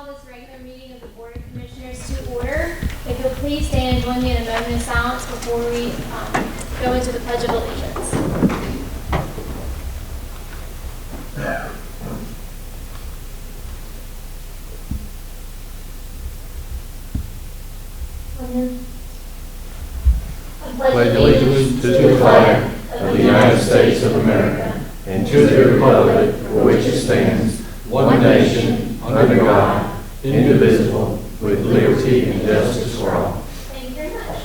call this regular meeting of the Board of Commissioners to order. If you'll please stand and join me in a moment of silence before we go into the Pledge of Allegiance. Pledge allegiance to the flag of the United States of America and to the republic for which it stands, one nation, under God, indivisible, with liberty and justice for all. Thank you very much.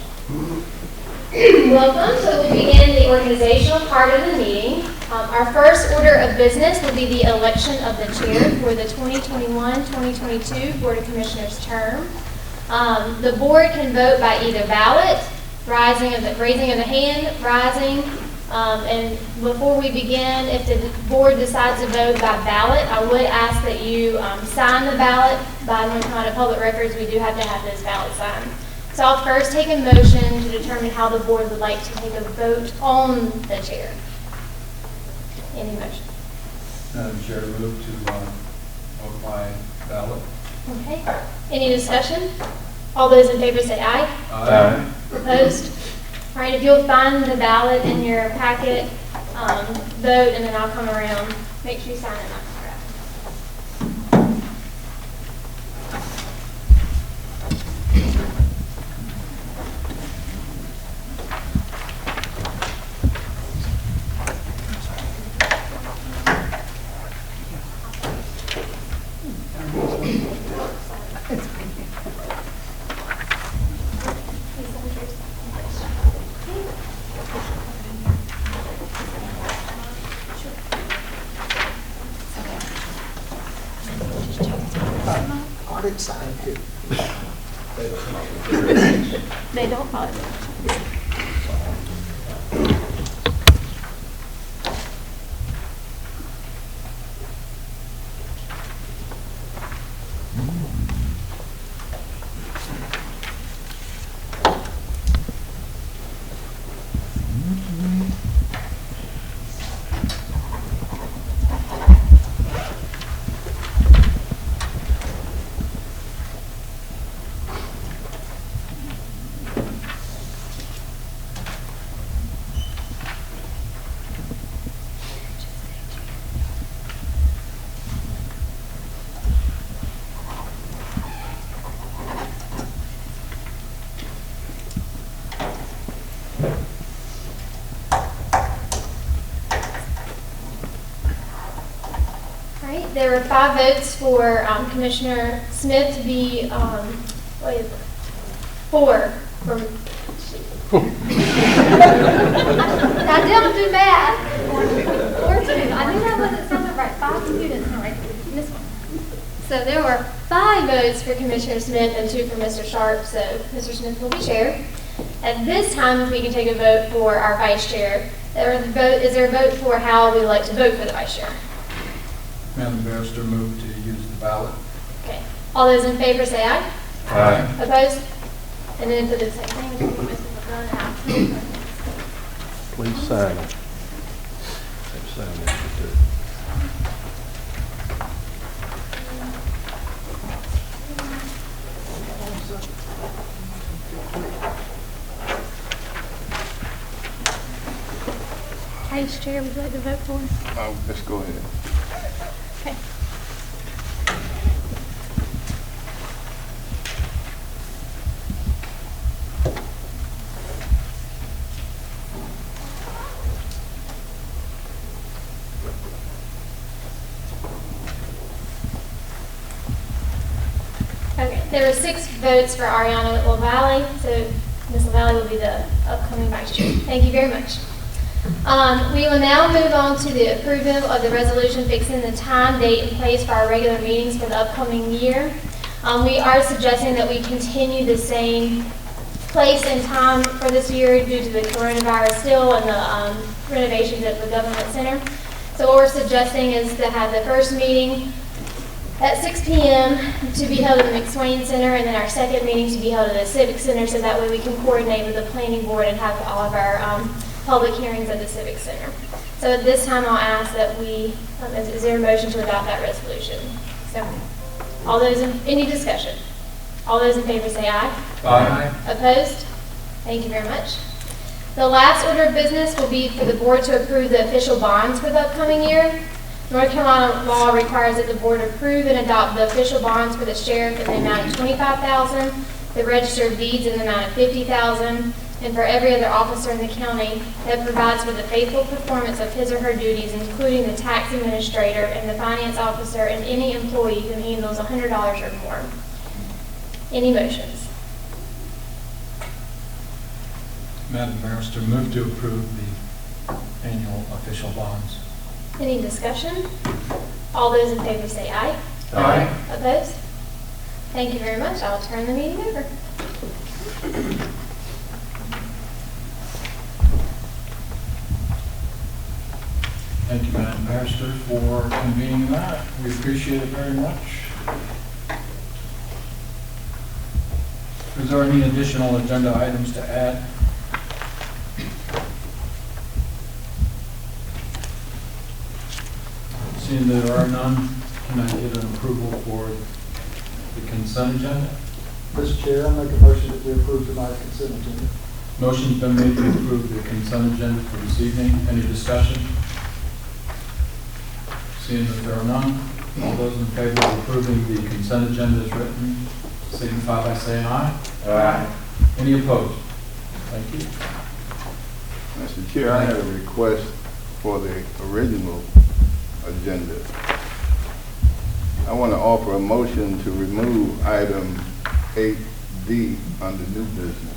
Welcome. So we'll begin the organizational part of the meeting. Our first order of business will be the election of the chair for the 2021-2022 Board of Commissioners term. The board can vote by either ballot, raising of the hand, and before we begin, if the board decides to vote by ballot, I would ask that you sign the ballot. By North Carolina Public Records, we do have to have those ballots signed. So I'll first take a motion to determine how the board would like to take a vote on the chair. Any motion? Madam Chair, move to vote by ballot. Okay. Any discussion? All those in favor say aye. Aye. Opposed? All right, if you'll find the ballot in your packet, vote, and then I'll come around. Make sure you sign it. And I'll come around. They don't follow it. There were 5 votes for Commissioner Smith to be, 4 from, I don't do math. 4 2. I knew that wasn't something right. 5 students, not right. This one. So there were 5 votes for Commissioner Smith and 2 for Mr. Sharp. So Mr. Smith will be chair. At this time, we can take a vote for our vice chair. Is there a vote for how we would like to vote for the vice chair? Madam Barrister, move to use the ballot. Okay. All those in favor say aye. Aye. Opposed? And then for the same thing, Please sign it. Sign it. Vice Chair, would you like to vote for him? Let's go ahead. Okay. Okay, there were 6 votes for Ariana LaValle, so Ms. LaValle will be the upcoming vice chair. Thank you very much. We will now move on to the approval of the resolution fixing the time, date, and place for our regular meetings for the upcoming year. We are suggesting that we continue the same place and time for this year due to the coronavirus still and the renovations at the Government Center. So what we're suggesting is to have the first meeting at 6 p.m. to be held at the McSwain Center, and then our second meeting to be held at the Civic Center, so that way we can coordinate with the Planning Board and have all of our public hearings at the Civic Center. So at this time, I'll ask that we, is there a motion to adopt that resolution? So, Any discussion? All those in favor say aye. Aye. Opposed? Thank you very much. The last order of business will be for the board to approve the official bonds for the upcoming year. North Carolina law requires that the board approve and adopt the official bonds for the sheriff in the amount of $25,000, the register of deeds in the amount of $50,000, and for every other officer in the county that provides for the faithful performance of his or her duties, including the tax administrator and the finance officer and any employee who handles $100 or more. Any motions? Madam Barrister, move to approve the annual official bonds. Any discussion? All those in favor say aye. Aye. Opposed? Thank you very much. I'll turn the meeting over. Thank you, Madam Barrister, for convening that. We appreciate it very much. Is there any additional agenda items to add? Seeing there are none, can I get an approval for the consent agenda? Mr. Chair, I make a motion that we approve tonight's consent agenda. Motion's been made to approve the consent agenda for this evening. Any discussion? Seeing that there are none, all those in favor of approving the consent agenda as written, signify by saying aye. Aye. Any opposed? Thank you. Mr. Chair, I have a request for the original agenda. I want to offer a motion to remove item 8D under new business.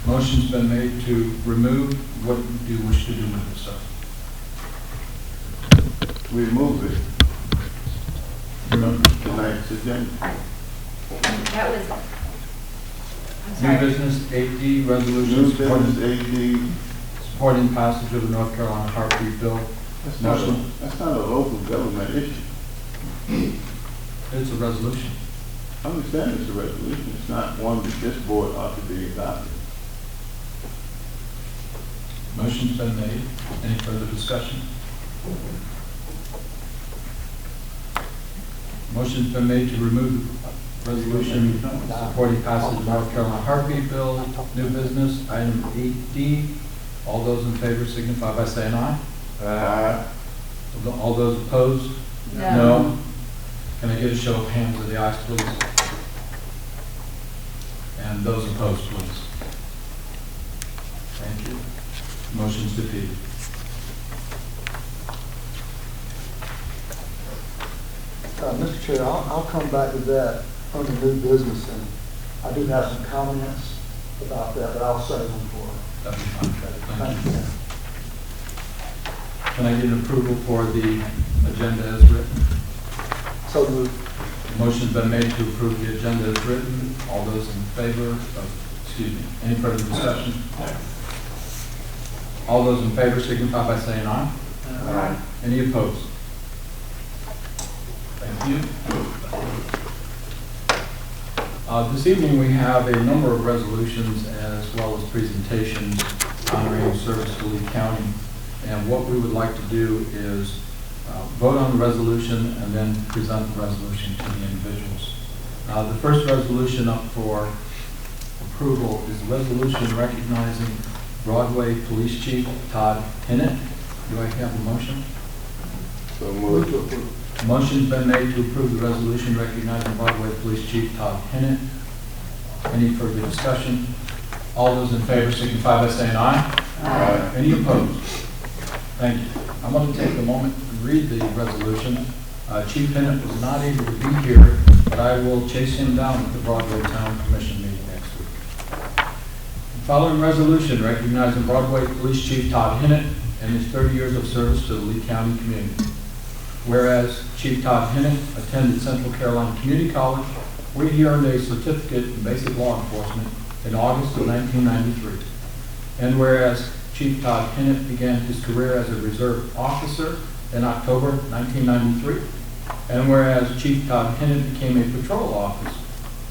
Motion's been made to remove. What do you wish to do with this, sir? Remove it. Remove. Tonight's agenda. That was, I'm New sorry. business 8D, resolution New business supporting, 8D. supporting passage of the North Carolina Heartbeat Bill. That's not a local government issue. It's a resolution. I understand it's a resolution. It's not one that this board ought to be adopting. Motion's been made. Any further discussion? Motion's been made to remove resolution supporting passage of North Carolina Heartbeat Bill, new business, item 8D. All those in favor signify by saying aye. Aye. All those opposed? No. Can I get a show of hands of the ayes, please? And those opposed, please. Thank you. Motion's defeated. Mr. Chair, I'll come back to that under new business, and I do have some comments about that, but I'll save them for. That'd be fine. Thank you. Can I get an approval for the agenda as written? So moved. Motion's been made to approve the agenda as written. All those in favor of, excuse me, any further discussion? All those in favor signify by saying aye. Aye. Any opposed? Thank you. This evening we have a number of resolutions as well as presentations honoring service to Lee County. And what we would like to do is vote on the resolution and then present the resolution to the individuals. The first resolution up for approval is a resolution recognizing Broadway Police Chief Todd Hinnant. Do I have a motion? So Move to moved. approve. Motion's been made to approve the resolution recognizing Broadway Police Chief Todd Hinnant. Any further discussion? All those in favor signify by saying aye. Aye. Any opposed? Thank you. I'm going to take a moment to read the resolution. Chief Hinnant was not able to be here, but I will chase him down at the Broadway Town Commission meeting next week. The following resolution recognizing Broadway Police Chief Todd Hinnant and his 30 years of service to the Lee County community. Whereas Chief Todd Hinnant attended Central Carolina Community College, where he earned a certificate in basic law enforcement in August of 1993. And whereas Chief Todd Hinnant began his career as a reserve officer in October 1993. And whereas Chief Todd Hinnant became a patrol officer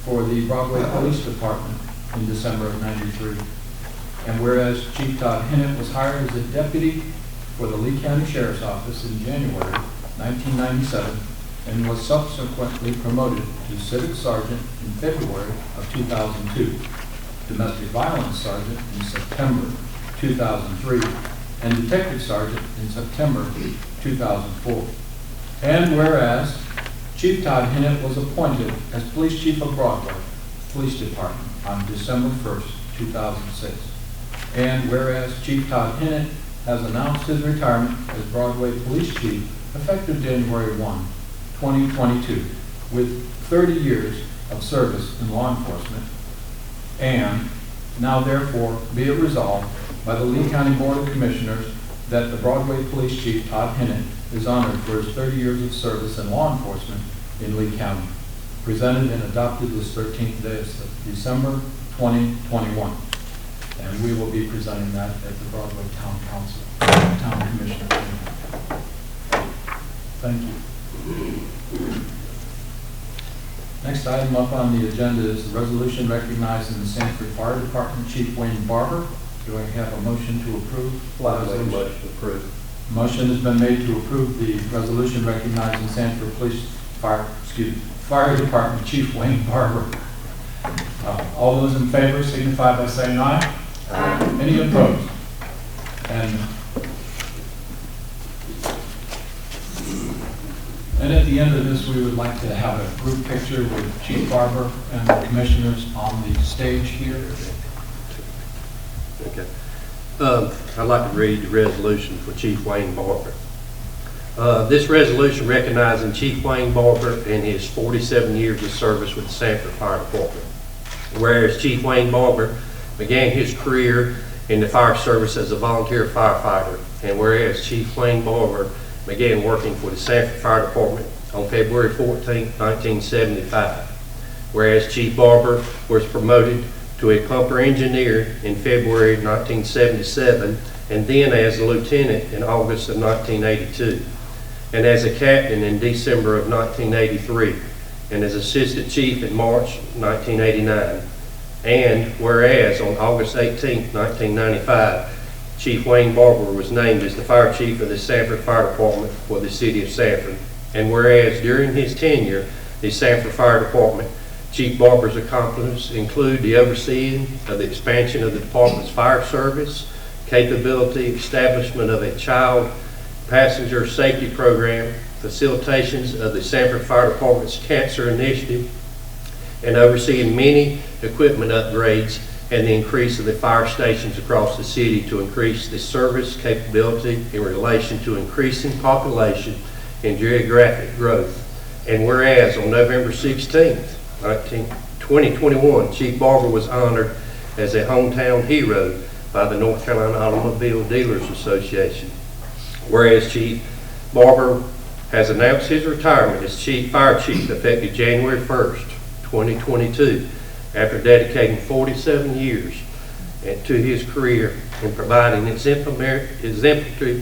for the Broadway Police Department in December of '93. And whereas Chief Todd Hinnant was hired as a deputy for the Lee County Sheriff's Office in January 1997 and was subsequently promoted to Civic Sergeant in February of 2002, Domestic Violence Sergeant in September 2003, and Detective Sergeant in September 2004. And whereas Chief Todd Hinnett was appointed as Police Chief of Broadway Police Department on December 1st, 2006. And whereas Chief Todd Hinnett has announced his retirement as Broadway Police Chief effective January 1, 2022, with 30 years of service in law enforcement. And now therefore be it resolved by the Lee County Board of Commissioners that the Broadway Police Chief Todd Hinnett is honored for his 30 years of service in law enforcement in Lee County, presented and adopted this 13th day of December 2021. And we will be presenting that at the Broadway Town Council, Town Commissioner meeting. Thank you. Next item up on the agenda is the resolution recognizing the Sanford Fire Department Chief Wayne Barber. Do I have a motion to approve? Motion to approve. Motion has been made to approve the resolution recognizing Sanford Fire Department Chief Wayne Barber. All those in favor signify by saying aye. Aye. Any opposed? And at the end of this, we would like to have a group picture with Chief Barber and the commissioners on the stage here. Okay. I'd like to read the resolution for Chief Wayne Barber. This resolution recognizing Chief Wayne Barber and his 47 years of service with the Sanford Fire Department. Whereas Chief Wayne Barber began his career in the fire service as a volunteer firefighter, and whereas Chief Wayne Barber began working for the Sanford Fire Department on February 14, 1975. Whereas Chief Barber was promoted to a pumper engineer in February 1977, and then as a lieutenant in August of 1982, and as a captain in December of 1983, and as assistant chief in March 1989. And whereas on August 18, 1995, Chief Wayne Barber was named as the fire chief of the Sanford Fire Department for the city of Sanford. And whereas during his tenure, the Sanford Fire Department, Chief Barber's accomplishments include the overseeing of the expansion of the department's fire service, capability establishment of a child passenger safety program, facilitations of the Sanford Fire Department's cancer initiative, and overseeing many equipment upgrades and the increase of the fire stations across the city to increase the service capability in relation to increasing population and geographic growth. And whereas on November 16th, 2021, Chief Barber was honored as a hometown hero by the North Carolina Automobile Dealers Association. Whereas Chief Barber has announced his retirement as Fire Chief effective January 1st, 2022, after dedicating 47 years to his career in providing exemplary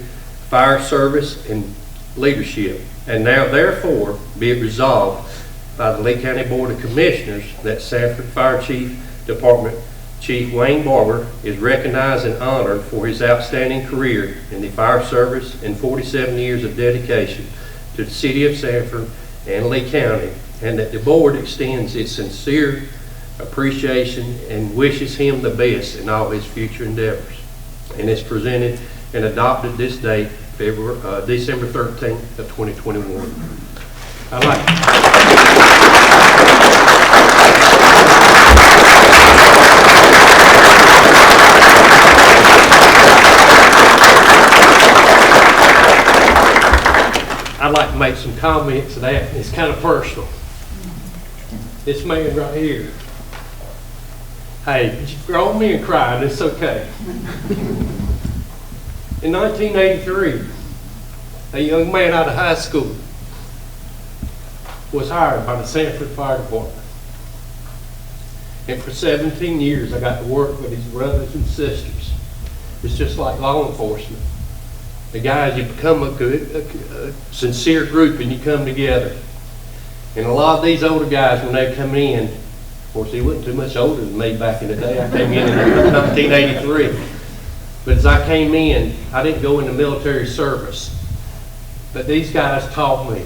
fire service and leadership. And now therefore be it resolved by the Lee County Board of Commissioners that Sanford Fire Chief Department Chief Wayne Barber is recognized and honored for his outstanding career in the fire service and 47 years of dedication to the city of Sanford and Lee County, and that the board extends its sincere appreciation and wishes him the best in all his future endeavors. And it's presented and adopted this date, December 13th of 2021. I'd like to make some comments to that. It's kind of personal. This man right here. Hey, grown men crying, it's okay. In 1983, a young man out of high school was hired by the Sanford Fire Department. And for 17 years, I got to work with his brothers and sisters. It's just like law enforcement. The guys, you become a sincere group and you come together. And a lot of these older guys, when they come in, of course, he wasn't too much older than me back in the day. I came in 1983. But as I came in, I didn't go into military service. But these guys taught me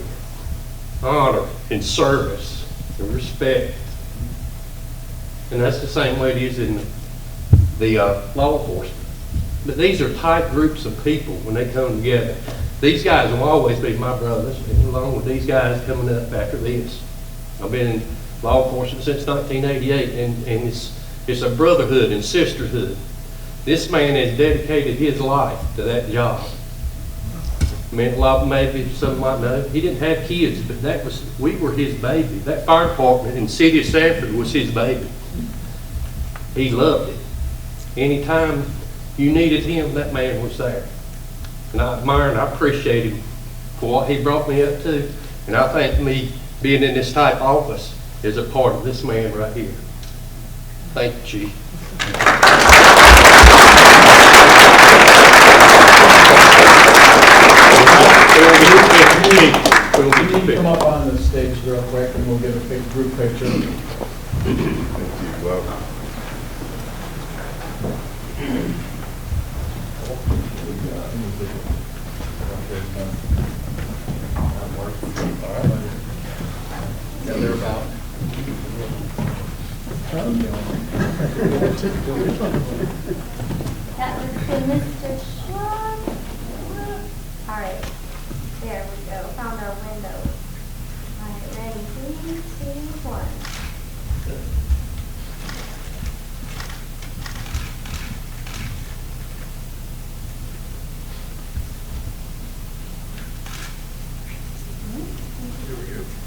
honor and service and respect. And that's the same way it is in the law enforcement. But these are tight groups of people when they come together. These guys will always be my brothers, and along with these guys coming up after this. I've been in law enforcement since 1988, and it's a brotherhood and sisterhood. This man has dedicated his life to that job. I mean, a lot, maybe some might know, he didn't have kids, but we were his baby. That fire department in the city of Sanford was his baby. He loved it. Anytime you needed him, that man was there. And I admire and I appreciate him for what he brought me up to. And I think me being in this type office is a part of this man right here. Thank you, Chief. Can you come up on the stage real quick and we'll get a big group picture. Thank you. Welcome. Yeah, they're about. That was to Mr. Shaw. All right, there we go. Found our window. All right, ready? 3, 2, 1.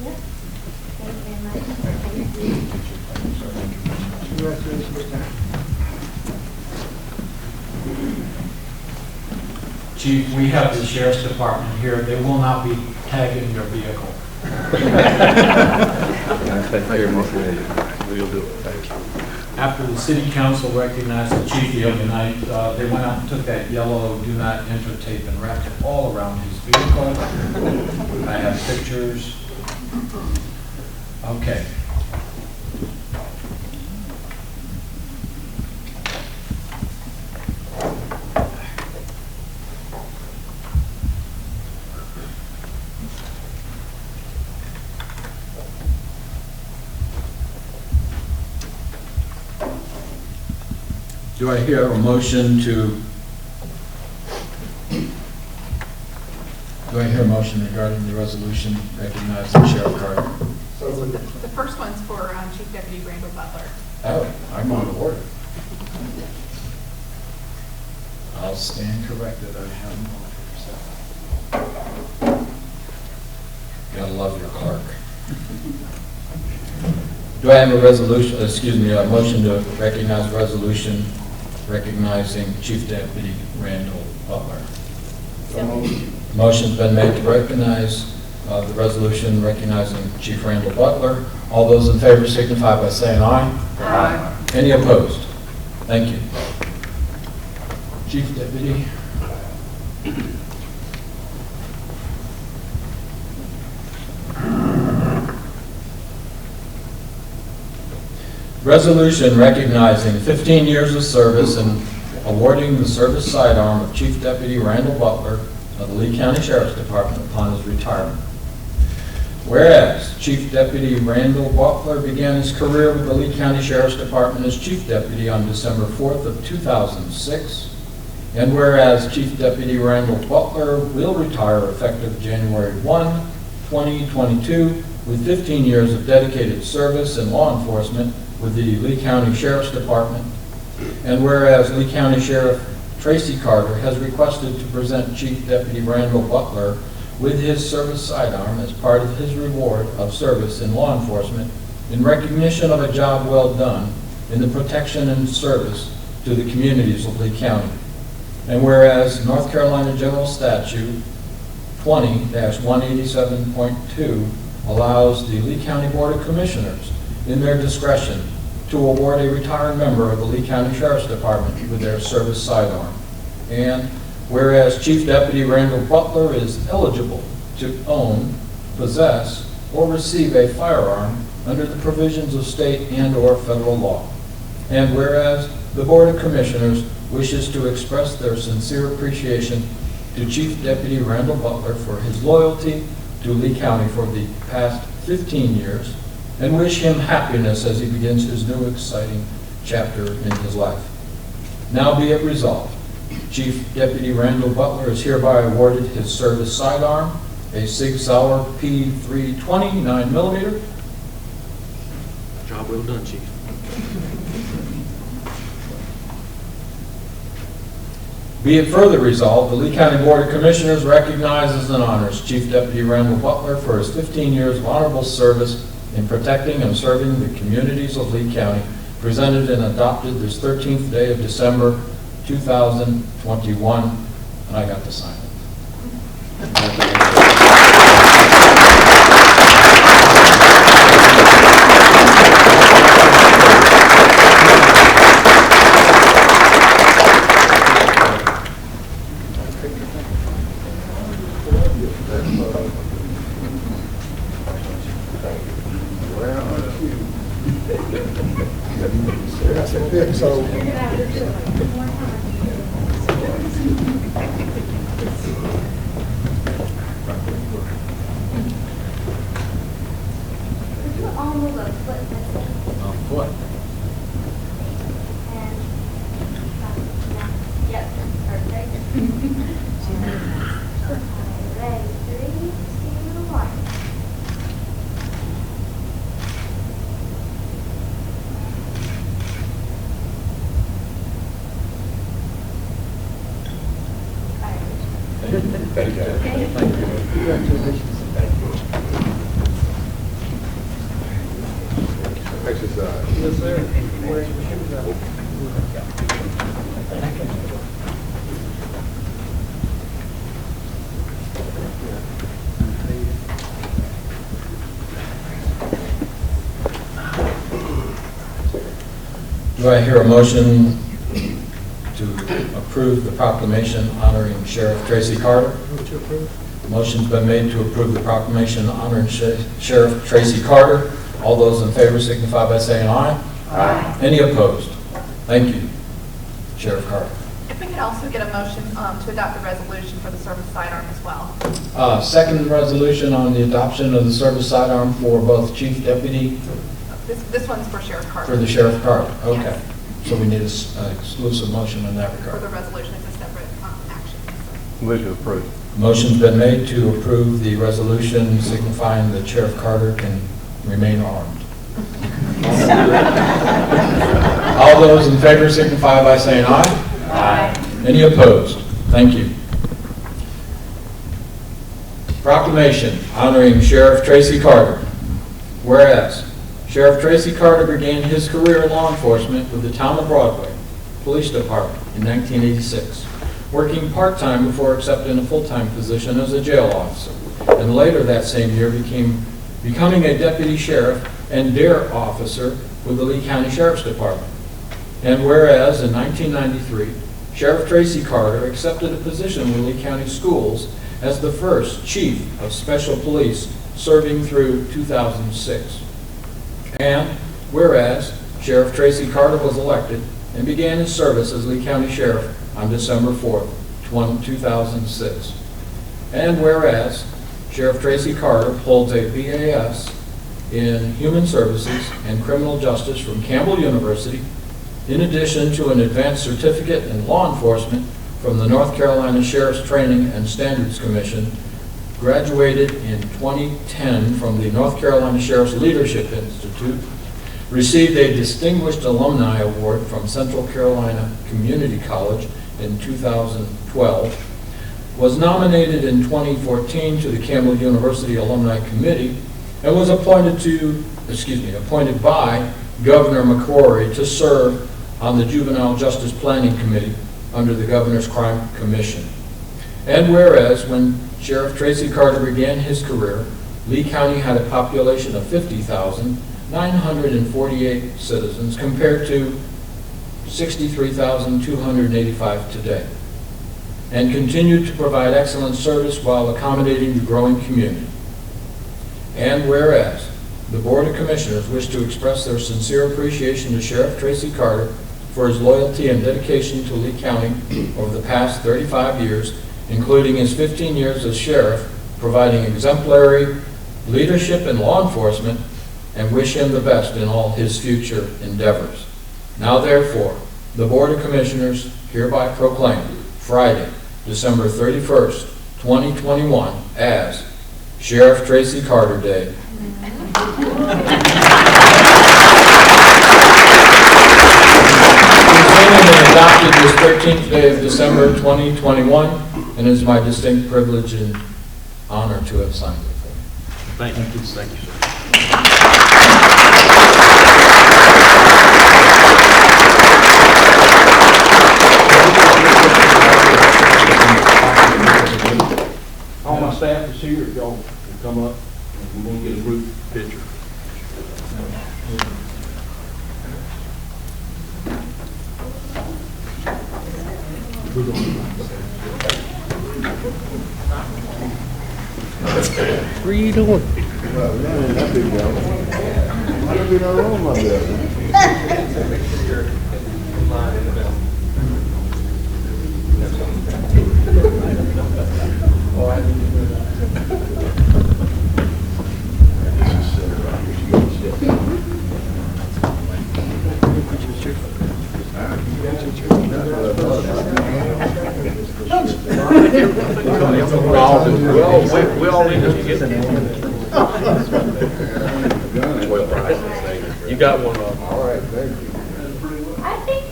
Yep. Thank you very much. Chief, we have the sheriff's department here. They will not be tagging your vehicle. We'll do it. Thank you. After the city council recognized the chief the other night, they went out and took that yellow do not enter tape and wrapped it all around his vehicle. I have pictures. Okay. Do I hear a motion regarding the resolution recognizing Sheriff Carter? The first one's for Chief Deputy Randall Butler. Oh, I'm on order. I'll stand corrected. I have no idea. Gotta love your clerk. Do I have a resolution, a motion to recognize resolution recognizing Chief Deputy Randall Butler? Motion's been made to recognize the resolution recognizing Chief Randall Butler. All those in favor signify by saying aye. Aye. Any opposed? Thank you. Chief Deputy. Resolution recognizing 15 years of service and awarding the service sidearm of Chief Deputy Randall Butler of the Lee County Sheriff's Department upon his retirement. Whereas Chief Deputy Randall Butler began his career with the Lee County Sheriff's Department as Chief Deputy on December 4th of 2006, and whereas Chief Deputy Randall Butler will retire effective January 1, 2022, with 15 years of dedicated service in law enforcement with the Lee County Sheriff's Department, and whereas Lee County Sheriff Tracy Carter has requested to present Chief Deputy Randall Butler with his service sidearm as part of his reward of service in law enforcement in recognition of a job well done in the protection and service to the communities of Lee County. And whereas North Carolina General Statute 20-187.2 allows the Lee County Board of Commissioners in their discretion to award a retired member of the Lee County Sheriff's Department with their service sidearm. And whereas Chief Deputy Randall Butler is eligible to own, possess, or receive a firearm under the provisions of state and/or federal law. And whereas the Board of Commissioners wishes to express their sincere appreciation to Chief Deputy Randall Butler for his loyalty to Lee County for the past 15 years and wish him happiness as he begins his new exciting chapter in his life. Now be it resolved, Chief Deputy Randall Butler is hereby awarded his service sidearm, a Sig Sauer P320 9mm. Job well done, Chief. Be it further resolved, the Lee County Board of Commissioners recognizes and honors Chief Deputy Randall Butler for his 15 years of honorable service in protecting and serving the communities of Lee County, presented and adopted this 13th day of December 2021, and I got to sign it. So, Almost a foot missing. What? And, yep, perfect. Ready, 3, 2, 1. Thank you. congratulations. Exercise. Yes, sir. Do I hear a motion to approve the proclamation honoring Sheriff Tracy Carter? Motion's been made to approve the proclamation honoring Sheriff Tracy Carter. All those in favor signify by saying aye. Aye. Any opposed? Thank you, Sheriff Carter. If we could also get a motion to adopt the resolution for the service sidearm as well. Second resolution on the adoption of the service sidearm for both Chief Deputy This one's for Sheriff Carter. for the Sheriff Carter. Okay. Yes. So we need an exclusive motion in that For the regard. resolution, it's a separate action. Motion approved. Motion's been made to approve the resolution signifying that Sheriff Carter can remain armed. All those in favor signify by saying aye. Aye. Any opposed? Thank you. Proclamation honoring Sheriff Tracy Carter. Whereas Sheriff Tracy Carter began his career in law enforcement with the Town of Broadway Police Department in 1986, working part-time before accepting a full-time position as a jail officer, and later that same year becoming a deputy sheriff and dare officer with the Lee County Sheriff's Department. And whereas in 1993, Sheriff Tracy Carter accepted a position with Lee County Schools as the first Chief of Special Police, serving through 2006. And whereas Sheriff Tracy Carter was elected and began his service as Lee County Sheriff on December 4th, 2006. And whereas Sheriff Tracy Carter holds a BAS in Human Services and Criminal Justice from Campbell University, in addition to an advanced certificate in law enforcement from the North Carolina Sheriff's Training and Standards Commission, graduated in 2010 from the North Carolina Sheriff's Leadership Institute, received a Distinguished Alumni Award from Central Carolina Community College in 2012, was nominated in 2014 to the Campbell University Alumni Committee, and was appointed by Governor McCrory to serve on the Juvenile Justice Planning Committee under the Governor's Crime Commission. And whereas when Sheriff Tracy Carter began his career, Lee County had a population of 50,948 citizens compared to 63,285 today, and continued to provide excellent service while accommodating the growing community. And whereas the Board of Commissioners wish to express their sincere appreciation to Sheriff Tracy Carter for his loyalty and dedication to Lee County over the past 35 years, including his 15 years as sheriff, providing exemplary leadership in law enforcement, and wish him the best in all his future endeavors. Now therefore, the Board of Commissioners hereby proclaim Friday, December 31st, 2021 as Sheriff Tracy Carter Day. Presented and adopted this 13th day of December 2021, and it is my distinct privilege and honor to have signed it for you. Thank you. Thank you, sir. All my staff is here, if y'all can come up, and we're going to get a group picture. What are you doing? Well, man, that big guy. Why don't be no room up there? We all need to get You got one of them. All right, thank you. I think,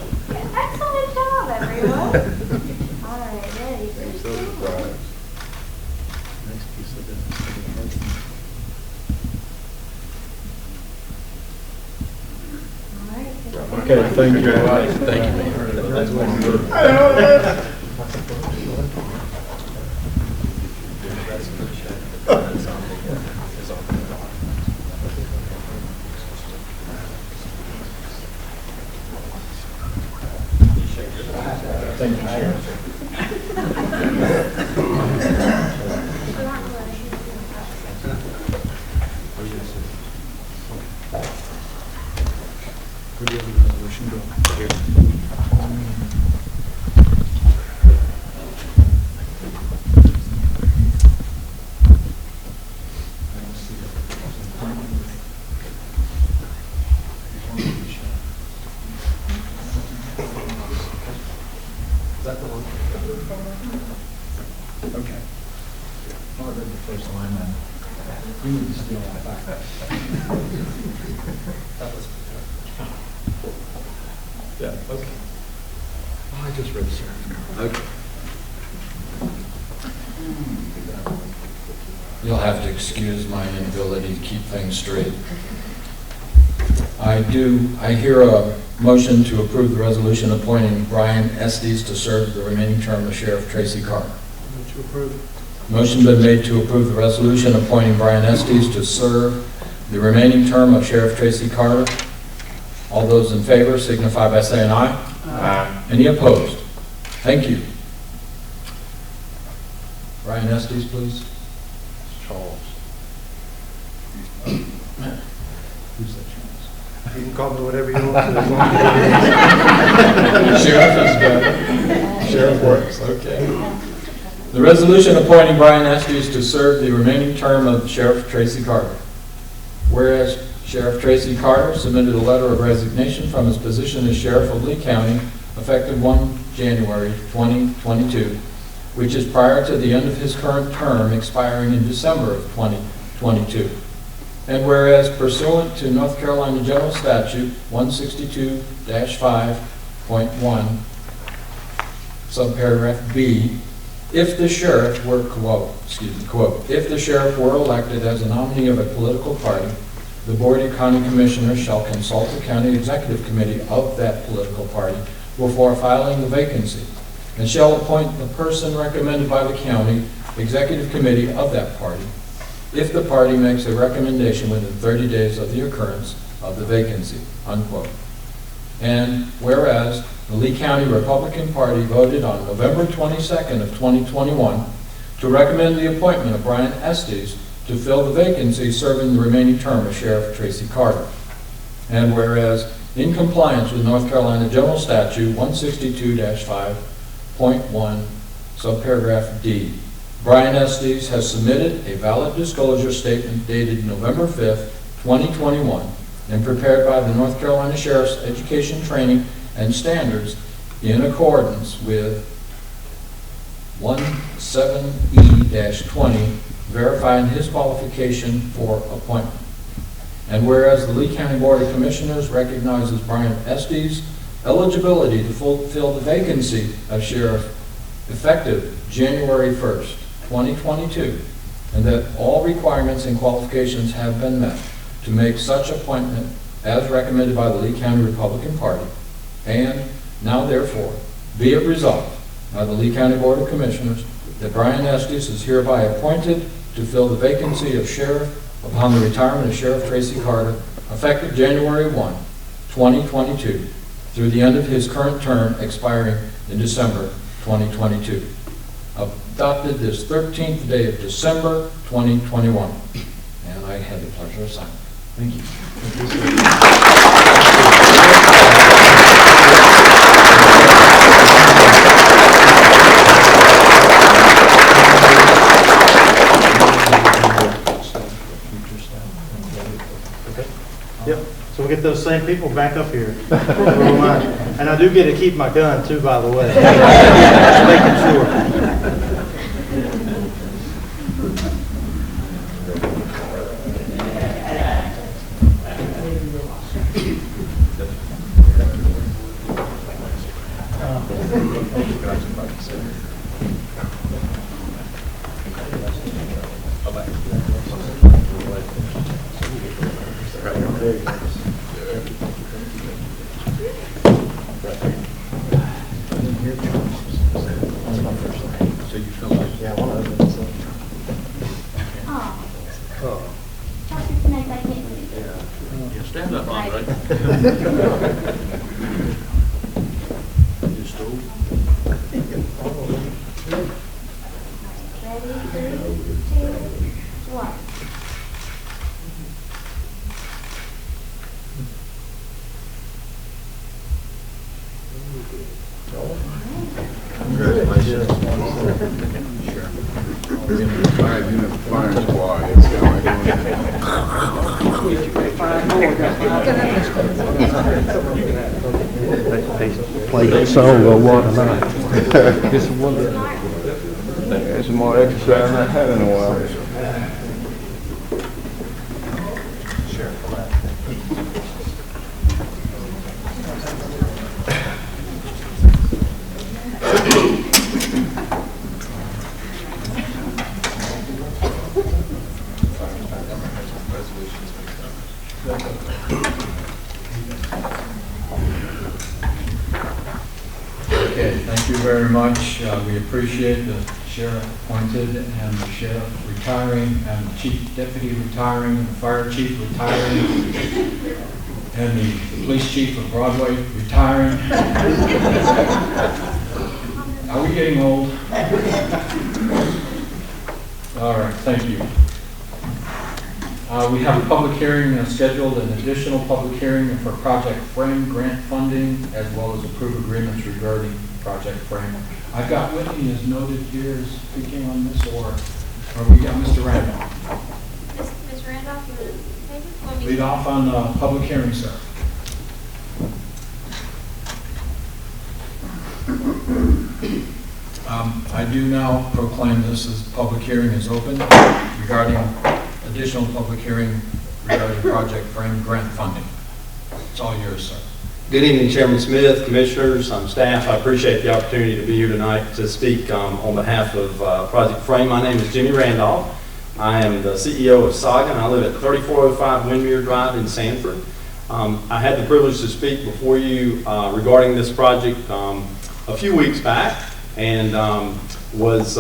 excellent job, everyone. All right, ready for So surprised. All right. Okay, thank you. Thank you. Thank you, Sheriff. Is that the one? Okay. I'll read the first line then. We need to steal that back. Yeah, okay. Oh, I just read the sheriff's card. Okay. You'll have to excuse my inability to keep things straight. I hear a motion to approve the resolution appointing Brian Estes to serve the remaining term of Sheriff Tracy Carter. To approve. Motion been made to approve the resolution appointing Brian Estes to serve the remaining term of Sheriff Tracy Carter. All those in favor signify by saying aye. Aye. Any opposed? Thank you. Brian Estes, please. Charles. Who's that, Charles? You can call me whatever you want. Sheriff is better. Sheriff works, okay. The resolution appointing Brian Estes to serve the remaining term of Sheriff Tracy Carter. Whereas Sheriff Tracy Carter submitted a letter of resignation from his position as Sheriff of Lee County effective 1 January 2022, which is prior to the end of his current term expiring in December of 2022. And whereas pursuant to North Carolina General Statute 162-5.1, subparagraph B, if the sheriff were, quote, if the sheriff were elected as a nominee of a political party, the Board of County Commissioners shall consult the County Executive Committee of that political party before filing the vacancy, and shall appoint the person recommended by the County Executive Committee of that party, if the party makes a recommendation within 30 days of the occurrence of the vacancy, unquote. And whereas the Lee County Republican Party voted on November 22nd of 2021 to recommend the appointment of Brian Estes to fill the vacancy serving the remaining term of Sheriff Tracy Carter. And whereas in compliance with North Carolina General Statute 162-5.1, subparagraph D. Brian Estes has submitted a valid disclosure statement dated November 5th, 2021, and prepared by the North Carolina Sheriff's Education Training and Standards in accordance with 17E-20, verifying his qualification for appointment. And whereas the Lee County Board of Commissioners recognizes Brian Estes' eligibility to fulfill the vacancy of sheriff effective January 1st, 2022, and that all requirements and qualifications have been met to make such appointment as recommended by the Lee County Republican Party. And now therefore, be it resolved by the Lee County Board of Commissioners that Brian Estes is hereby appointed to fill the vacancy of sheriff upon the retirement of Sheriff Tracy Carter, effective January 1, 2022, through the end of his current term expiring in December 2022. Adopted this 13th day of December 2021. And I had the pleasure of signing. Thank you. Yep, so we'll get those same people back up here. And I do get to keep my gun too, by the way. Just making sure. Stand up, Andre. You stole? Ready, 3, 2, 1. Congratulations. All right, you know, the fire squad, it's kind of Play that song on one tonight. There's some more exercise than I had in a while. Okay, thank you very much. We appreciate the sheriff appointed and the sheriff retiring and the chief deputy retiring and the fire chief retiring and the police chief of Broadway retiring. Are we getting old? All right, thank you. We have a public hearing scheduled, an additional public hearing for Project Frame grant funding, as well as approved agreements regarding Project Frame. I've got Whitney as noted here as speaking on this, or we got Mr. Randolph. Ms. Randolph, you want to Lead off on the public hearing, sir. I do now proclaim this as public hearing is open regarding additional public hearing regarding Project Frame grant funding. It's all yours, sir. Good evening, Chairman Smith, Commissioners, staff. I appreciate the opportunity to be here tonight to speak on behalf of Project Frame. My name is Jimmy Randolph. I am the CEO of Saga, and I live at 3405 Windmere Drive in Sanford. I had the privilege to speak before you regarding this project a few weeks back, and was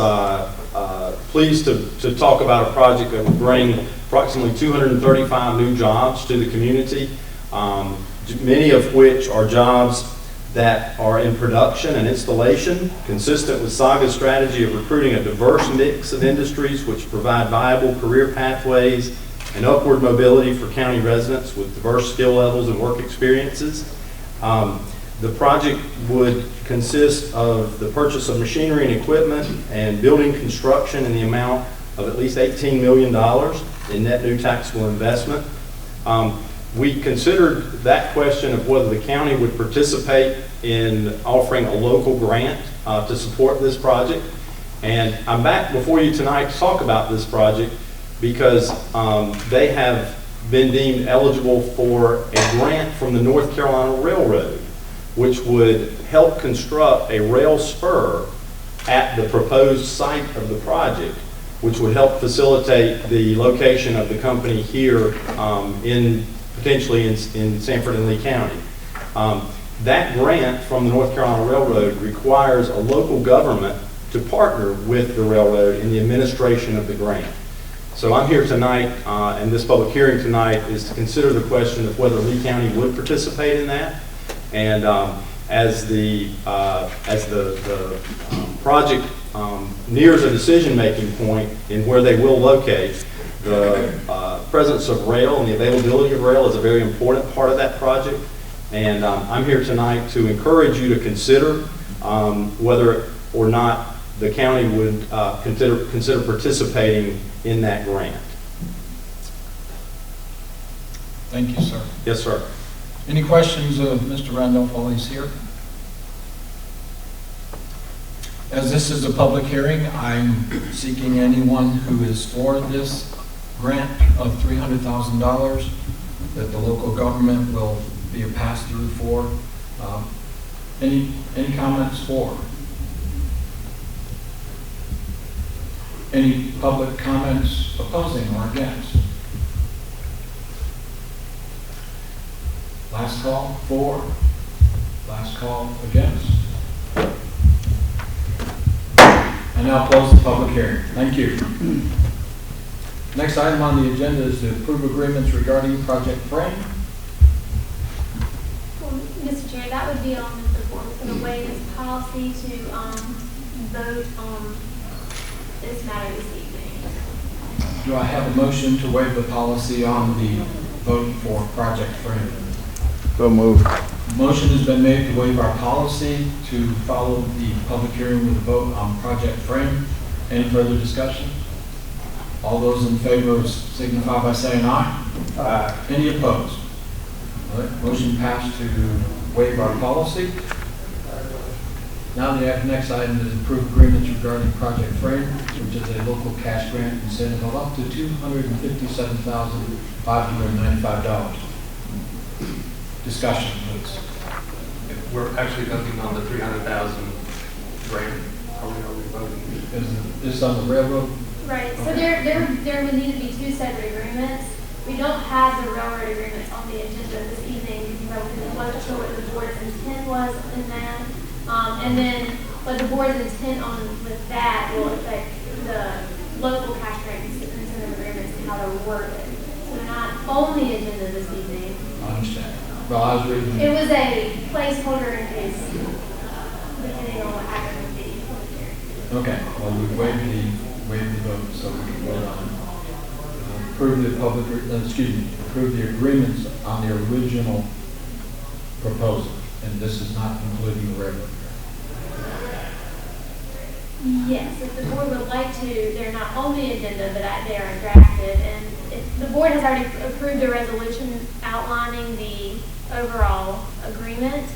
pleased to talk about a project that will bring approximately 235 new jobs to the community, many of which are jobs that are in production and installation, consistent with Saga's strategy of recruiting a diverse mix of industries which provide viable career pathways and upward mobility for county residents with diverse skill levels and work experiences. The project would consist of the purchase of machinery and equipment and building construction in the amount of at least $18 million in net new taxable investment. We considered that question of whether the county would participate in offering a local grant to support this project. And I'm back before you tonight to talk about this project because they have been deemed eligible for a grant from the North Carolina Railroad, which would help construct a rail spur at the proposed site of the project, which would help facilitate the location of the company here potentially in Sanford and Lee County. That grant from the North Carolina Railroad requires a local government to partner with the railroad in the administration of the grant. So I'm here tonight, and this public hearing tonight is to consider the question of whether Lee County would participate in that. And as the project nears a decision-making point in where they will locate, the presence of rail and the availability of rail is a very important part of that project. And I'm here tonight to encourage you to consider whether or not the county would consider participating in that grant. Thank you, sir. Yes, sir. Any questions of Mr. Randolph while he's here? As this is a public hearing, I'm seeking anyone who is for this grant of $300,000 that the local government will be a pass-through for. Any comments for? Any public comments opposing or against? Last call for, last call against. I now close the public hearing. Thank you. Next item on the agenda is to approve agreements regarding Project Frame. Well, Mr. Chair, that would be on the board for the way this policy to vote on this matter this evening. Do I have a motion to waive the policy on the vote for Project Frame? So moved. Motion has been made to waive our policy to follow the public hearing with a vote on Project Frame. Any further discussion? All those in favor signify by saying aye. Aye. Any opposed? All right, motion passed to waive our policy. Now the next item is approved agreements regarding Project Frame, which is a local cash grant incentive of up to $257,595. Discussion, please. We're actually voting on the 300,000 grant. Are we voting? Is this on the railroad? Right, so there would need to be two separate agreements. We don't have the railroad agreements on the agenda this evening because I wasn't sure what the board's intent was in that. And then what the board's intent on with that will affect the local cash grant incentive agreements and how they're worded. So they're not on the agenda this evening. I understand. Well, I was reading. It was a placeholder in case, depending on what happens with the public hearing. Okay, well, we waived the vote, so we can vote on approve the agreements on the original proposal, and this is not including the railroad. Yes, if the board would like to, they're not on the agenda, but they are drafted, and the board has already approved a resolution outlining the overall agreement,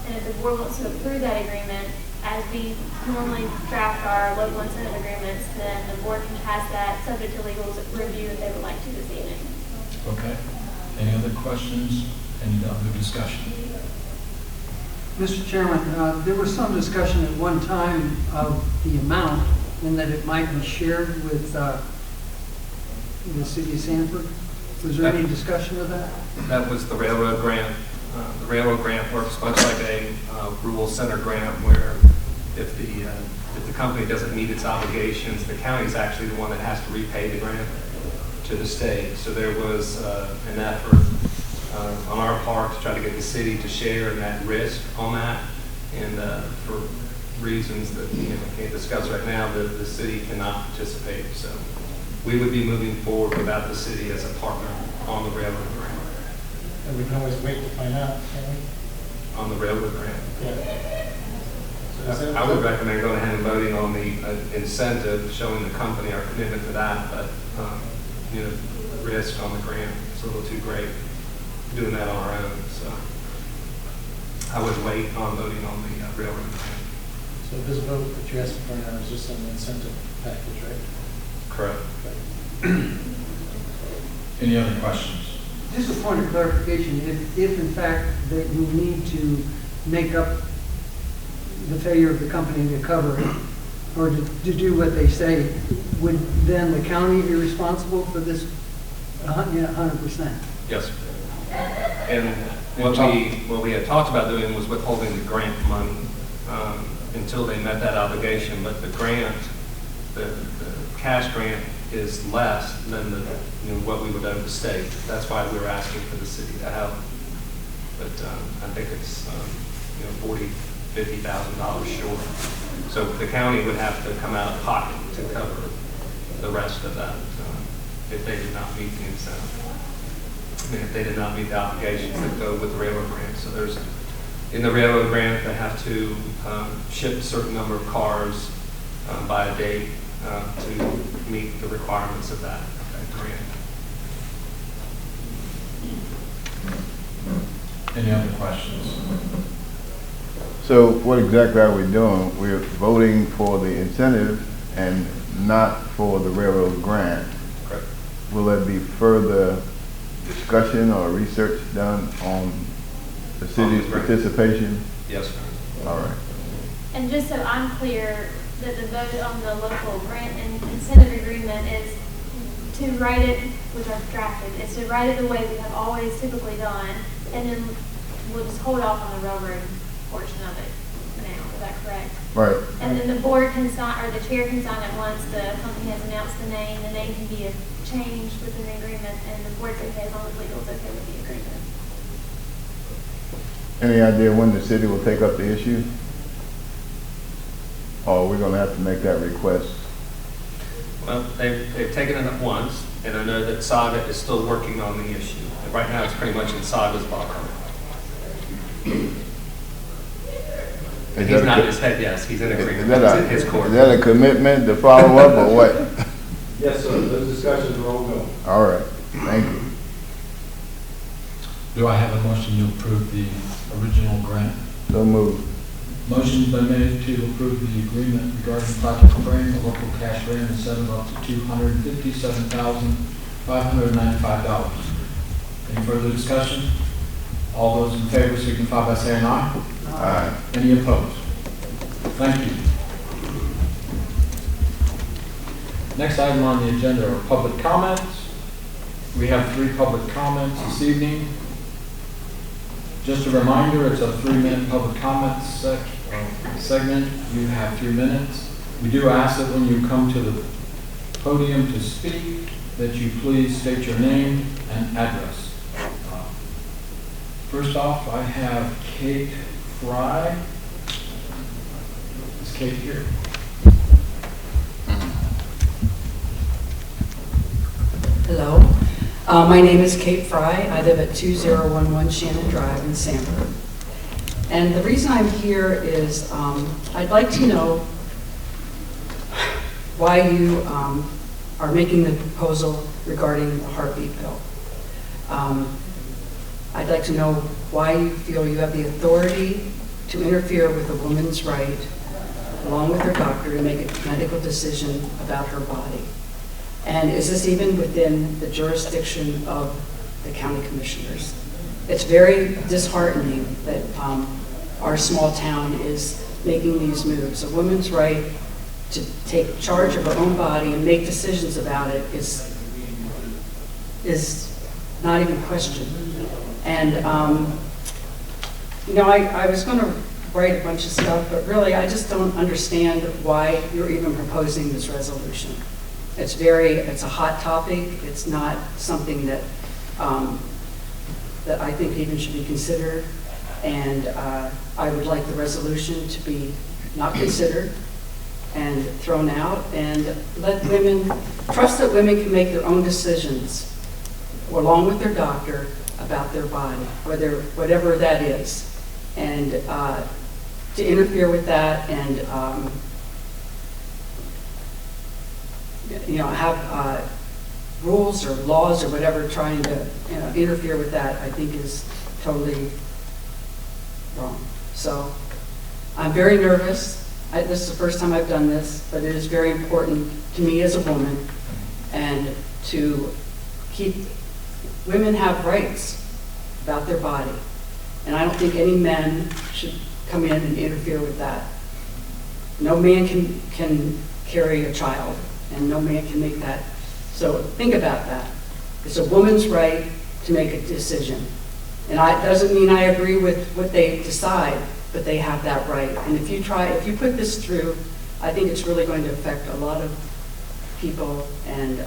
and if the board wants to approve that agreement, as we normally draft our local incentive agreements, then the board can pass that subject to legal review if they would like to this evening. Okay. Any other questions? Any other discussion? Mr. Chairman, there was some discussion at one time of the amount and that it might be shared with the city of Sanford. Was there any discussion of that? That was the railroad grant. The railroad grant works much like a rural center grant where if the company doesn't meet its obligations, the county is actually the one that has to repay the grant to the state. So there was an effort on our part to try to get the city to share in that risk on that, and for reasons that I can't discuss right now, the city cannot participate. So we would be moving forward without the city as a partner on the railroad grant. And we can always wait to find out, can't we? On the railroad grant. Yeah. So is that- I would recommend going ahead and voting on the incentive, showing the company our commitment to that, but, you know, the risk on the grant is a little too great doing that on our own, so I would wait on voting on the railroad grant. So this vote that you're asking for now is just an incentive package, right? Correct. Any other questions? Just a point of clarification, if in fact that we need to make up the failure of the company to cover it, or to do what they say, would then the county be responsible for this 100%? Yes. And what we had talked about doing was withholding the grant money until they met that obligation, but the grant, the cash grant is less than the, you know, what we would owe the state. That's why we were asking for the city to help. But I think it's, you know, $50,000 short. So the county would have to come out of pocket to cover the rest of that if they did not meet the incentive. I mean, if they did not meet the obligations that go with the railroad grant. So there's, in the railroad grant, they have to ship a certain number of cars by a date to meet the requirements of that grant. Any other questions? So what exactly are we doing? We're voting for the incentive and not for the railroad grant. Correct. Will there be further discussion or research done on the city's participation? Yes, sir. All right. And just so I'm clear, that the vote on the local grant and incentive agreement is to write it, which I've drafted, is to write it the way we have always typically done, and then we'll just hold off on the railroad portion of it now. Is that correct? Right. And then the board can sign, or the chair can sign it once the company has announced the name can be changed within the agreement, and the board's okay as long as legal's okay with the agreement. Any idea when the city will take up the issue? Or we're going to have to make that request? Well, they've taken it up once, and I know that Saga is still working on the issue. And right now, it's pretty much in Saga's locker. And he's not his head, yes, he's in agreement. It's in his court. Is that a commitment to follow up or what? Yes, sir. Those discussions are ongoing. All right, thank you. Do I have a motion to approve the original grant? So moved. Motion's been made to approve the agreement regarding Project Frame, the local cash grant incentive up to $257,595. Any further discussion? All those in favor signify by saying aye. Aye. Any opposed? Thank you. Next item on the agenda are public comments. We have 3 public comments this evening. Just a reminder, it's a 3-minute public comments segment. You have 3 minutes. We do ask that when you come to the podium to speak, that you please state your name and address. First off, I have Kate Fry. Is Kate here? Hello. My name is Kate Fry. I live at 2011 Shannon Drive in Sanford. And the reason I'm here is I'd like to know why you are making the proposal regarding the heartbeat bill. I'd like to know why you feel you have the authority to interfere with a woman's right, along with her doctor, to make a medical decision about her body. And is this even within the jurisdiction of the county commissioners? It's very disheartening that our small town is making these moves. A woman's right to take charge of her own body and make decisions about it is not even questioned. And, you know, I was going to write a bunch of stuff, but really I just don't understand why you're even proposing this resolution. It's a hot topic. It's not something that that I think even should be considered. And I would like the resolution to be not considered and thrown out, and let women, trust that women can make their own decisions along with their doctor about their body, whatever that is. And to interfere with that and have rules or laws or whatever trying to interfere with that, I think is totally wrong. So I'm very nervous. This is the first time I've done this, but it is very important to me as a woman, and to keep women have rights about their body. And I don't think any men should come in and interfere with that. No man can carry a child, and no man can make that. So think about that. It's a woman's right to make a decision. And it doesn't mean I agree with what they decide, but they have that right. And if you put this through, I think it's really going to affect a lot of people, and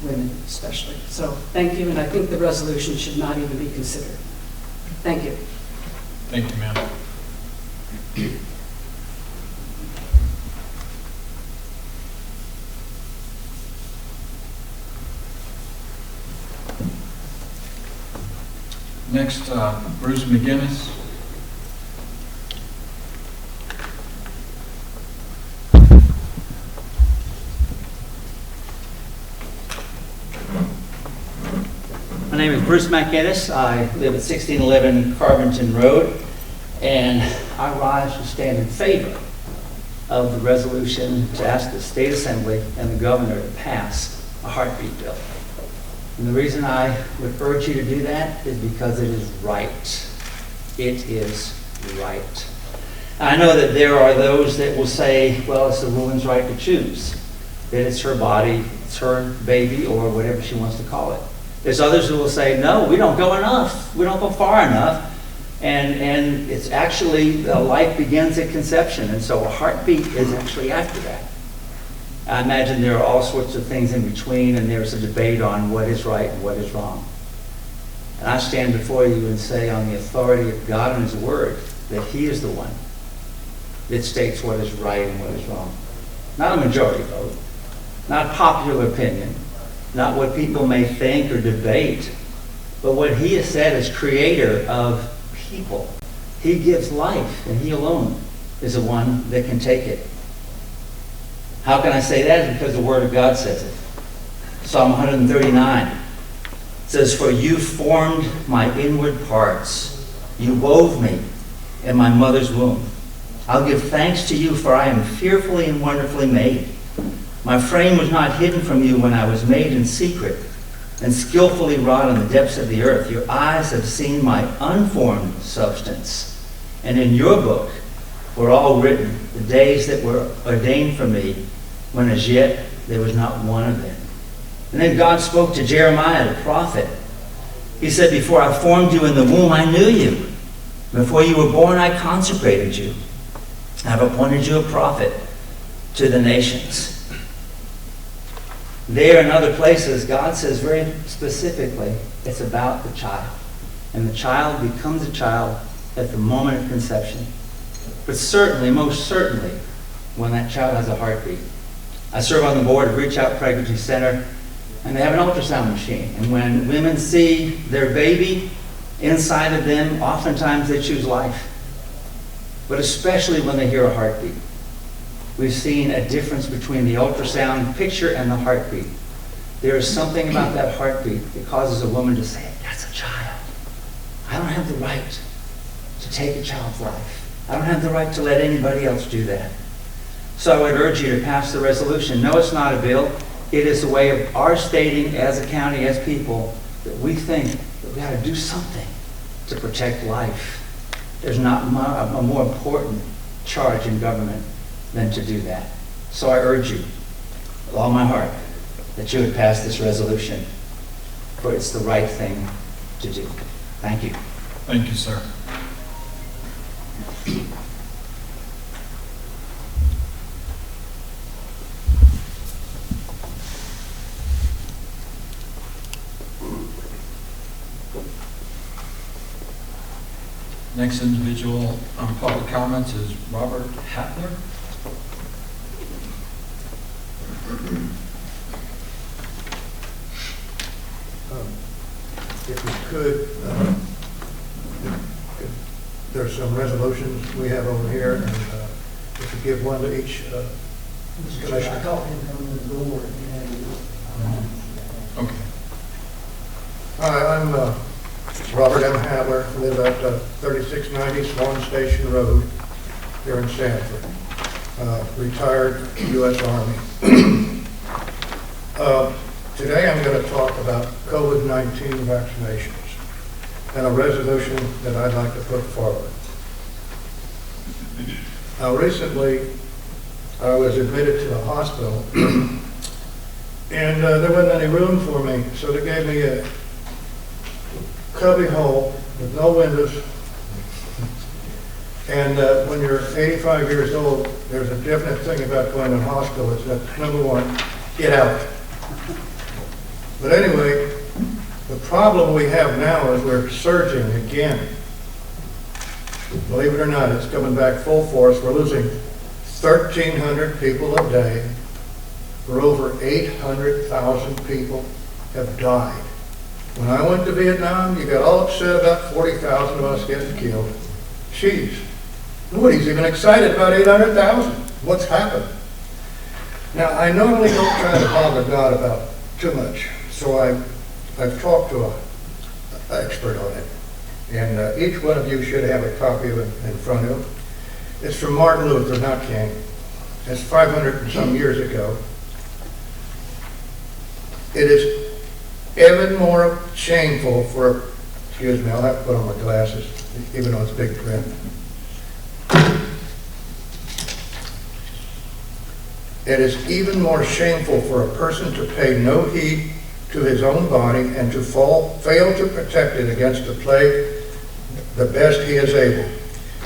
women especially. So thank you, and I think the resolution should not even be considered. Thank you. Thank you, ma'am. Next, Bruce McGinnis. My name is Bruce McGinnis. I live at 1611 Carventon Road, and I rise to stand in favor of the resolution to ask the State Assembly and the Governor to pass a heartbeat bill. And the reason I would urge you to do that is because it is right. It is right. I know that there are those that will say, well, it's a woman's right to choose, that it's her body, it's her baby, or whatever she wants to call it. There's others who will say, no, we don't go enough. We don't go far enough. And it's actually, life begins at conception. And so a heartbeat is actually after that. I imagine there are all sorts of things in between, and there's a debate on what is right and what is wrong. And I stand before you and say, on the authority of God and His Word, that He is the one that states what is right and what is wrong. Not a majority vote, not popular opinion, not what people may think or debate, but what He has said as creator of people. He gives life, and He alone is the one that can take it. How can I say that? Because the Word of God says it. Psalm 139 says, for you formed my inward parts. You wove me in my mother's womb. I'll give thanks to you, for I am fearfully and wonderfully made. My frame was not hidden from you when I was made in secret and skillfully wrought in the depths of the earth. Your eyes have seen my unformed substance, and in your book were all written the days that were ordained for me, when as yet there was not one of them. And then God spoke to Jeremiah the prophet. He said, before I formed you in the womb, I knew you. Before you were born, I consecrated you. I've appointed you a prophet to the nations. There and other places, God says very specifically, it's about the child. And the child becomes a child at the moment of conception. But certainly, most certainly, when that child has a heartbeat. I serve on the board of Reach Out Pregnancy Center, and they have an ultrasound machine. And when women see their baby inside of them, oftentimes they choose life. But especially when they hear a heartbeat. We've seen a difference between the ultrasound picture and the heartbeat. There is something about that heartbeat that causes a woman to say, that's a child. I don't have the right to take a child's life. I don't have the right to let anybody else do that. So I would urge you to pass the resolution. No, it's not a bill. It is a way of our stating as a county, as people, that we think that we got to do something to protect life. There's not a more important charge in government than to do that. So I urge you, with all my heart, that you would pass this resolution, for it's the right thing to do. Thank you. Thank you, sir. Next individual on public comments is Robert Hatler. If we could, there's some resolutions we have over here, and if you give one to each commissioner. Okay. Hi, I'm Robert M. Hadler, live at 3690 Swan Station Road here in Sanford. Retired U.S. Army. Today I'm going to talk about COVID-19 vaccinations and a resolution that I'd like to put forward. Now recently I was admitted to the hospital and there wasn't any room for me, so they gave me a cubby hole with no windows. And when you're 85 years old, there's a definite thing about going to the hospital. It's that, number one, get out. But anyway, the problem we have now is we're surging again. Believe it or not, it's coming back full force. We're losing 1,300 people a day. For over 800,000 people have died. When I went to Vietnam, you got all upset about 40,000 of us getting killed. Jeez, nobody's even excited about 800,000. What's happened? Now, I normally don't try to bother God about too much, so I've talked to an expert on it. And each one of you should have a copy of it in front of you. It's from Martin Luther, not King. It's 500 and some years ago. It is even more shameful for, excuse me, I'll have to put on my glasses, even though it's big print. It is even more shameful for a person to pay no heed to his own body and to fail to protect it against the plague the best he is able,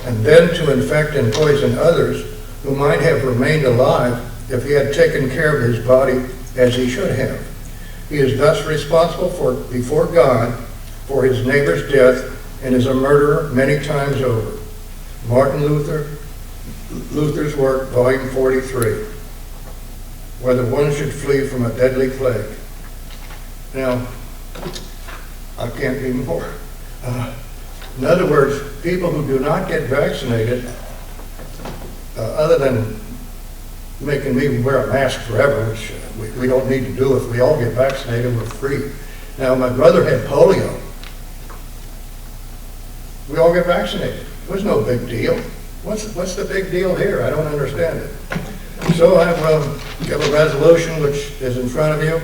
and then to infect and poison others who might have remained alive if he had taken care of his body as he should have. He is thus responsible before God for his neighbor's death and is a murderer many times over. Martin Luther's work, volume 43. Whether one should flee from a deadly plague. Now, I can't be more. In other words, people who do not get vaccinated, other than making me wear a mask forever, which we don't need to do. If we all get vaccinated, we're free. Now, my brother had polio. We all get vaccinated. It was no big deal. What's the big deal here? I don't understand it. So I have a resolution which is in front of you.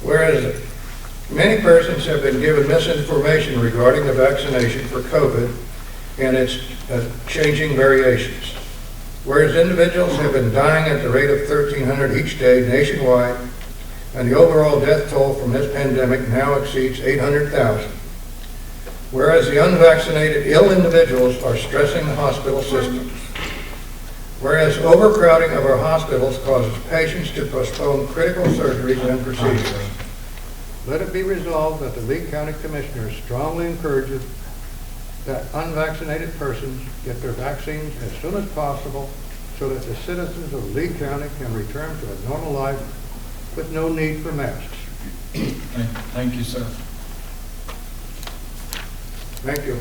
Whereas many persons have been given misinformation regarding the vaccination for COVID and its changing variations. Whereas individuals have been dying at the rate of 1,300 each day nationwide, and the overall death toll from this pandemic now exceeds 800,000. Whereas the unvaccinated ill individuals are stressing the hospital systems. Whereas overcrowding of our hospitals causes patients to postpone critical surgeries and procedures. Let it be resolved that the Lee County Commissioners strongly encourages that unvaccinated persons get their vaccines as soon as possible so that the citizens of Lee County can return to a normal life with no need for masks. Thank you, sir. Thank you.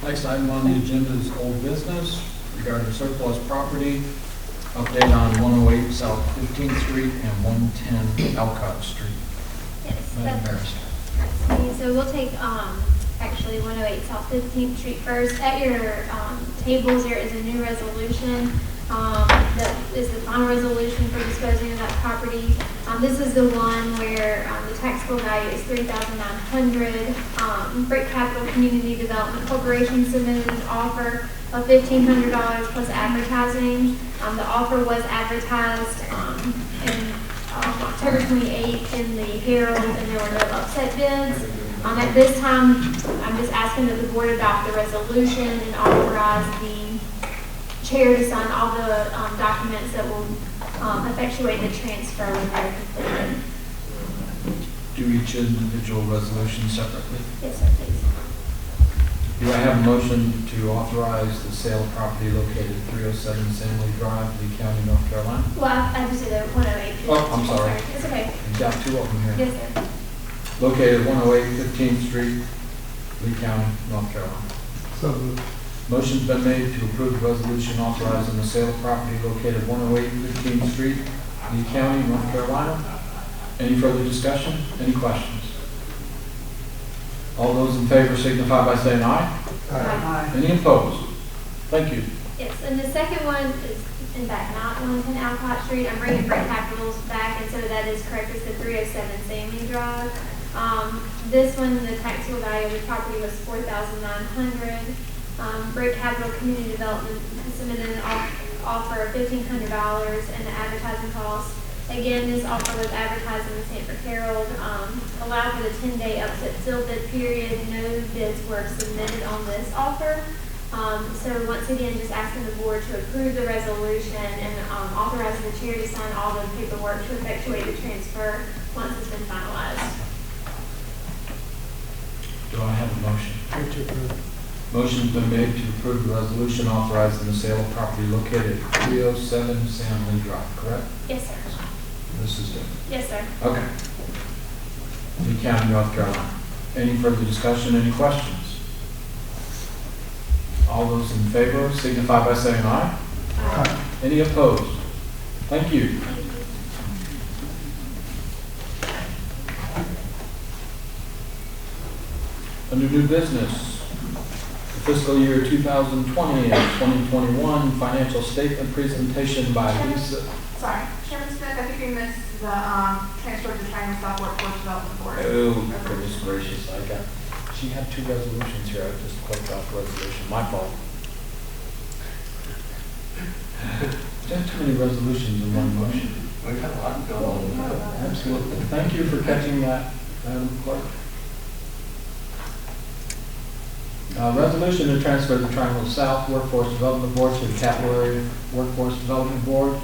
Next item on the agenda is old business regarding surplus property. Update on 108 South 15th Street and 110 Alcott Street. Yes, Madam that's Mayor. so we'll take actually 108 South 15th Street first. At your tables there is a new resolution that is the final resolution for disposing of that property. This is the one where the taxable value is $3,900. Brick Capital Community Development Corporation submitted an offer of $1,500 plus advertising. The offer was advertised in October 28th in the Herald, and there were no upset bids. At this time, I'm just asking that the board adopt the resolution and authorize the chair to sign all the documents that will effectuate the transfer when they're completed. Do each individual resolution separately? Yes, sir, please. Do I have a motion to authorize the sale of property located at 307 Samley Drive, Lee County, North Carolina? Well, I have to say that 108. Oh, I'm sorry. It's okay. We've got two of them here. Yes, sir. Located 108 15th Street, Lee County, North Carolina. So moved. Motion's been made to approve the resolution authorizing the sale of property located 108 15th Street, Lee County, North Carolina. Any further discussion? Any questions? All those in favor signify by saying aye. Aye. Any opposed? Thank you. Yes, and the second one is, in fact, not 110 Alcott Street. I'm bringing Brent Capitals back, and so that is correct. It's the 307 Samley Drive. This one, the taxable value of the property was $4,900. Brent Capital Community Development has submitted an offer of $1,500 and the advertising cost. Again, this offer was advertised in the Sanford Herald, allowed for the 10-day upset seal bid period. No bids were submitted on this offer. So once again, just asking the board to approve the resolution and authorize the chair to sign all the paperwork to effectuate the transfer once it's been finalized. Do I have a motion? Motion's been made to approve the resolution authorizing the sale of property located at 307 Samley Drive, correct? Yes, sir. This is different. Yes, sir. Okay. Lee County, North Carolina. Any further discussion, any questions? All those in favor signify by saying aye. Aye. Any opposed? Thank you. Under new business, the fiscal year 2020 and 2021 financial statement presentation by Lisa. Sorry, Chairman Smith, I think you missed the transfer to China South Workforce Development Board. Oh, goodness gracious, she had two resolutions here, I just clicked off resolution, my fault. There's too many resolutions in one motion. We've had a lot going on. Absolutely. Thank you for catching that, Madam Clerk. Resolution to transfer the Triangle South Workforce Development Board to the Capital Area Workforce Development Board.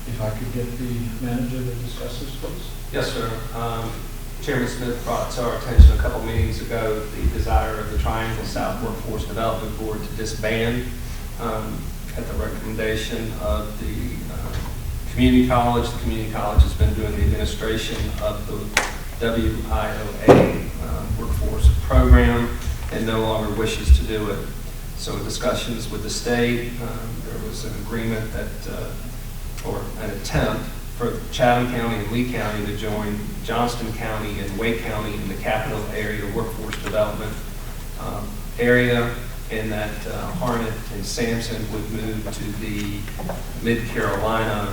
If I could get the manager to discuss this, please. Yes, sir. Chairman Smith brought to our attention a couple meetings ago the desire of the Triangle South Workforce Development Board to disband at the recommendation of the community college. The community college has been doing the administration of the WIOA workforce program and no longer wishes to do it. So in discussions with the state, there was an agreement that, or an attempt for Chatham County and Lee County to join Johnston County and Wake County in the capital area workforce development area, and that Harnett and Sampson would move to the Mid-Carolina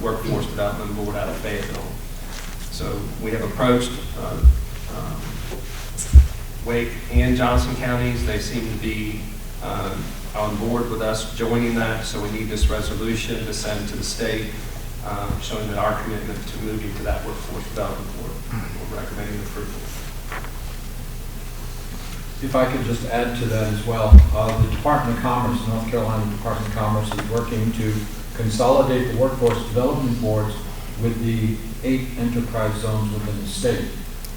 Workforce Development Board out of Fayetteville. So we have approached Wake and Johnson counties. They seem to be on board with us joining that, so we need this resolution to send to the state showing that our commitment to moving to that Workforce Development Board. We're recommending approval. If I could just add to that as well, the Department of Commerce, North Carolina Department of Commerce, is working to consolidate the workforce development boards with the 8 enterprise zones within the state,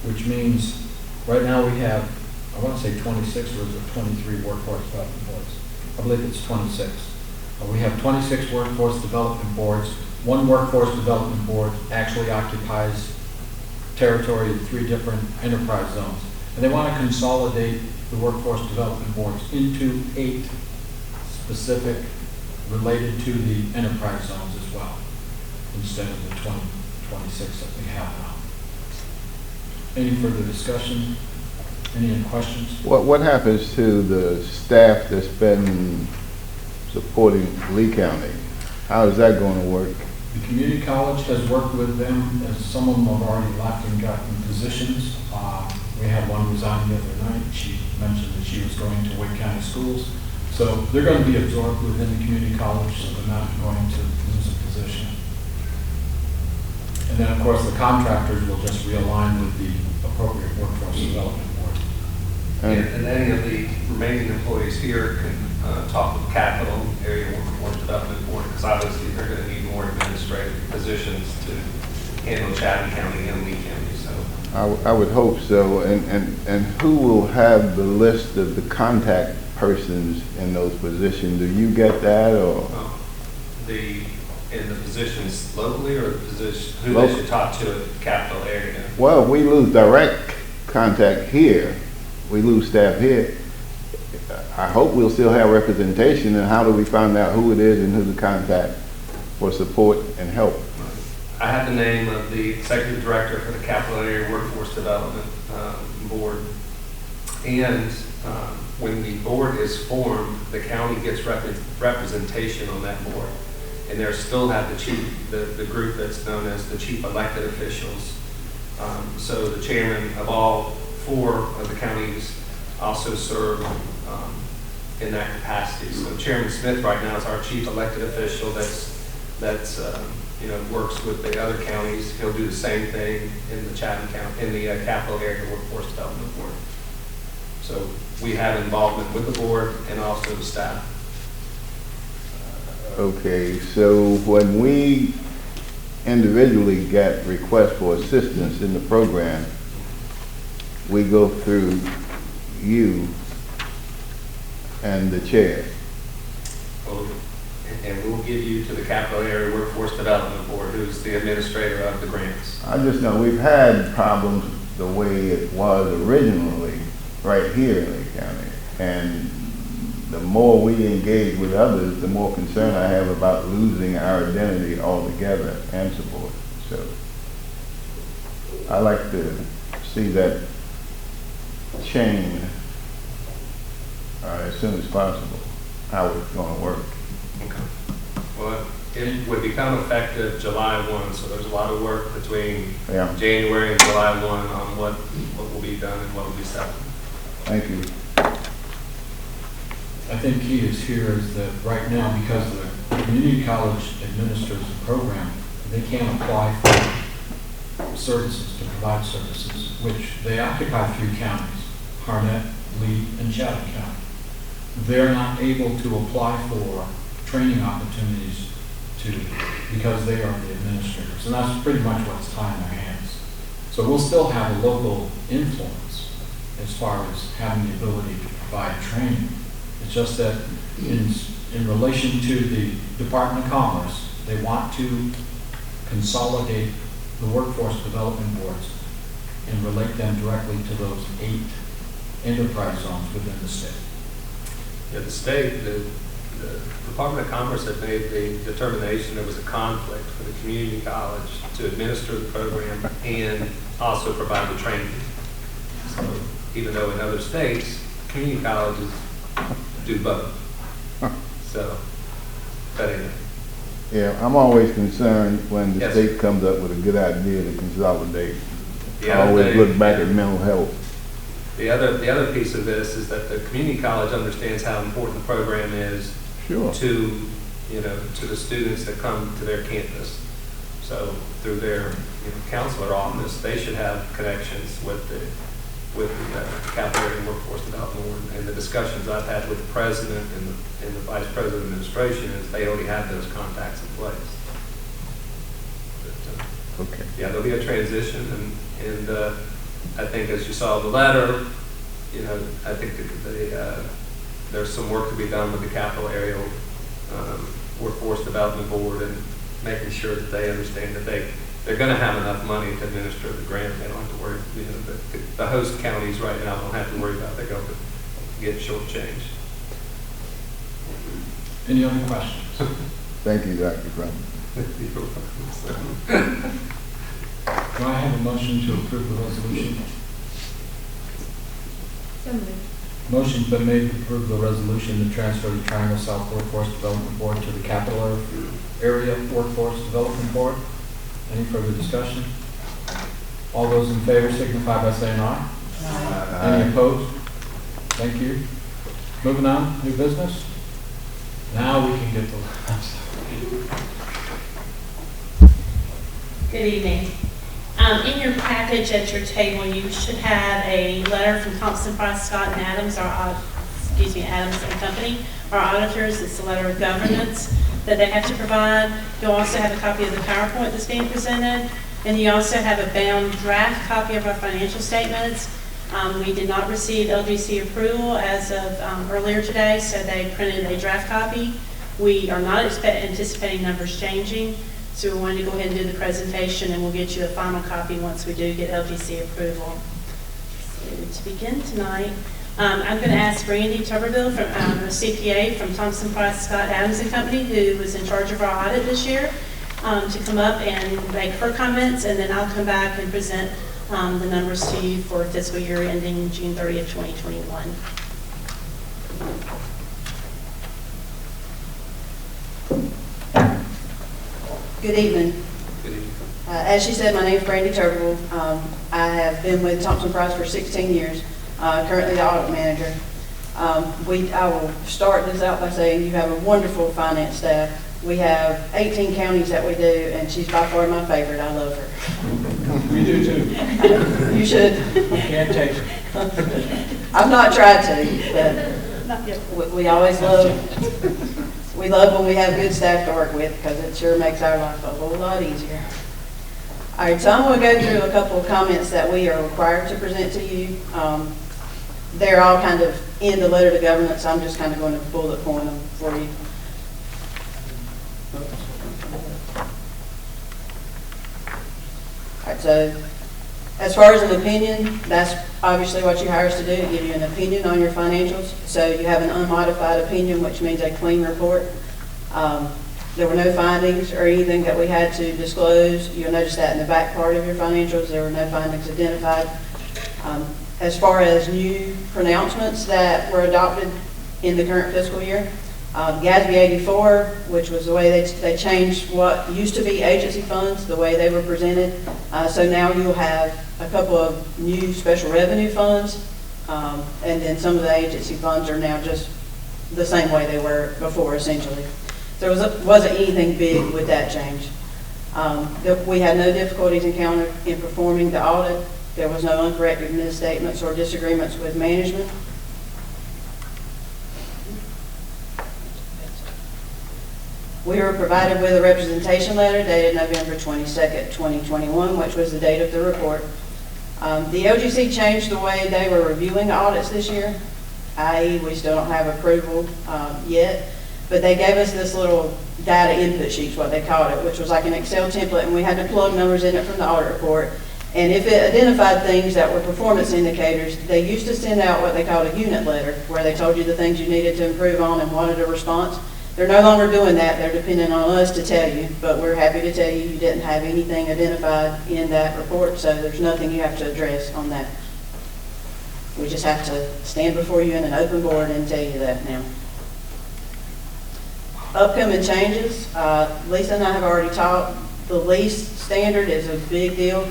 which means right now we have, I want to say 26 or is it 23 workforce development boards. I believe it's 26. We have 26 workforce development boards. One workforce development board actually occupies territory in 3 different enterprise zones. And they want to consolidate the workforce development boards into 8 specific related to the enterprise zones as well, instead of the 26 that we have now. Any further discussion? Any questions? What happens to the staff that's been supporting Lee County? How is that going to work? The community college has worked with them, as some of them have already left and gotten positions. We had one resign the other night. She mentioned that she was going to Wake County Schools. So they're going to be absorbed within the community college, so they're not going to lose a position. And then, of course, the contractors will just realign with the appropriate workforce development board. And any of the remaining employees here can talk with Capital Area Workforce Development Board, because obviously they're going to need more administrative positions to handle Chatham County and Lee County, so. I would hope so. And who will have the list of the contact persons in those positions? Do you get that, or? In the positions locally, or the position, who they should talk to at the capital area? Well, if we lose direct contact here, we lose staff here, I hope we'll still have representation, and how do we find out who it is and who to contact for support and help? I have the name of the executive director for the Capital Area Workforce Development Board. And when the board is formed, the county gets representation on that board. And they still have the group that's known as the chief elected officials. So the chairman of all 4 of the counties also serve in that capacity. So Chairman Smith right now is our chief elected official that's works with the other counties. He'll do the same thing in the Chatham County, in the Capital Area Workforce Development Board. So we have involvement with the board and also the staff. Okay, so when we individually get requests for assistance in the program, we go through you and the chair. And we'll give you to the Capital Area Workforce Development Board, who's the administrator of the grants. I just know we've had problems the way it was originally right here in Lee County. And the more we engage with others, the more concern I have about losing our identity altogether and support. So I like to see that chain as soon as possible, how it's going to work. Okay. Well, it would become effective July 1, so there's a lot of work between January and July 1 on what will be done and what will be settled. Thank you. I think key is here is that right now, because the community college administers the program, they can't apply for services, to provide services, which they occupy 3 counties, Harnett, Lee, and Chatham County. They're not able to apply for training opportunities because they are the administrators, and that's pretty much what's tying their hands. So we'll still have a local influence as far as having the ability to provide training. It's just that in relation to the Department of Commerce, they want to consolidate the workforce development boards and relate them directly to those 8 enterprise zones within the state. Yeah, the Department of Commerce had made the determination there was a conflict for the community college to administer the program and also provide the training. So even though in other states, community colleges do both. So, but anyway. Yeah, I'm always concerned when the state comes up with a good idea to consolidate. I always look back at mental health. The other piece of this is that the community college understands how important the program is to the students that come to their campus. So through their counselor office, they should have connections with the Capital Area Workforce Development Board. And the discussions I've had with the president and the vice president of administration is they already have those contacts in place. But, okay. Yeah, there'll be a transition, and I think as you saw in the letter, I think there's some work to be done with the Capital Area Workforce Development Board and making sure that they understand that they're going to have enough money to administer the grant. They don't have to worry. The host counties right now don't have to worry about they're going to get shortchanged. Any other questions? Thank you, Dr. Crum. Do I have a motion to approve the resolution? So moved. Motion's been made to approve the resolution to transfer the Triangle South Workforce Development Board to the Capital Area Workforce Development Board. Any further discussion? All those in favor signify by saying aye. Aye. Any opposed? Thank you. Moving on, new business. Now we can get the Good evening. In your package at your table, you should have a letter from Thompson, Price, Scott and Adams, Adams and Company, our auditors. It's a letter of governance that they have to provide. You'll also have a copy of the PowerPoint that's being presented. And you also have a bound draft copy of our financial statements. We did not receive LGC approval as of earlier today, so they printed a draft copy. We are not anticipating numbers changing, so we wanted to go ahead and do the presentation, and we'll get you a final copy once we do get LGC approval. So to begin tonight, I'm going to ask Brandy Tuberville, from a CPA from Thompson Price Scott Adams and Company, who was in charge of our audit this year, to come up and make her comments, and then I'll come back and present the numbers to you for fiscal year ending June 30th, 2021. Good evening. As she said, my name is Brandy Tuberville. I have been with Thompson Price for 16 years, currently the audit manager. I will start this out by saying you have a wonderful finance staff. We have 18 counties that we do, and she's by far my favorite. I love her. We do too. You should. Can't take her. I've not tried to, but we always love, we love when we have good staff to work with, because it sure makes our life a whole lot easier. All right, so I'm going to go through a couple of comments that we are required to present to you. They're all kind of in the letter to government, so I'm just kind of going to bullet point them for you. All right, so as far as an opinion, that's obviously what you hire us to do, to give you an opinion on your financials. So you have an unmodified opinion, which means a clean report. There were no findings or anything that we had to disclose. You'll notice that in the back part of your financials, there were no findings identified. As far as new pronouncements that were adopted in the current fiscal year, GASB 84, which was the way they changed what used to be agency funds, the way they were presented. So now you'll have a couple of new special revenue funds, and then some of the agency funds are now just the same way they were before, essentially. There wasn't anything big with that change. We had no difficulties encountered in performing the audit. There was no uncorrected misstatements or disagreements with management. We were provided with a representation letter dated November 22nd, 2021, which was the date of the report. The OGC changed the way they were reviewing audits this year, i.e. we still don't have approval yet, but they gave us this little data input sheet, what they called it, which was like an Excel template, and we had to plug numbers in it from the audit report. And if it identified things that were performance indicators, they used to send out what they called a unit letter, where they told you the things you needed to improve on and wanted a response. They're no longer doing that. They're depending on us to tell you, but we're happy to tell you didn't have anything identified in that report, so there's nothing you have to address on that. We just have to stand before you in an open board and tell you that now. Upcoming changes, Lisa and I have already talked. The lease standard is a big deal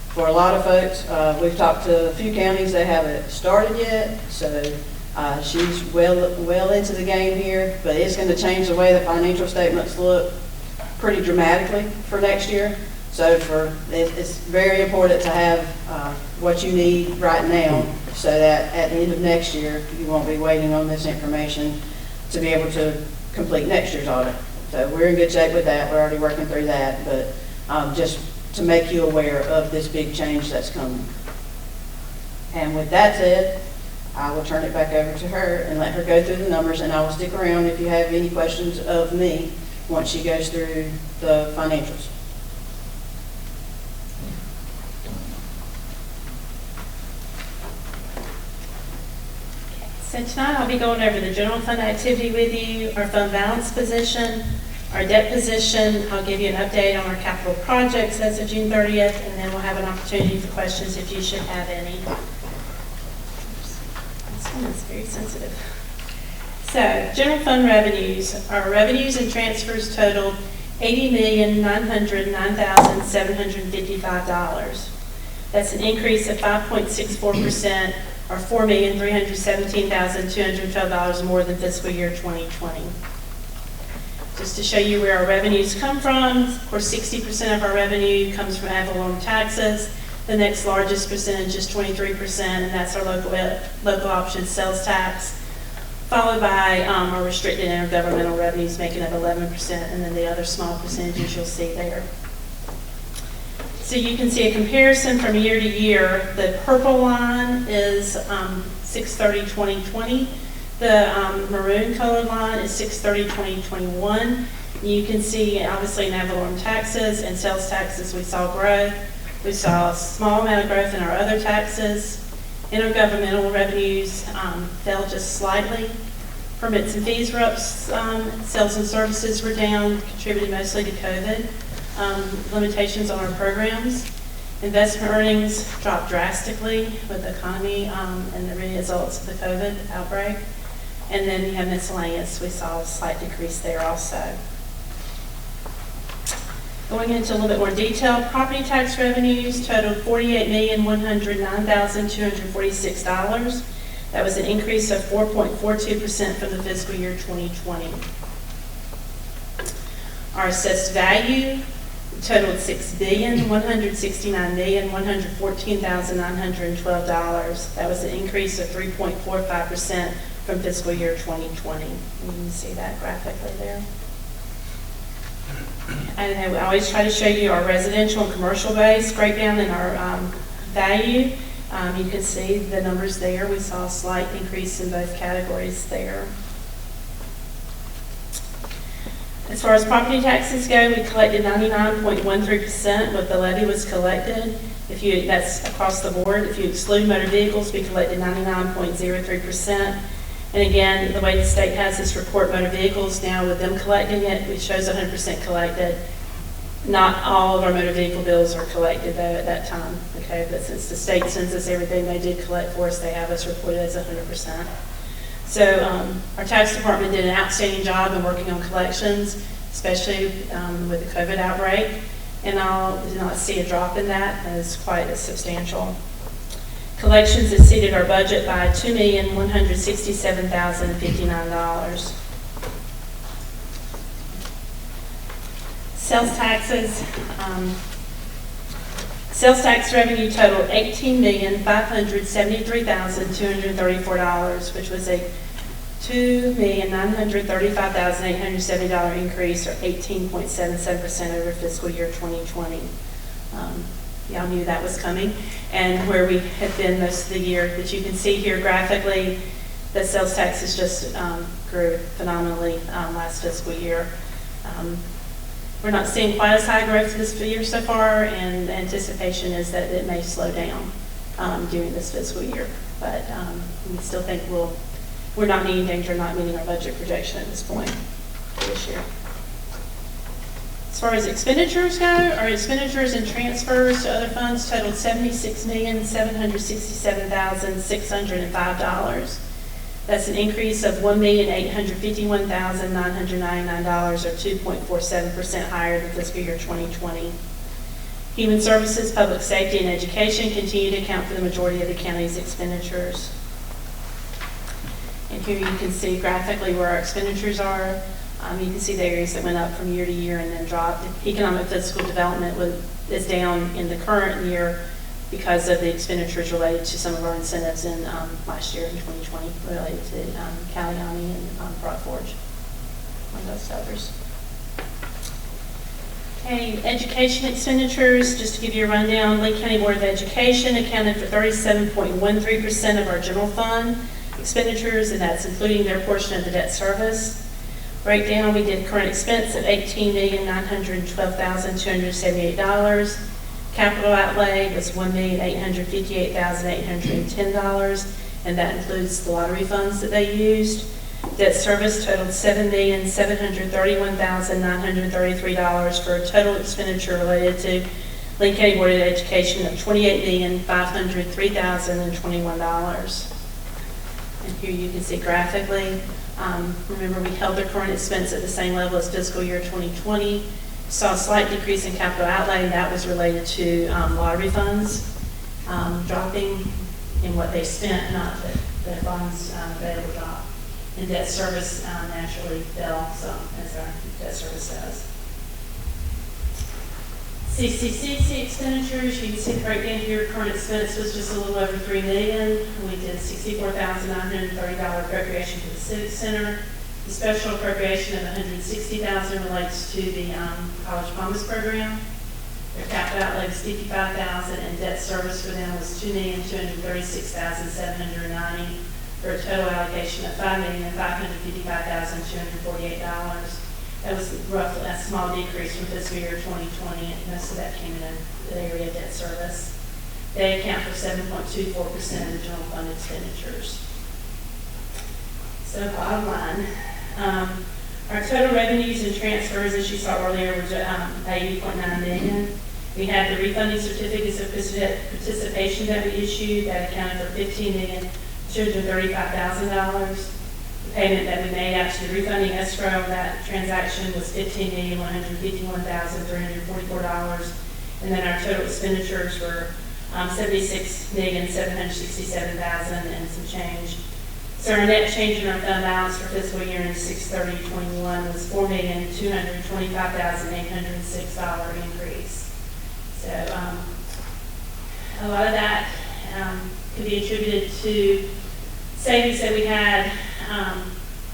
for a lot of folks. We've talked to a few counties that haven't started yet, so she's well into the game here, but it's going to change the way the financial statements look pretty dramatically for next year. So it's very important to have what you need right now, so that at the end of next year, you won't be waiting on this information to be able to complete next year's audit. So we're in good shape with that. We're already working through that, but just to make you aware of this big change that's coming. And with that said, I will turn it back over to her and let her go through the numbers, and I will stick around if you have any questions of me once she goes through the financials. So tonight I'll be going over the general fund activity with you, our fund balance position, our debt position. I'll give you an update on our capital projects as of June 30th, and then we'll have an opportunity for questions if you should have any. This one is very sensitive. So, general fund revenues. Our revenues and transfers totaled $80,909,755. That's an increase of 5.64%, or $4,317,212 more than fiscal year 2020. Just to show you where our revenues come from, of course 60% of our revenue comes from ad valorem taxes. The next largest percentage is 23%, and that's our local option sales tax, followed by our restricted intergovernmental revenues making up 11%, and then the other small percentages you'll see there. So you can see a comparison from year to year. The purple line is 6/30/2020. The maroon colored line is 6/30/2021. You can see, obviously, in ad valorem taxes and sales taxes, we saw growth. We saw a small amount of growth in our other taxes. Intergovernmental revenues fell just slightly. Permits and fees were up, sales and services were down, contributed mostly to COVID. Limitations on our programs. Investment earnings dropped drastically with the economy and the results of the COVID outbreak. And then you have miscellaneous. We saw a slight decrease there also. Going into a little bit more detail, property tax revenues totaled $48,109,246. That was an increase of 4.42% from the fiscal year 2020. Our assessed value totaled $6,169,114,912. That was an increase of 3.45% from fiscal year 2020. You can see that graphically there. And I always try to show you our residential and commercial base breakdown in our value. You can see the numbers there. We saw a slight increase in both categories there. As far as property taxes go, we collected 99.13% what the levy was collected. That's across the board. If you exclude motor vehicles, we collected 99.03%. And again, the way the state has this report motor vehicles now, with them collecting it, it shows 100% collected. Not all of our motor vehicle bills are collected though at that time. Okay, but since the state sends us everything they did collect for us, they have us reported as 100%. So our tax department did an outstanding job in working on collections, especially with the COVID outbreak. And I did not see a drop in that. That is quite substantial. Collections exceeded our budget by $2,167,059. Sales taxes. Sales tax revenue totaled $18,573,234, which was a $2,935,870 increase, or 18.77% over fiscal year 2020. Y'all knew that was coming, and where we had been most of the year. But you can see here graphically that sales taxes just grew phenomenally last fiscal year. We're not seeing quite as high growth this year so far, and the anticipation is that it may slow down during this fiscal year. But we still think we're not in any danger of not meeting our budget projection at this point for this year. As far as expenditures go, our expenditures and transfers to other funds totaled $76,767,605. That's an increase of $1,851,999, or 2.47% higher than fiscal year 2020. Human Services, Public Safety, and Education continue to account for the majority of the county's expenditures. And here you can see graphically where our expenditures are. You can see the areas that went up from year to year and then dropped. Economic Physical Development is down in the current year because of the expenditures related to some of our incentives in last year in 2020 related to Caliani and Broad Forge, among those others. Okay, education expenditures, just to give you a rundown, Lee County Board of Education accounted for 37.13% of our general fund expenditures, and that's including their portion of the debt service. Breakdown, we did current expense of $18,912,278. Capital outlay was $1,858,810, and that includes the lottery funds that they used. Debt service totaled $7,731,933 for a total expenditure related to Lee County Board of Education of $28,503,021. And here you can see graphically. Remember, we held their current expense at the same level as fiscal year 2020. Saw a slight decrease in capital outlay, and that was related to lottery funds dropping in what they spent, not the funds that were dropped. And debt service naturally fell some, as our debt service does. CCCC expenditures, you can see the breakdown here. Current expense was just a little over $3 million. We did a $64,930 appropriation for the Civic Center. The special appropriation of $160,000 relates to the College Promise Program. Their capital outlay was $55,000, and debt service for them was $2,236,790, for a total allocation of $5,555,248. That was roughly a small decrease from fiscal year 2020, and most of that came in the area of debt service. They account for 7.24% of the general fund expenditures. So bottom line, our total revenues and transfers, as you saw earlier, were $80.9 million. We had the refunding certificates of participation that we issued that accounted for $15,235,000. The payment that we made out to the refunding escrow of that transaction was $15,151,344. And then our total expenditures were $76,767,000 and some change. So our net change in our fund balance for fiscal year ending 6/30/21 was $4,225,806 increase. So a lot of that could be attributed to savings that we had.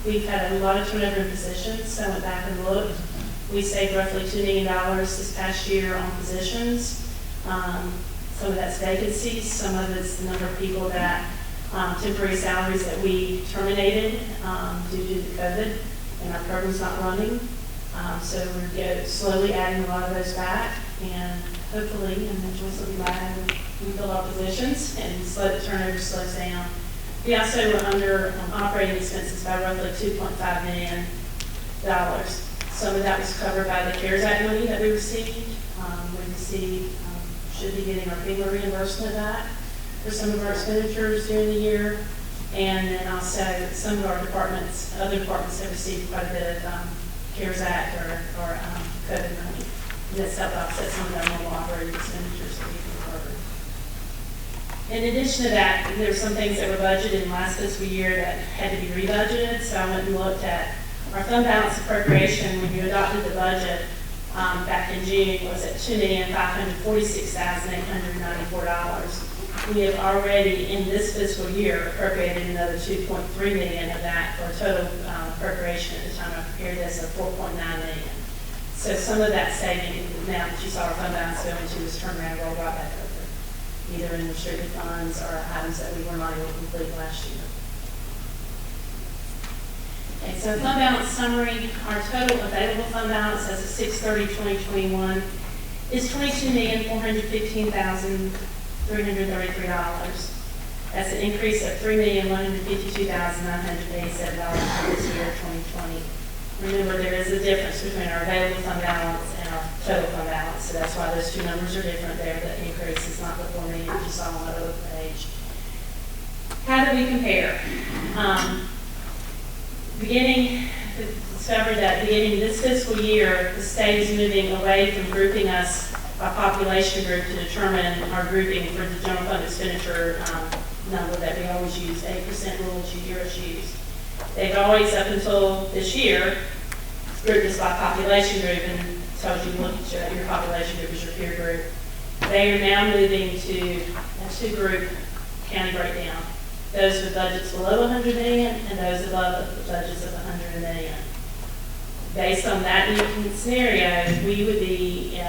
We've had a lot of turnover in positions, so I went back and looked. We saved roughly $2 million this past year on positions. Some of that's vacancies, some of it's the number of people that, temporary salaries that we terminated due to the COVID, and our program's not running. So we're slowly adding a lot of those back, and hopefully, and then Joyce will be by and we fill our positions and the turnover slows down. We also were under operating expenses by roughly $2.5 million. Some of that was covered by the CARES Act money that we received. Should be getting our FEMA reimbursement back for some of our expenditures during the year. And then also some of our departments, other departments have received quite a bit of CARES Act or COVID money. And that's helped offset some of our normal operating expenditures that we've incurred. In addition to that, there were some things that were budgeted in last fiscal year that had to be rebudgeted. So I went and looked at our fund balance appropriation when you adopted the budget back in June was at $2,546,894. We have already in this fiscal year appropriated another $2.3 million of that for a total appropriation at the time I prepared this of $4.9 million. So some of that saving now that you saw our fund balance go into is turned around and rolled right back over, either in restricted funds or items that we were not able to complete last year. Okay, so fund balance summary, our total available fund balance as of 6/30/2021 is $22,415,333. That's an increase of $3,152,987 for this year, 2020. Remember, there is a difference between our available fund balance and our total fund balance, so that's why those two numbers are different there. The increase is not the $4 million that you saw on the other page. How do we compare? Discovered that beginning this fiscal year, the state is moving away from grouping us by population group to determine our grouping for the general fund expenditure number that we always use, 8% rule that you hear us use. They've always, up until this year, grouped us by population group and told you to look at your population group as your peer group. They are now moving to a two-group county breakdown. Those with budgets below 100 million and those above budgets of 100 million. Based on that new scenario, we would need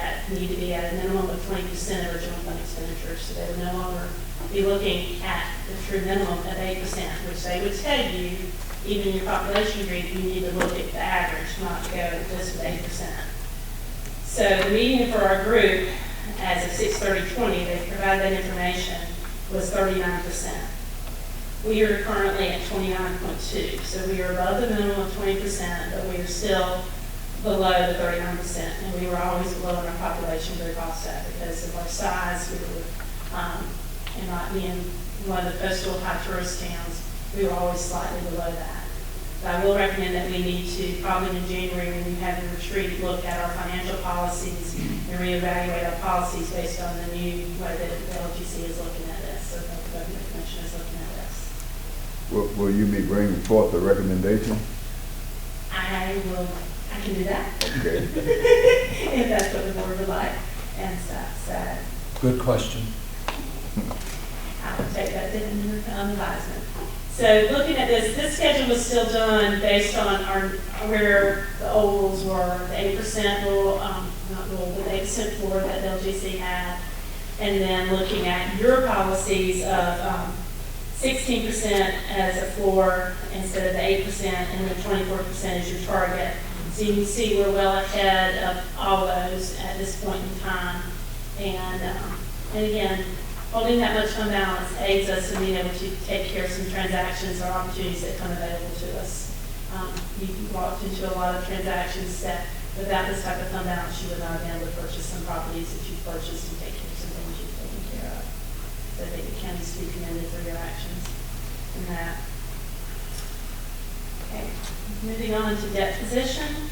to be at a minimum of 20% of our general fund expenditures. So they would no longer be looking at the true minimum of 8%, which they would tell you, even in your population group, you need to look at the average, not go just with 8%. So the median for our group, as of 6/30/20, they provided that information, was 39%. We are currently at 29.2, so we are above the minimum of 20%, but we are still below the 39%, and we were always below in our population group offset because of our size. We were, and not being one of the coastal high tourist towns, we were always slightly below that. But I will recommend that we need to, probably in January when you have the retreat, look at our financial policies and reevaluate our policies based on the new way that the LGC is looking at this, or the government commission is looking at this. Will you be bringing forth a recommendation? I can do that. Okay. If that's what the board would like and stuff, so. Good question. I would take that into advisement. So looking at this schedule was still done based on where the old rules were, the 8% rule, not rule that they sent forward that the LGC had, and then looking at your policies of 16% as a floor instead of the 8%, and then 24% as your target. So you can see we're well ahead of all those at this point in time. And again, holding that much fund balance aids us in being able to take care of some transactions or opportunities that come available to us. You walked into a lot of transactions that without this type of fund balance, you would not have been able to purchase some properties that you've purchased and take care of some things you've taken care of. So I think the county's to be commended for your actions in that. Okay, moving on to debt position.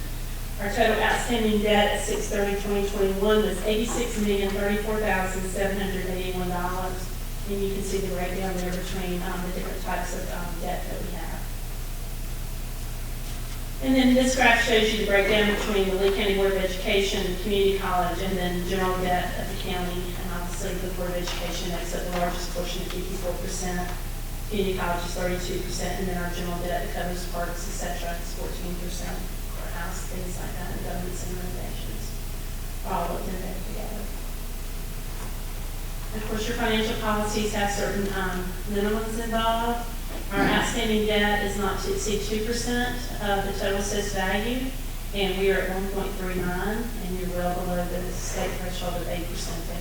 Our total outstanding debt at 6/30/2021 was $86,034,781, and you can see the breakdown there between the different types of debt that we have. And then this graph shows you the breakdown between the Lee County Board of Education, community college, and then general debt of the county. And obviously the Board of Education makes up the largest portion at 54%. Community college is 32%, and then our general debt that covers parks, etc., is 14%. Courthouse, things like that, and governments and renovations, all looked in there together. Of course, your financial policies have certain minimums involved. Our outstanding debt is not to exceed 2% of the total assessed value, and we are at 1.39, and you're well below the state threshold of 8% there.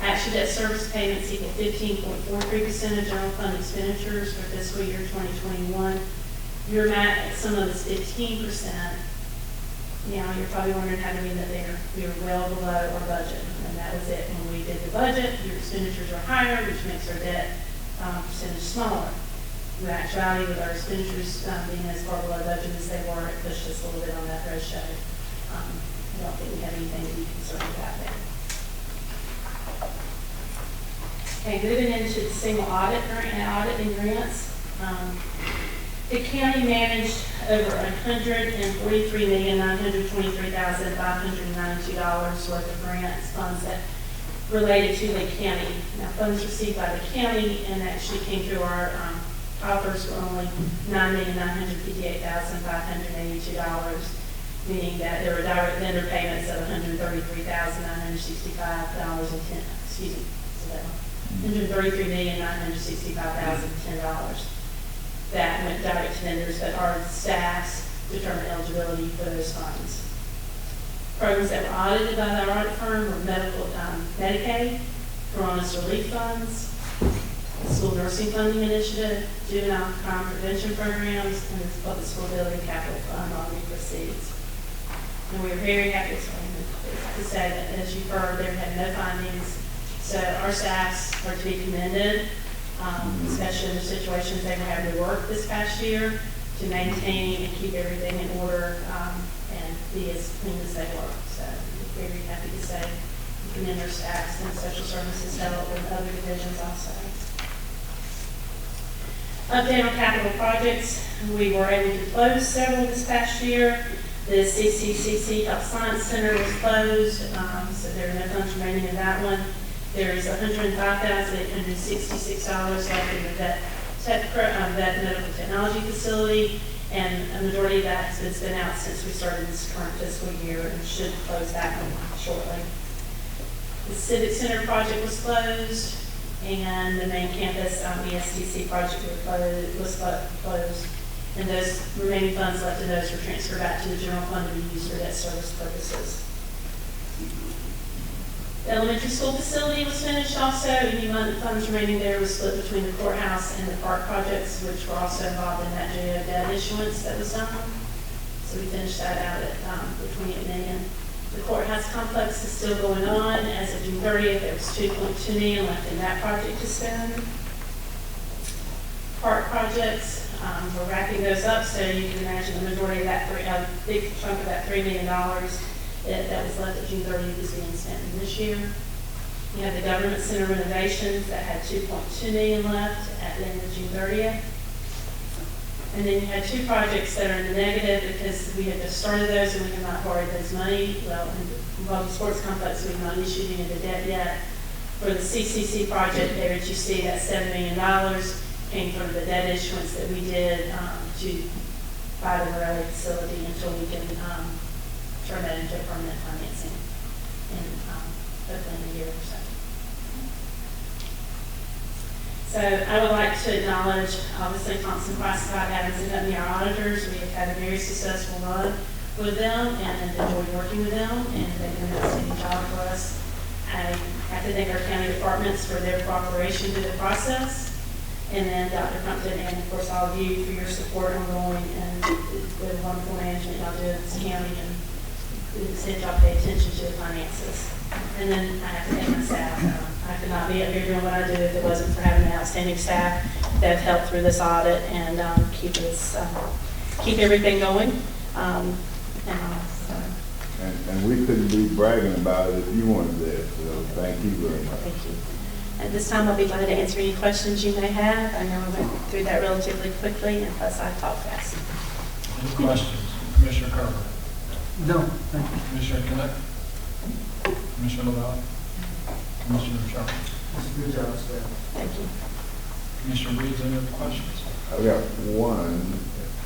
Actual debt service payments equal 15.43% of general fund expenditures for fiscal year 2021. Your MAT at some of it's 15%. Now, you're probably wondering how do we know there? We were well below our budget, and that was it. When we did the budget, your expenditures are higher, which makes our debt percentage smaller. In actuality, with our expenditures being as far below budget as they were, it pushed us a little bit on that ratio. I don't think we have anything to be concerned about there. Okay, moving into the single audit and grants. The county managed over $143,923,592 worth of grants, funds that related to Lake County. Now, funds received by the county and actually came through our offers were only $9,958,582, meaning that there were direct vendor payments of $133,965.10. Excuse me, so that $133,965,010 that went direct to vendors, but our staffs determined eligibility for those funds. Programs that were audited by our audit firm were Medicaid, Corona's relief funds, the school nursing funding initiative, juvenile crime prevention programs, and the public school building capital fund on receipts. And we are very happy to say that, as you've heard, there had no findings. So our staffs are to be commended, especially in the situations they were having to work this past year, to maintain and keep everything in order and be as clean as they were. So we're very happy to say we commend our staffs and social services help and other divisions also. Update on capital projects. We were able to close several this past year. The CCCC Health Science Center was closed, so there are no funds remaining in that one. There is $105,866 left in the vet medical technology facility, and a majority of that has been out since we started this current fiscal year and should close that one shortly. The Civic Center project was closed, and the main campus ESTC project was closed. And those remaining funds left in those were transferred back to the general fund to be used for debt service purposes. The elementary school facility was finished also. Any funds remaining there was split between the courthouse and the park projects, which were also involved in that JO debt issuance that was done. So we finished that out at the $28 million. The courthouse complex is still going on. As of June 30th, there was $2.2 million left in that project to spend. Park projects, we're wrapping those up, so you can imagine the majority of that, a big chunk of that $3 million that was left at June 30th is being spent this year. You have the government center renovations that had $2.2 million left at the end of June 30th. And then you had two projects that are in the negative because we had just started those and we have not borrowed those money. Well, involving the sports complex, we have not issued any of the debt yet. For the CCC project there, as you see, that $7 million came from the debt issuance that we did to buy the railway facility until we can turn that into permanent financing. hopefully in a year or so. So I would like to acknowledge, obviously, Thompson Price, Scott Adams, and Company, our auditors. We have had a very successful run with them and have enjoyed working with them, and they've done an outstanding job for us. I have to thank our county departments for their cooperation through the process, and then Dr. Crumpton and, of course, all of you for your support ongoing and the wonderful management y'all do in this county, and to the extent y'all pay attention to the finances. And then I have to thank my staff. I could not be up here doing what I do if it wasn't for having an outstanding staff that have helped through this audit and keep everything going. And we couldn't be bragging about it if you weren't there, so thank you very much. Thank you. At this time, I'll be glad to answer any questions you may have. I know I went through that relatively quickly, and plus I talk fast. Any questions? Commissioner Carver? No, thank you. Commissioner Connect? Commissioner LaValle? Commissioner Sharp? Good job, Staff. Thank you. Commissioner Reeves, any other questions? I've got one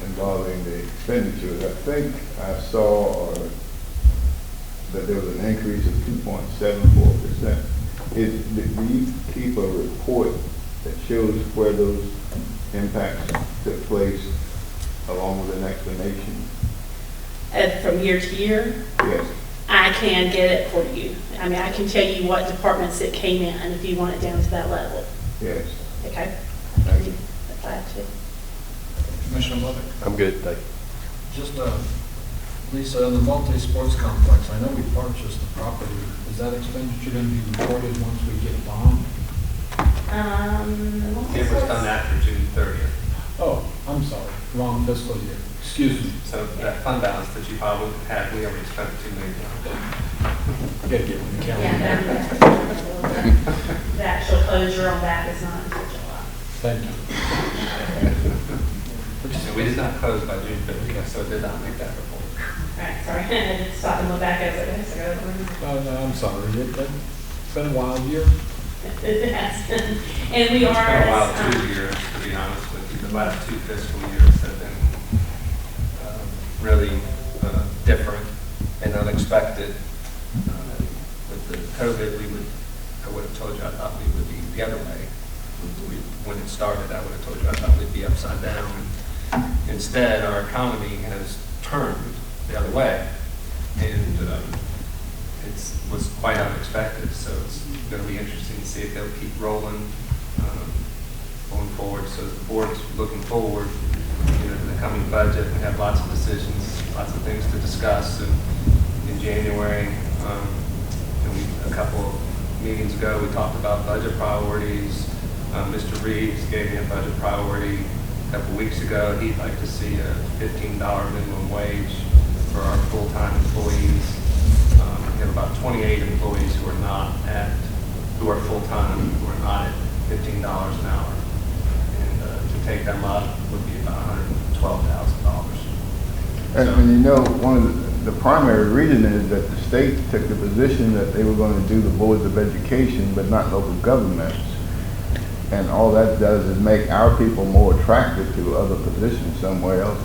involving the expenditures. I think I saw that there was an increase of 2.74%. Do you keep a report that shows where those impacts took place along with an explanation? From year to year? Yes. I can get it for you. I mean, I can tell you what departments it came in if you want it down to that level. Yes. Okay? Thank you. Glad to. Commissioner Levitt? I'm good, thank you. Just, Lisa, on the multi-sports complex, I know we purchased the property. Is that expenditure going to be reported once we get a bond? It was done after June 30th. Oh, I'm sorry, wrong fiscal year. Excuse me. So that fund balance that you probably had, we already spent $2 million. Gotta get with the calendar. Yeah, the actual closure on that is not until July. Thank you. And we did not close by June 30th, so it did not make that report. All right, sorry. I did stop and look back as No, I'm sorry. It's been a wild year. It has been. And we are. It's been a wild 2 years, to be honest with you. The last 2 fiscal years have been really different and unexpected. With the COVID, I would have told you I thought we would be the other way. When it started, I would have told you I thought we'd be upside down. Instead, our economy has turned the other way, and it was quite unexpected. So it's going to be interesting to see if they'll keep rolling going forward. So the board's looking forward, to the coming budget. We have lots of decisions, lots of things to discuss. And in January, a couple of meetings ago, we talked about budget priorities. Mr. Reeves gave me a budget priority a couple weeks ago. He'd like to see a $15 minimum wage for our full-time employees. We have about 28 employees who are full-time, who are not at $15 an hour. And to take them up would be about $112,000. And one of the primary reason is that the state took the position that they were going to do the boards of education, but not local governments. And all that does is make our people more attracted to other positions somewhere else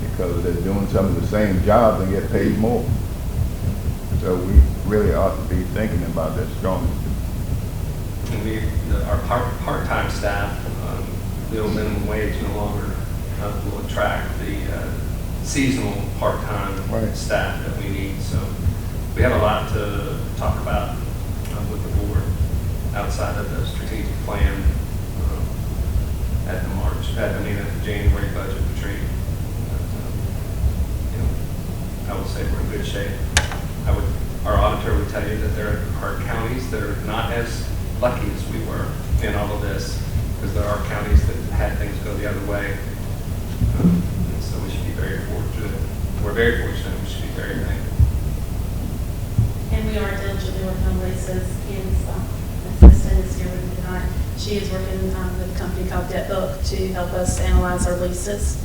because they're doing some of the same jobs and get paid more. So we really ought to be thinking about that strongly. And our part-time staff, the minimum wage no longer will attract the seasonal part-time staff that we need. So we have a lot to talk about with the board outside of the strategic plan at the January budget retreat. I would say we're in good shape. Our auditor would tell you that there are counties that are not as lucky as we were in all of this, because there are counties that had things go the other way. And so we should be very fortunate. We're very fortunate. We should be very thankful. And we are diligently working on Lisa's assistant is here with me tonight. She is working with a company called Debt Book to help us analyze our leases.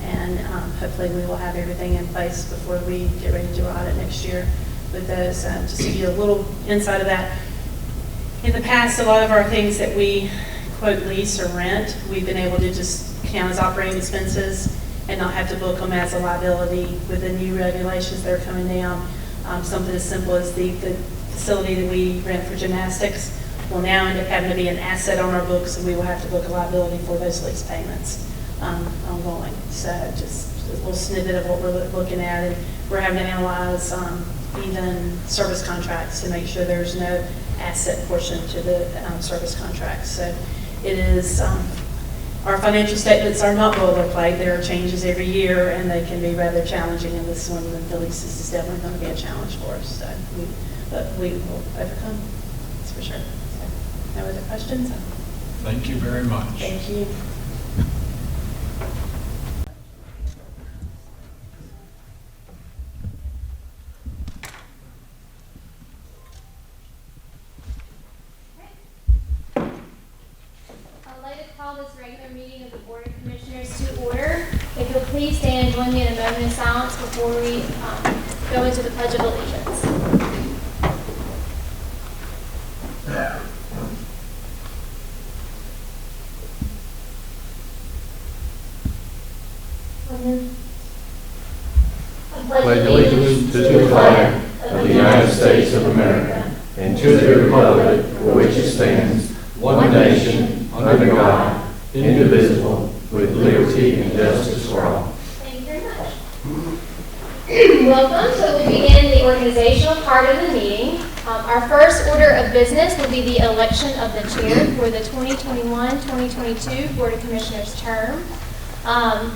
And hopefully we will have everything in place before we get ready to do our audit next year with those. Just to give you a little insight of that. In the past, a lot of our things that we quote lease or rent, we've been able to just count as operating expenses and not have to book them as a liability with the new regulations that are coming down. Something as simple as the facility that we rent for gymnastics will now end up having to be an asset on our books, and we will have to book a liability for those lease payments ongoing. So just a little snippet of what we're looking at, and we're having to analyze even service contracts to make sure there's no asset portion to the service contracts. So it is, our financial statements are not boilerplate. There are changes every year, and they can be rather challenging, and this one, the leases, is definitely going to be a challenge for us. So but we will overcome, that's for sure. So, no other questions? Thank you very much. Thank you. Call this regular meeting of the Board of Commissioners to order. If you'll please stand and join me in a moment of silence before we go into the Pledge of Allegiance. Pledge allegiance to the flag of the United States of America and to the republic for which it stands, one nation, under God, indivisible, with liberty and justice for all. Thank you very much. Welcome. So we'll begin the organizational part of the meeting. Our first order of business will be the election of the chair for the 2021-2022 Board of Commissioners term.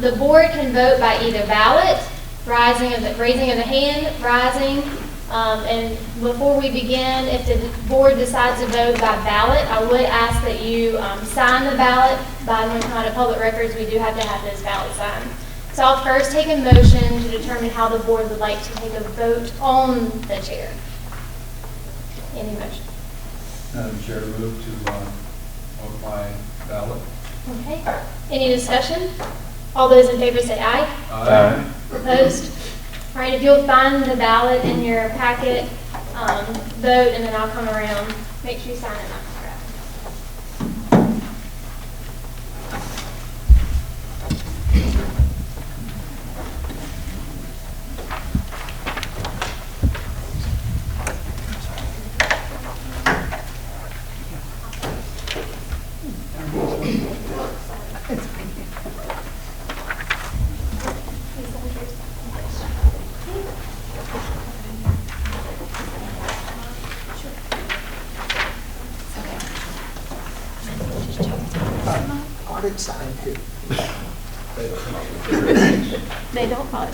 The board can vote by either ballot, raising of the hand, rising. And before we begin, if the board decides to vote by ballot, I would ask that you sign the ballot. By North Carolina Public Records, we do have to have those ballots signed. So I'll first take a motion to determine how the board would like to take a vote on the chair. Any motion? Madam Chair, move to vote by ballot. Okay. Any discussion? All those in favor say aye. Aye. Opposed? All right, if you'll find the ballot in your packet, vote, and then I'll come around. Make sure you sign it. Sign too. They don't follow.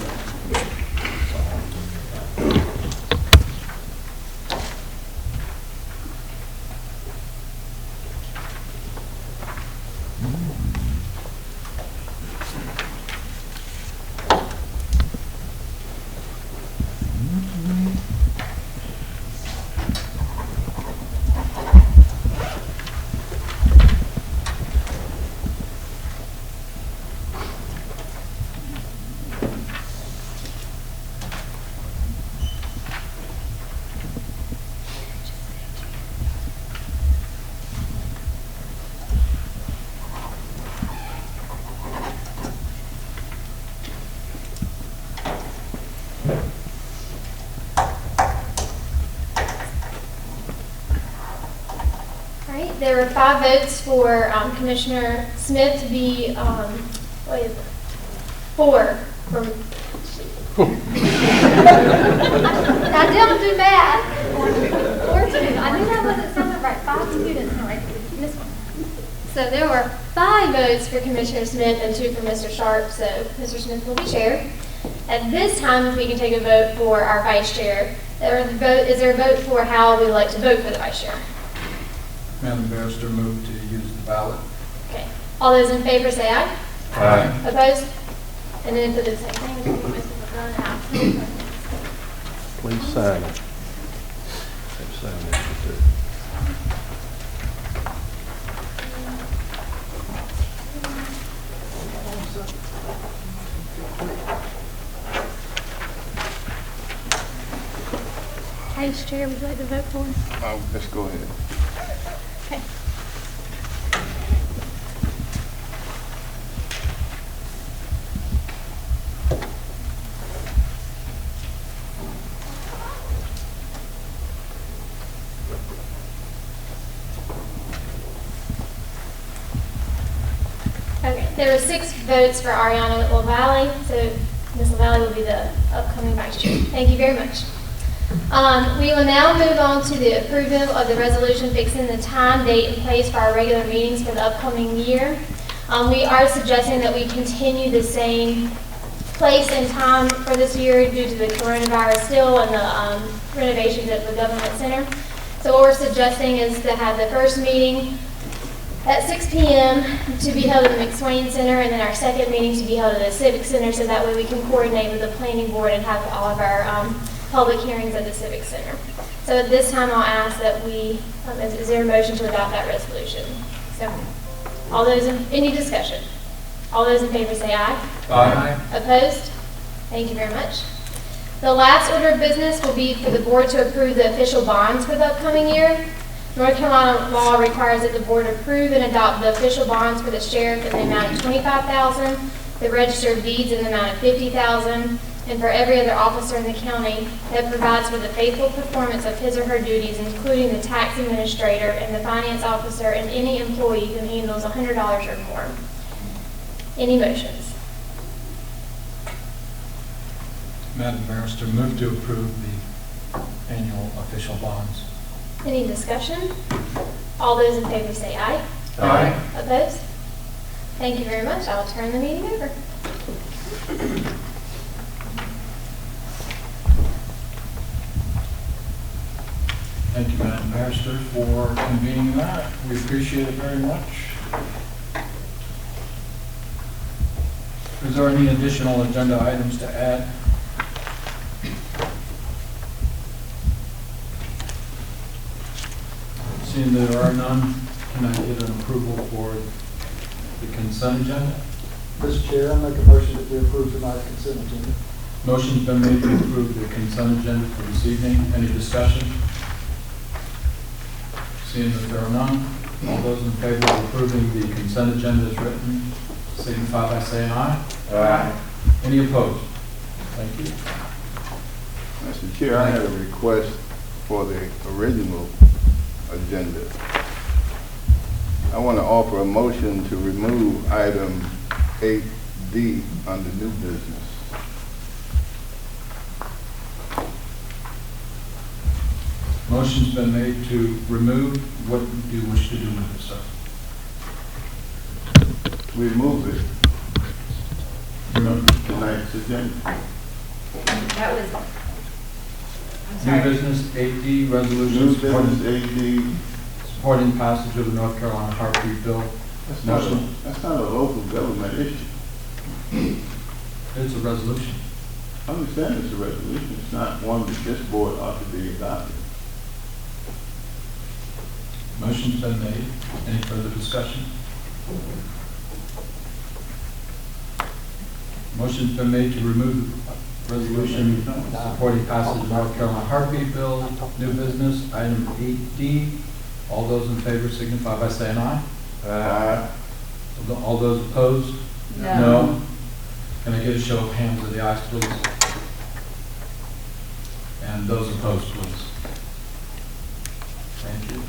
There were 5 votes for Commissioner Smith to be, 4 from. I don't do math. 4 2. I knew that wasn't something right. 5 students. No, this one. So there were 5 votes for Commissioner Smith and 2 for Mr. Sharp. So Mr. Smith will be chair. At this time, if we can take a vote for our vice chair. Is there a vote for how we would like to vote for the vice chair? Madam Barrister, move to use the ballot. Okay. All those in favor say aye. Aye. Opposed? And then for the same thing, Please sign it. Sign it. Vice Chair, would you like to vote for? Let's go ahead. Okay. Okay, there were 6 votes for Ariana Whitwell Valley, so Ms. LaValle will be the upcoming vice chair. Thank you very much. We will now move on to the approval of the resolution fixing the time, date, and place for our regular meetings for the upcoming year. We are suggesting that we continue the same place and time for this year due to the coronavirus still and the renovations at the government center. So what we're suggesting is to have the first meeting at 6 p.m. to be held at the McSwain Center, and then our second meeting to be held at the Civic Center, so that way we can coordinate with the planning board and have all of our public hearings at the Civic Center. So at this time, I'll ask that we, is there a motion to adopt that resolution? So, all those any discussion? All those in favor say aye. Aye. Opposed? Thank you very much. The last order of business will be for the board to approve the official bonds for the upcoming year. North Carolina law requires that the board approve and adopt the official bonds for the sheriff in the amount of $25,000, the register of deeds in the amount of $50,000, and for every other officer in the county that provides for the faithful performance of his or her duties, including the tax administrator and the finance officer and any employee who handles $100 or more. Any motions? Madam Barrister, move to approve the annual official bonds. Any discussion? All those in favor say aye. Aye. Opposed? Thank you very much. I'll turn the meeting over. Thank you, Madam Barrister, for convening that. We appreciate it very much. Is there any additional agenda items to add? Seeing there are none, can I get an approval for the consent agenda? Mr. Chair, I make a motion that we approve tonight's consent agenda. Motion's been made to approve the consent agenda for this evening. Any discussion? Seeing that there are none, all those in favor of approving the consent agenda as written, signify by saying aye. Aye. Any opposed? Thank you. Mr. Chair, I had a request for the original agenda. I want to offer a motion to remove item 8D under new business. Motion's been made to remove. What do you wish to do with it, sir? Remove it. Remove tonight's agenda. That was, New business 8D resolution New business 8D. supporting passage of the North Carolina Heartbeat Bill. That's not a local government issue. It's a resolution. I understand it's a resolution. It's not one that this board ought to be adopting. Motion's been made. Any further discussion? Motion's been made to remove resolution supporting passage of North Carolina Heartbeat Bill, new business, item 8D. All those in favor signify by saying aye. Aye. All those opposed? No. Can I get a show of hands of the ayes, please? And those opposed, please. Thank you.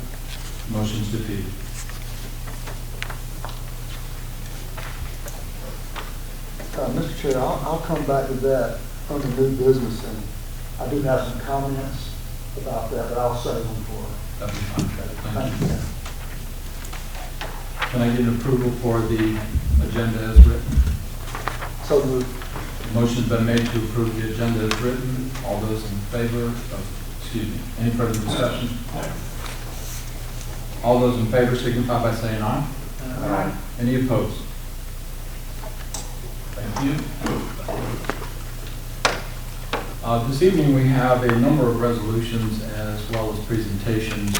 Motion's defeated. Mr. Chair, I'll come back to that under new business, and I do have some comments about that, but I'll save them for it. That'd be fine. Thank you. Can I get an approval for the agenda as written? So moved. Motion's been made to approve the agenda as written. All those in favor of, excuse me, any further discussion? All those in favor signify by saying aye. Aye. Any opposed? Thank you. This evening we have a number of resolutions as well as presentations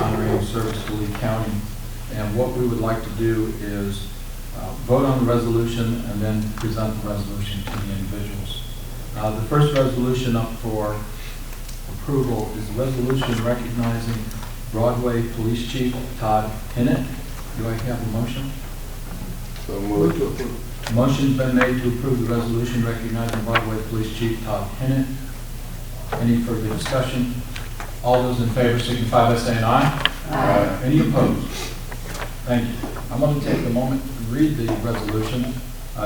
honoring service to Lee County. And what we would like to do is vote on the resolution and then present the resolution to the individuals. The first resolution up for approval is a resolution recognizing Broadway Police Chief Todd Hinnett. Do I have a motion? So moved. Motion's been made to approve the resolution recognizing Broadway Police Chief Todd Hinnett. Any further discussion? All those in favor signify by saying aye. Aye. Any opposed? Thank you. I'm going to take a moment to read the resolution.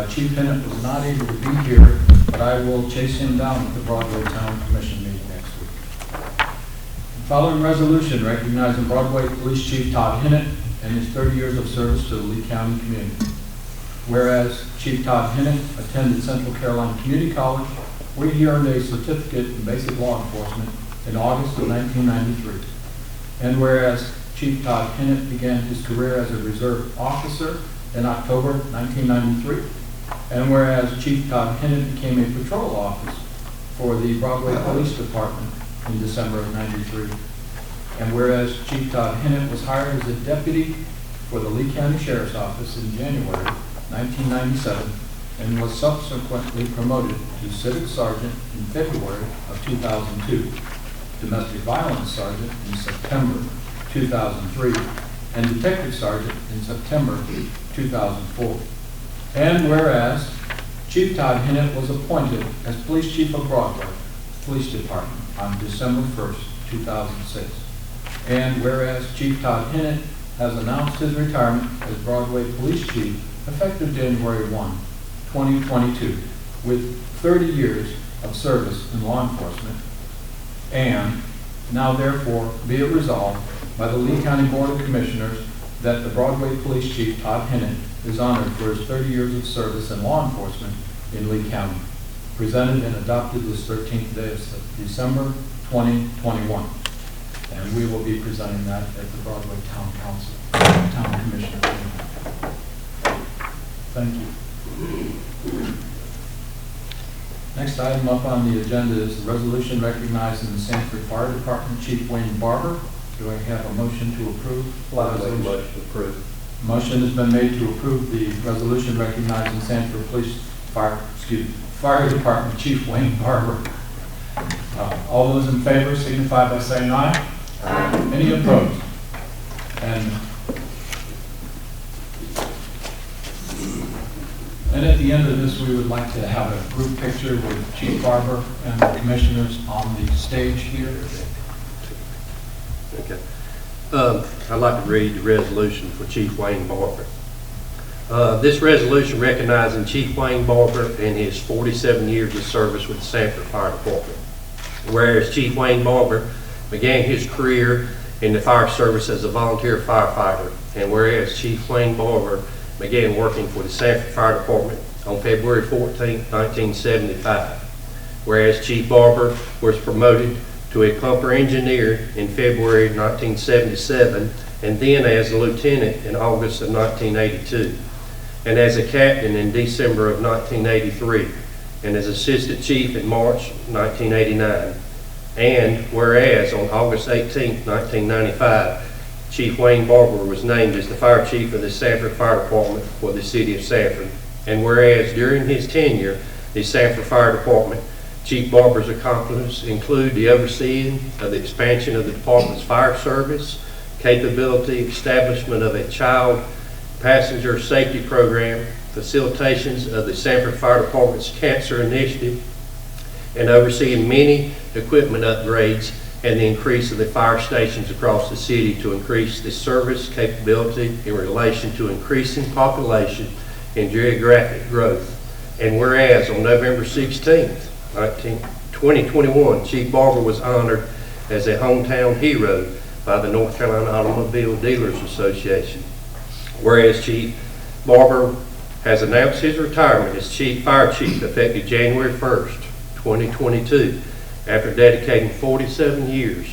Chief Pennant was not able to be here, but I will chase him down at the Broadway Town Commission meeting next week. The following resolution recognizing Broadway Police Chief Todd Hennett and his 30 years of service to the Lee County community. Whereas Chief Todd Hennett attended Central Carolina Community College, where he earned a certificate in basic law enforcement in August of 1993. And whereas Chief Todd Hennett began his career as a reserve officer in October 1993. And whereas Chief Todd Hennett became a patrol officer for the Broadway Police Department in December of '93. And whereas Chief Todd Hennett was hired as a deputy for the Lee County Sheriff's Office in January 1997 and was subsequently promoted to Civic Sergeant in February of 2002, Domestic Violence Sergeant in September 2003, and Detective Sergeant in September 2004. And whereas Chief Todd Hennett was appointed as Police Chief of Broadway Police Department on December 1st, 2006. And whereas Chief Todd Hennett has announced his retirement as Broadway Police Chief effective January 1, 2022, with 30 years of service in law enforcement. And now therefore be it resolved by the Lee County Board of Commissioners that the Broadway Police Chief Todd Hennett is honored for his 30 years of service in law enforcement in Lee County, presented and adopted this 13th day of December 2021. And we will be presenting that at the Broadway Town Council, Town Commission meeting. Thank you. Next item up on the agenda is the resolution recognizing the Sanford Fire Department Chief Wayne Barber. Do I have a motion to approve? Motion to approve. Motion has been made to approve the resolution recognizing Sanford Fire Department Chief Wayne Barber. All those in favor signify by saying aye. Aye. Any opposed? And at the end of this, we would like to have a group picture with Chief Barber and the commissioners on the stage here. Okay. I'd like to read the resolution for Chief Wayne Barber. This resolution recognizing Chief Wayne Barber and his 47 years of service with the Sanford Fire Department. Whereas Chief Wayne Barber began his career in the fire service as a volunteer firefighter, and whereas Chief Wayne Barber began working for the Sanford Fire Department on February 14, 1975. Whereas Chief Barber was promoted to a pumper engineer in February 1977, and then as a lieutenant in August of 1982, and as a captain in December of 1983, and as assistant chief in March 1989. And whereas on August 18, 1995, Chief Wayne Barber was named as the fire chief of the Sanford Fire Department for the city of Sanford. And whereas during his tenure, the Sanford Fire Department, Chief Barber's accomplishments include the overseeing of the expansion of the department's fire service, capability establishment of a child passenger safety program, facilitations of the Sanford Fire Department's cancer initiative, and overseeing many equipment upgrades and the increase of the fire stations across the city to increase the service capability in relation to increasing population and geographic growth. And whereas on November 16th, 2021, Chief Barber was honored as a hometown hero by the North Carolina Automobile Dealers Association. Whereas Chief Barber has announced his retirement as Fire Chief effective January 1st, 2022, after dedicating 47 years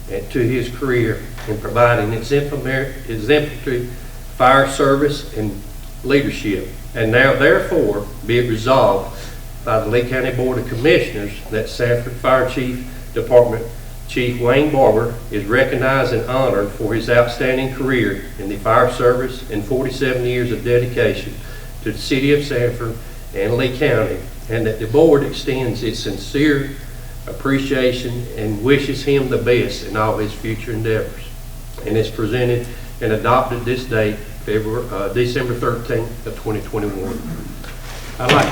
to his career in providing exemplary fire service and leadership. And now therefore be it resolved by the Lee County Board of Commissioners that Sanford Fire Chief Department Chief Wayne Barber is recognized and honored for his outstanding career in the fire service and 47 years of dedication to the city of Sanford and Lee County, and that the board extends its sincere appreciation and wishes him the best in all his future endeavors. And is presented and adopted this date, December 13th of 2021. I'd like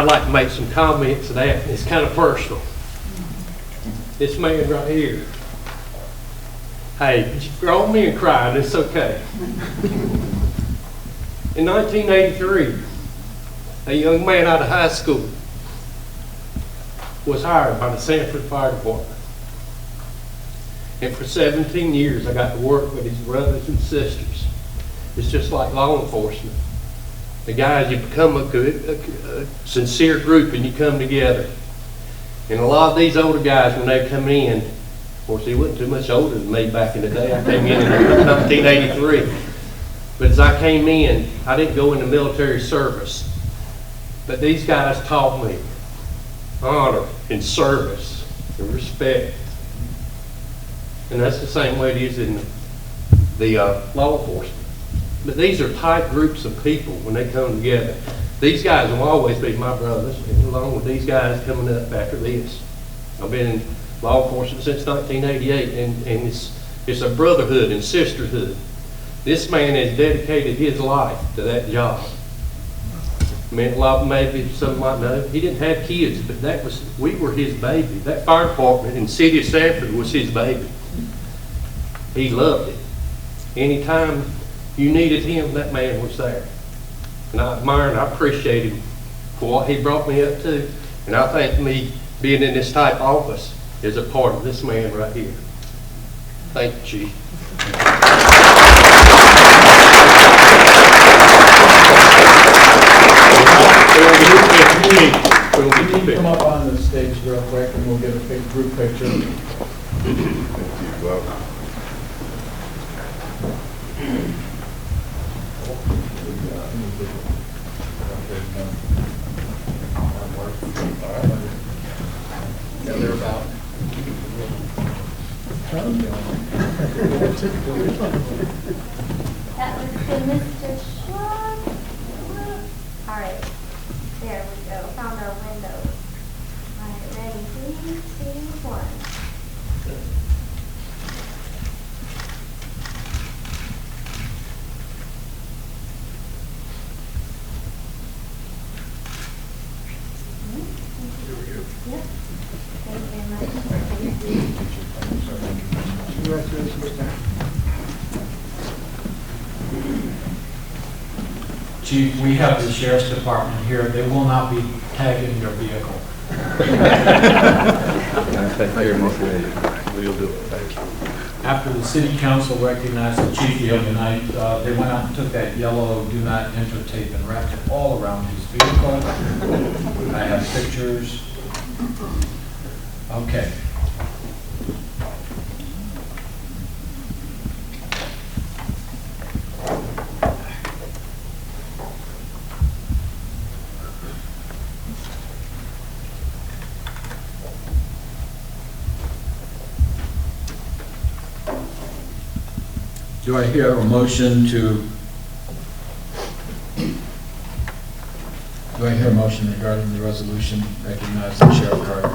I'd like to make some comments to that. It's kind of personal. This man right here. Hey, grown men crying, it's okay. In 1983, a young man out of high school was hired by the Sanford Fire Department. And for 17 years, I got to work with his brothers and sisters. It's just like law enforcement. The guys, you become a sincere group and you come together. And a lot of these older guys, when they come in, of course, he wasn't too much older than me back in the day. I came in 1983. But as I came in, I didn't go into military service. But these guys taught me honor and service and respect. And that's the same way it is in the law enforcement. But these are tight groups of people when they come together. These guys will always be my brothers, and along with these guys coming up after this. I've been in law enforcement since 1988, and it's a brotherhood and sisterhood. This man has dedicated his life to that job. I mean, a lot, maybe some might know, he didn't have kids, but we were his baby. That fire department in the city of Sanford was his baby. He loved it. Anytime you needed him, that man was there. And I admire and I appreciate him for what he brought me up to. And I think me being in this type office is a part of this man right here. Thank you, Chief. Can you come up on the stage real quick and we'll get a big group picture. Thank you. Well, Yeah, they're about. That was good, Mr. Schwab. All right, there we go, found our window. All right, ready, 3, 2, 1. Yep. Thank you very much. Chief, we have the sheriff's department here. They will not be tagging your vehicle. We'll do it. Thank you. After the city council recognized the chief the other night, they went out and took that yellow do not enter tape and wrapped it all around his vehicle. I have pictures. Okay. Do I hear a motion regarding the resolution recognizing Sheriff Carter?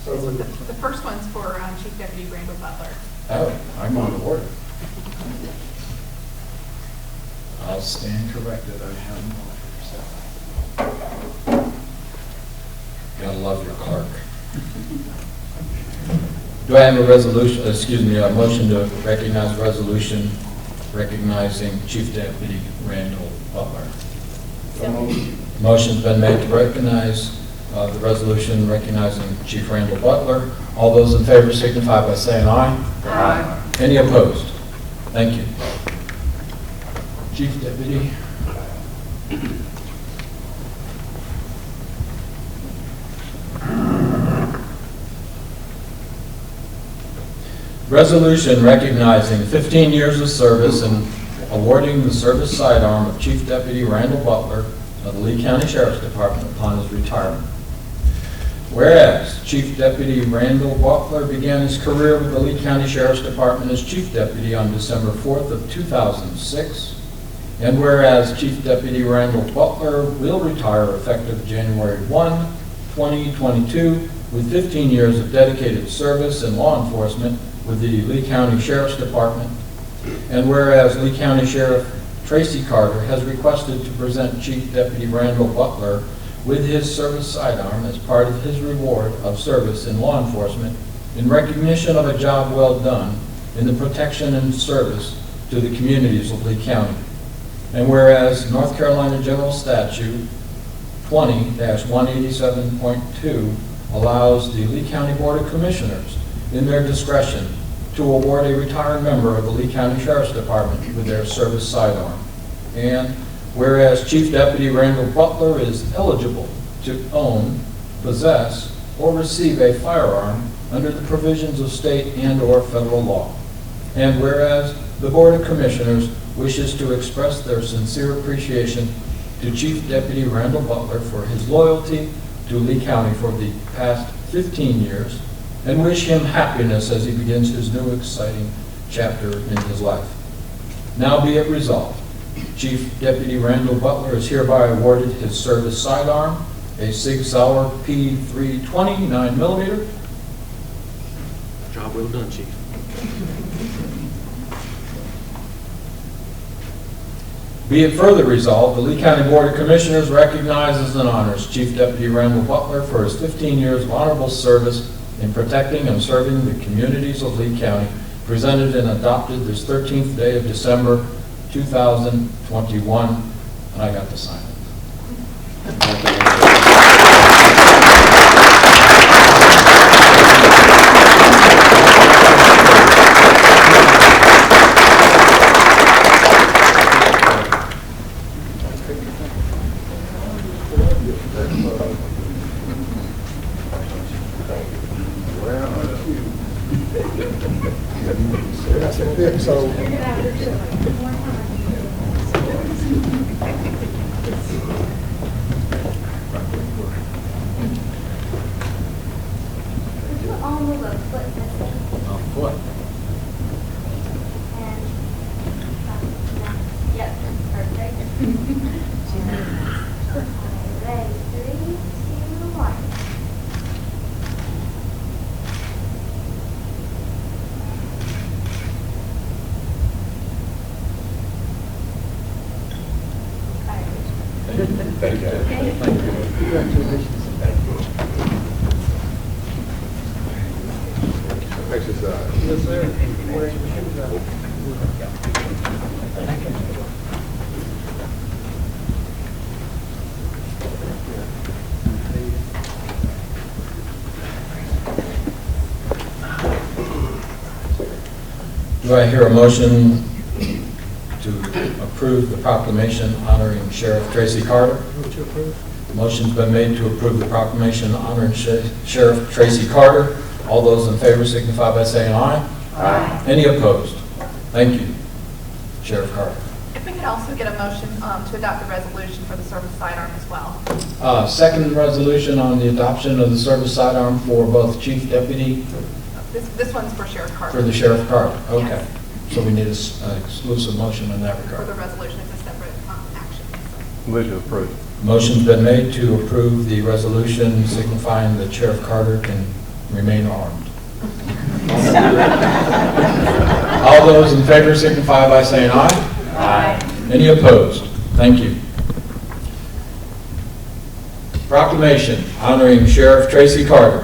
The first one's for Chief Deputy Randall Butler. Oh, I'm on the order. I'll stand corrected. I have no idea. Gotta love your clerk. Do I have a resolution, a motion to recognize resolution recognizing Chief Deputy Randall Butler? Motion's been made to recognize the resolution recognizing Chief Randall Butler. All those in favor signify by saying aye. Aye. Any opposed? Thank you. Chief Deputy. Resolution recognizing 15 years of service and awarding the service sidearm of Chief Deputy Randall Butler of the Lee County Sheriff's Department upon his retirement. Whereas Chief Deputy Randall Butler began his career with the Lee County Sheriff's Department as Chief Deputy on December 4th of 2006, and whereas Chief Deputy Randall Butler will retire effective January 1, 2022, with 15 years of dedicated service in law enforcement with the Lee County Sheriff's Department, and whereas Lee County Sheriff Tracy Carter has requested to present Chief Deputy Randall Butler with his service sidearm as part of his reward of service in law enforcement in recognition of a job well done in the protection and service to the communities of Lee County. And whereas North Carolina General Statute 20-187.2 allows the Lee County Board of Commissioners, in their discretion, to award a retired member of the Lee County Sheriff's Department with their service sidearm. And whereas Chief Deputy Randall Butler is eligible to own, possess, or receive a firearm under the provisions of state and/or federal law. And whereas the Board of Commissioners wishes to express their sincere appreciation to Chief Deputy Randall Butler for his loyalty to Lee County for the past 15 years, and wish him happiness as he begins his new exciting chapter in his life. Now be it resolved, Chief Deputy Randall Butler is hereby awarded his service sidearm, a Sig Sauer P320 9mm. Job well done, Chief. Be it further resolved, the Lee County Board of Commissioners recognizes and honors Chief Deputy Randall Butler for his 15 years of honorable service in protecting and serving the communities of Lee County, presented and adopted this 13th day of December 2021, and I got to sign it. So, Almost a foot missing. What? And, yep, perfect. Ready, 3, 2, 1. Thank you. congratulations. Exercise. Yes, sir. Do I hear a motion to approve the proclamation honoring Sheriff Tracy Carter? Move to approve. Motion's been made to approve the proclamation honoring Sheriff Tracy Carter. All those in favor signify by saying aye. Aye. Any opposed? Thank you, Sheriff Carter. If we could also get a motion to adopt the resolution for the service sidearm as well. Second resolution on the adoption of the service sidearm for both Chief Deputy, This one's for Sheriff Carter. for the Sheriff Carter. Okay. Yes. So we need an exclusive motion in that For regard. the resolution, it's a separate action. Motion approved. Motion's been made to approve the resolution signifying that Sheriff Carter can remain armed. All those in favor signify by saying aye. Aye. Any opposed? Thank you. Proclamation honoring Sheriff Tracy Carter.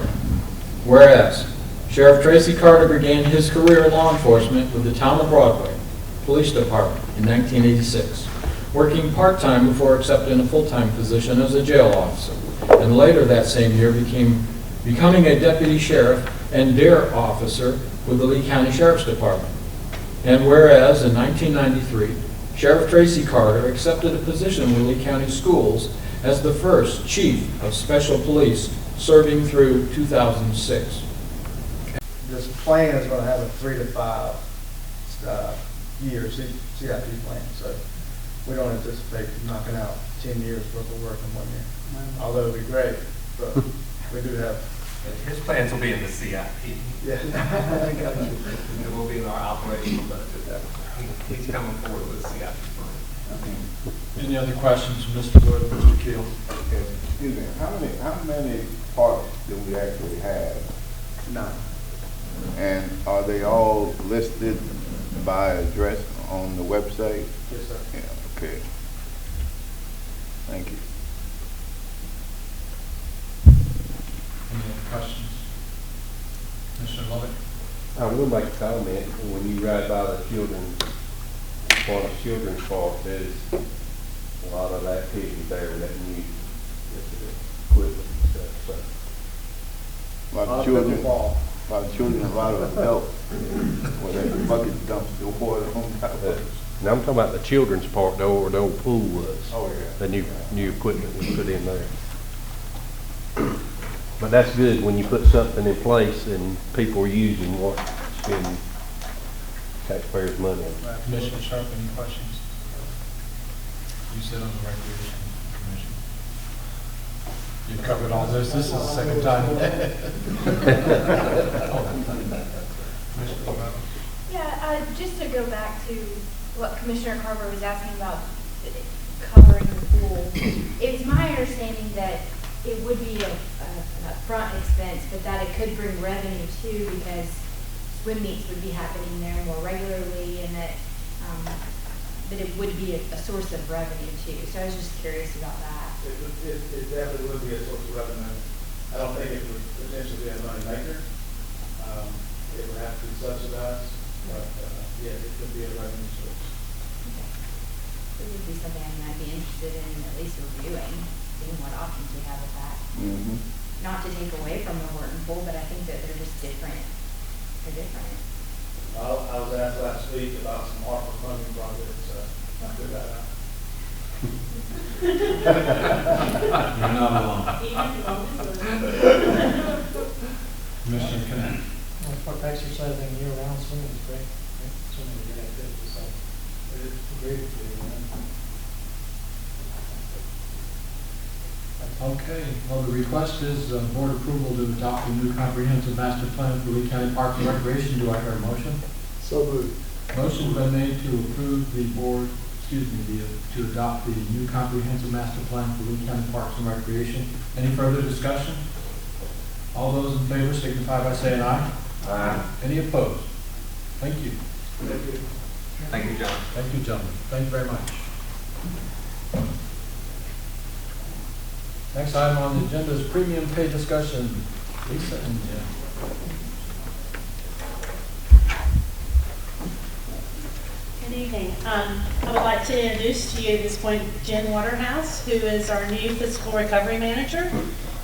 Whereas Sheriff Tracy Carter began his career in law enforcement with the Town of Broadway Police Department in 1986, working part-time before accepting a full-time position as a jail officer, and later that same year becoming a deputy sheriff and dare officer with the Lee County Sheriff's Department. And whereas in 1993, Sheriff Tracy Carter accepted a position with Lee County Schools as the first Chief of Special Police, serving through 2006. This plan is going to have a 3 to 5 year CIP plan, so we don't anticipate knocking out 10 years worth of work in 1 year. Although it'd be great, but we do have. His plans will be in the CIP. Yeah. It will be in our operational budget. He's coming forward with a CIP plan. Any other questions from Mr. Wood or Mr. Keel? Excuse me, how many parks do we actually have? 9. And are they all listed by address on the website? Yes, sir. Yeah, okay. Thank you. I will make a comment. When you ride by the children's park, there's a lot of activity there with that new equipment and stuff, so. A lot of children, a lot of adults, where that bucket dumps the water on top of it. Now I'm talking about the children's park, though, where the old pool was. Oh, yeah. The new equipment was put in there. But that's good when you put something in place and people are using what spending taxpayers' money on. Commissioner Sharp, any questions? You sit on the Recreation Commission. You've covered all this. This is the second time. Yeah, just to go back to what Commissioner Carver was asking about covering the pool, it's my understanding that it would be an upfront expense, but that it could bring revenue too, because swim meets would be happening there more regularly, and that it would be a source of revenue too. So I was just curious about that. It definitely would be a source of revenue. I don't think it would potentially be a money maker. It would have to be subsidized, but yes, it could be a revenue source. Okay. It would be something I'd be interested in at least reviewing, seeing what options we have with that. Mm-hmm. Not to take away from the Horton pool, but I think that they're just different. They're different. I was asked last week about some ARPA funding projects, I figured that out. You're not alone. Commissioner Connect. For exercising year-round swimming is great. Swimming is a good activity, so it's great for you. Okay, well, the request is board approval to adopt a new comprehensive master plan for Lee County Parks and Recreation. Do I hear a motion? So moved. Motion's been made to approve the board, to adopt the new comprehensive master plan for Lee County Parks and Recreation. Any further discussion? All those in favor signify by saying aye. Aye. Any opposed? Thank you. Thank you, John. Thank you, gentlemen. Thank you very much. Next item on the agenda is premium pay discussion. Lisa and Jim. Good evening. I would like to introduce to you at this point Jen Waterhouse, who is our new fiscal recovery manager.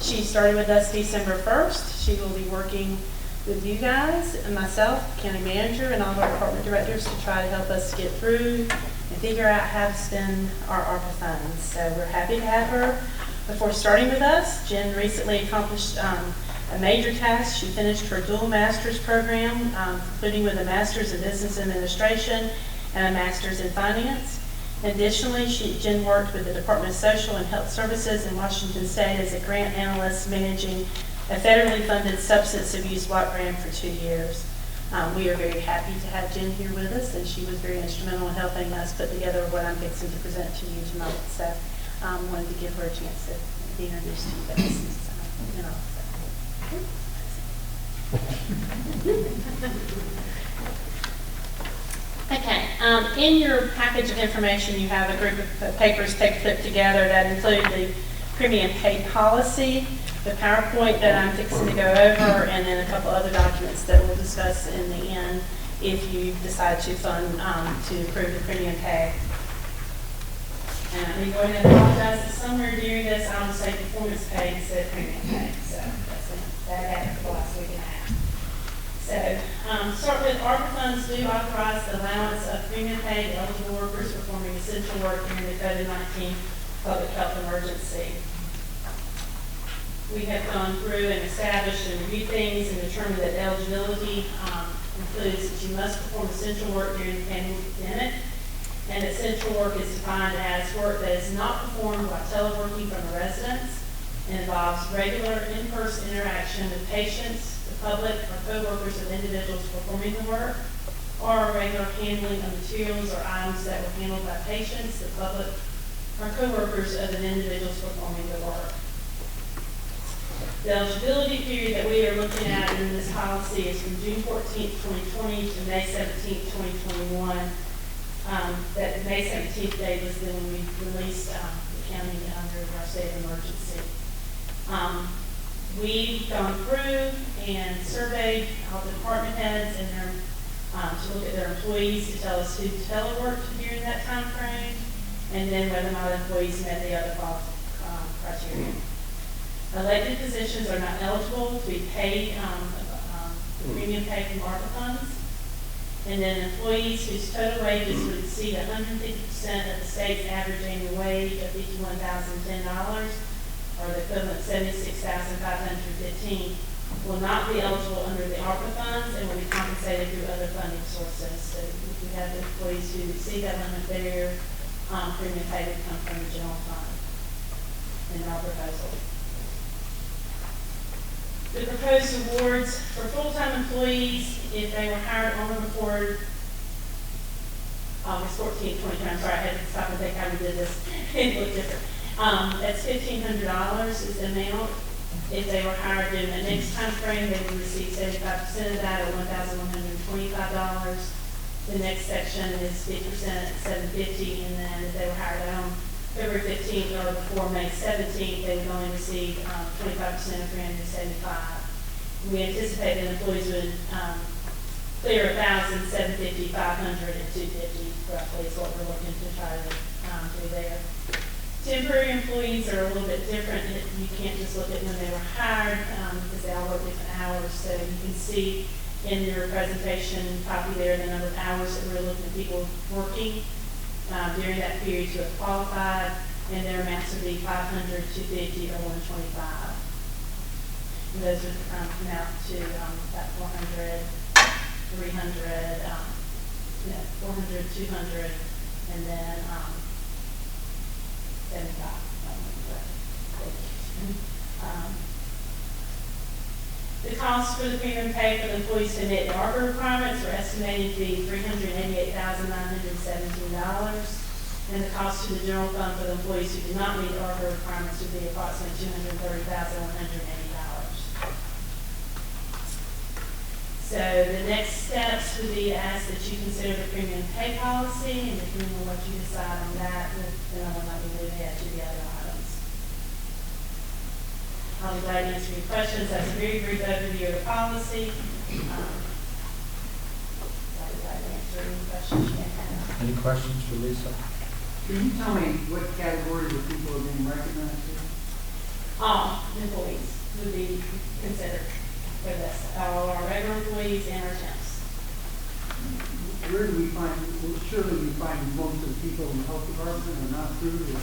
She started with us December 1st. She will be working with you guys and myself, county manager, and all of our department directors to try to help us get through and figure out how to spend our ARPA funds. So we're happy to have her. Before starting with us, Jen recently accomplished a major task. She finished her dual master's program, including with a master's in business administration and a master's in finance. Additionally, Jen worked with the Department of Social and Health Services in Washington State as a grant analyst managing a federally funded substance abuse block grant for 2 years. We are very happy to have Jen here with us, and she was very instrumental in helping us put together what I'm fixing to present to you tonight. So wanted to give her a chance to be introduced to you guys. Okay, in your package of information, you have a group of papers put together that include the premium pay policy, the PowerPoint that I'm fixing to go over, and then a couple other documents that we'll discuss in the end if you decide to fund to approve the premium pay. And let me go ahead and apologize that somewhere during this I will say performance pay instead of premium pay. So that happened for the last week and a half. So start with ARPA funds do authorize the allowance of premium pay to eligible workers performing essential work during the COVID-19 public health emergency. We have gone through and established and reviewed things and determined that eligibility includes that you must perform essential work during the pandemic. And essential work is defined as work that is not performed while teleworking from a residence and involves regular in-person interaction with patients, the public, or co-workers of individuals performing the work, or regular handling of materials or items that were handled by patients, the public, or co-workers of the individuals performing the work. The eligibility period that we are looking at in this policy is from June 14th, 2020 to May 17th, 2021. That May 17th date was then when we released the county under our state of emergency. We've gone through and surveyed all the department heads and their, to look at their employees to tell us who teleworked during that time frame, and then whether or not employees met the other criteria. Elected positions are not eligible to be paid premium pay from ARPA funds. And then employees whose total wages would exceed 150% of the state's average annual wage of $51,010, or the equivalent of $76,515, will not be eligible under the ARPA funds and will be compensated through other funding sources. So if we have employees who exceed that limit, their premium pay would come from the general fund in our proposal. The proposed awards for full-time employees, if they were hired on or before August 14th, 2020, I'm sorry, I had to stop and think how we did this. It looked different. That's $1,500 is the amount. If they were hired during the next time frame, they would receive 75% of that, or $1,125. The next section is 50% at $750, and then if they were hired on February 15th or before May 17th, they would only receive 25% of $375. We anticipate that employees would clear 1,000, 750, 500, and 250 roughly is what we're looking to try to do there. Temporary employees are a little bit different. You can't just look at when they were hired because they all work different hours. So you can see in your presentation copy there the number of hours that we're looking at people working during that period to have qualified, and their amounts would be 500, 250, or 125. And those would come out to about 400, 300, 400, 200, and then 75. The cost for the premium pay for the employees to meet the ARPA requirements are estimated to be $388,917, and the cost to the general fund for the employees who do not meet the ARPA requirements would be approximately $230,180. So the next steps would be to ask that you consider the premium pay policy, and depending on what you decide on that, then I will not be moving ahead to the other items. I'll be glad to answer your questions. That's a very brief overview of the policy. I'll be glad to answer any questions you may have. Any questions for Lisa? Can you tell me what category of people are being recognized here? All employees would be considered for this. All our regular employees and our temps. Where do we find, well, surely we find most of the people in the health department are not through or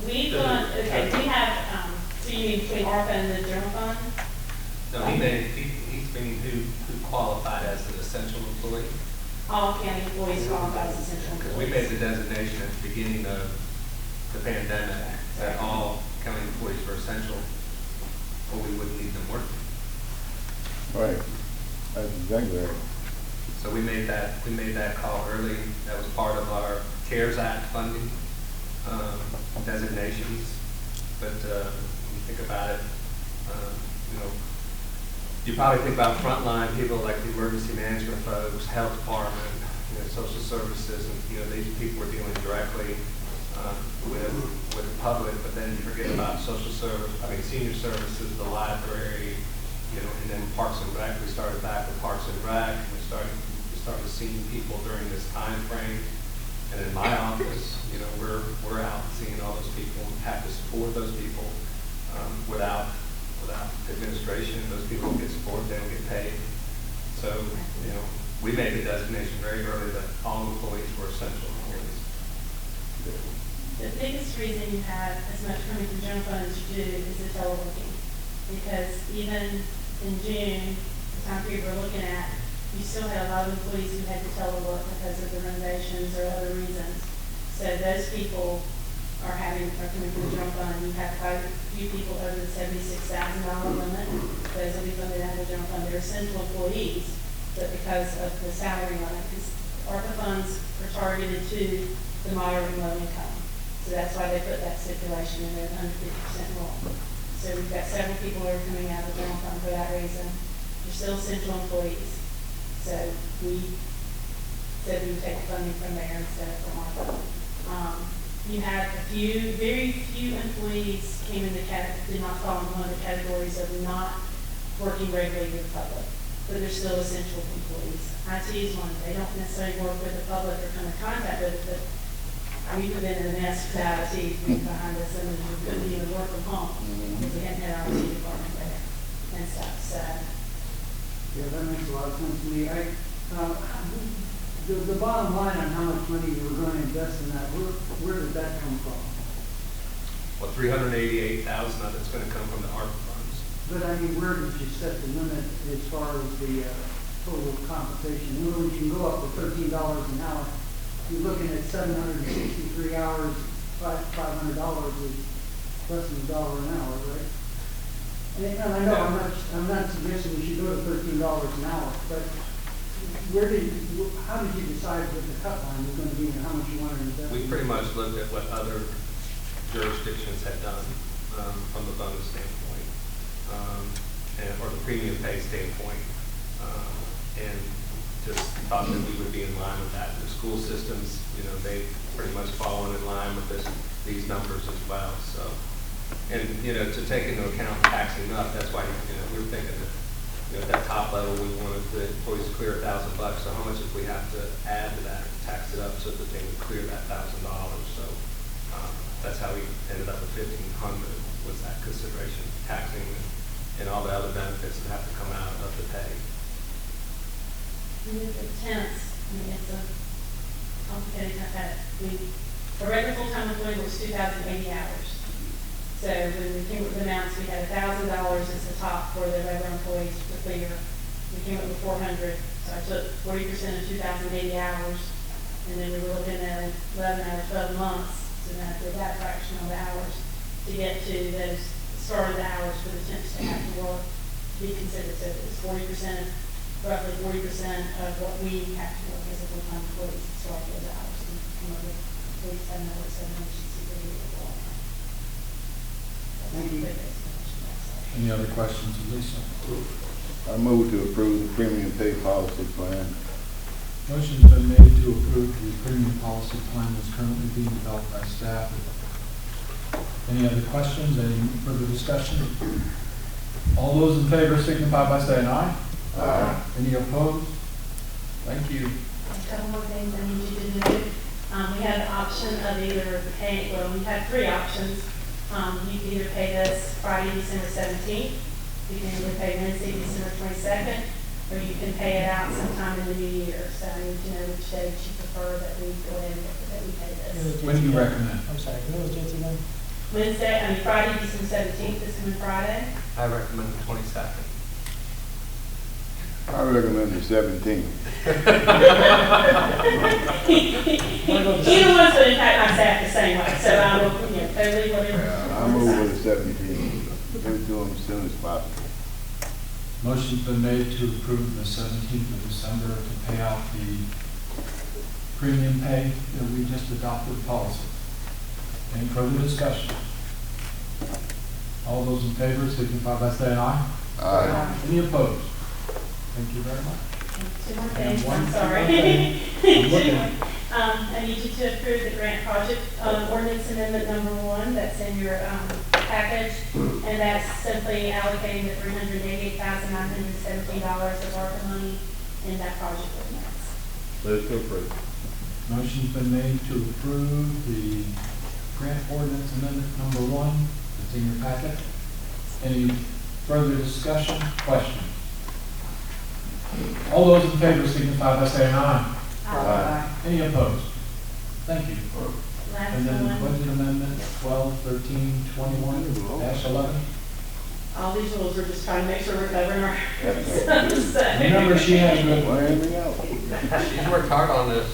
We've gone, okay, we have, so you mean between ARPA and the general fund? No, he's meaning who qualified as an essential employee. All county employees qualify as essential employees. We made the designation at the beginning of the pandemic that all county employees were essential, or we wouldn't need them working. Right. That's exactly right. So we made that call early. That was part of our CARES Act funding designations. But when you think about it, you probably think about frontline people like the emergency management folks, health department, social services, and these people were dealing directly with the public. But then you forget about senior services, the library, and then Parks and Rec. We started back with Parks and Rec. We started seeing people during this time frame. And in my office, we're out seeing all those people and have to support those people without administration. Those people don't get support, they don't get paid. So, we made the designation very early that all employees were essential employees. The biggest reason you have as much money from general fund as you do is the teleworking. Because even in June, the time period we're looking at, you still had a lot of employees who had to telework because of the renovations or other reasons. So those people are coming from the general fund. You have quite a few people over the $76,000 limit. Those will be funded out of the general fund. They're essential employees, but because of the salary limit, because ARPA funds are targeted to the moderate and low income. So that's why they put that stipulation in there, 150% rule. So we've got several people who are coming out of the general fund for that reason. They're still essential employees. So we said we would take funding from there instead of from ARPA. You had very few employees came in did not fall in one of the categories of not working regularly with the public, but they're still essential employees. IT is one. They don't necessarily work with the public or come in contact with it, but we've been in a mess with IT behind us, and we couldn't even work from home because we hadn't had our IT department there and stuff. So, Yeah, that makes a lot of sense to me. The bottom line on how much money you were going to invest in that, where did that come from? Well, 388,000 of it's going to come from the ARPA funds. But I mean, where did you set the limit as far as the total compensation? In other words, you can go up to $13 an hour. You're looking at 763 hours, $500 is less than $1 an hour, right? And I know I'm not suggesting we should go to $13 an hour, but how did you decide what the cut line was going to be and how much you wanted to invest? We pretty much looked at what other jurisdictions had done from the bonus standpoint, or the premium pay standpoint, and just thought that we would be in line with that. The school systems, they pretty much fallen in line with these numbers as well. So, and to take into account taxing up, that's why we were thinking that at that top level we wanted the employees to clear $1,000. So how much if we have to add to that, tax it up so that they would clear that $1,000? So that's how we ended up with $1,500 was that consideration, taxing and all the other benefits that have to come out of the pay. It's tense. I mean, it's a complicated effect. The regular full-time employee was 2,080 hours. So when we came up with the amounts, we had $1,000 as the top for the regular employees to clear. We came up with 400. So I took 40% of 2,080 hours, and then we were looking at 11 out of 12 months. So then I did that fraction of the hours to get to those start of the hours for the temps to have to work to be considered. So it's 40%, roughly 40% of what we have to work as a full-time employee to start those hours. And come up with 47 hours, 760 days. Thank you. Any other questions, Lisa? I move to approve the premium pay policy plan. Motion's been made to approve the premium policy plan that's currently being developed by staff. Any other questions? Any further discussion? All those in favor signify by saying aye. Aye. Any opposed? Thank you. A couple more things I need you to do. We have the option of either paying, well, we have three options. You can either pay this Friday, December 17th. You can either pay Wednesday, December 22nd, or you can pay it out sometime in the new year. So I need to know which day you prefer that we go ahead and that we pay this. When do you recommend? I'm sorry, when was JT again? Friday, December 17th, this coming Friday. I recommend the 22nd. I recommend the 17th. Either one's going to impact my staff the same way, so I will, totally whatever. Yeah, I move with the 17th. Let's do them as soon as possible. Motion's been made to approve the 17th of December to pay out the premium pay that we just adopted policy. Any further discussion? All those in favor signify by saying aye. Aye. Any opposed? Thank you very much. Two more things, And I'm sorry. I'm looking. I need you to approve the grant project ordinance amendment number 1 that's in your package, and that's simply allocating the $388,917 of ARPA money in that project ordinance. Move to approve. Motion's been made to approve the grant ordinance amendment number 1 that's in your packet. Any further discussion, questions? All those in favor signify by saying aye. Aye. Any opposed? Thank you. Last And then one. budget amendment 12, 13, 21-11. All these rules, we're just trying to make sure we're covering our. Remember, she had a good one. Everything else. She's worked hard on this.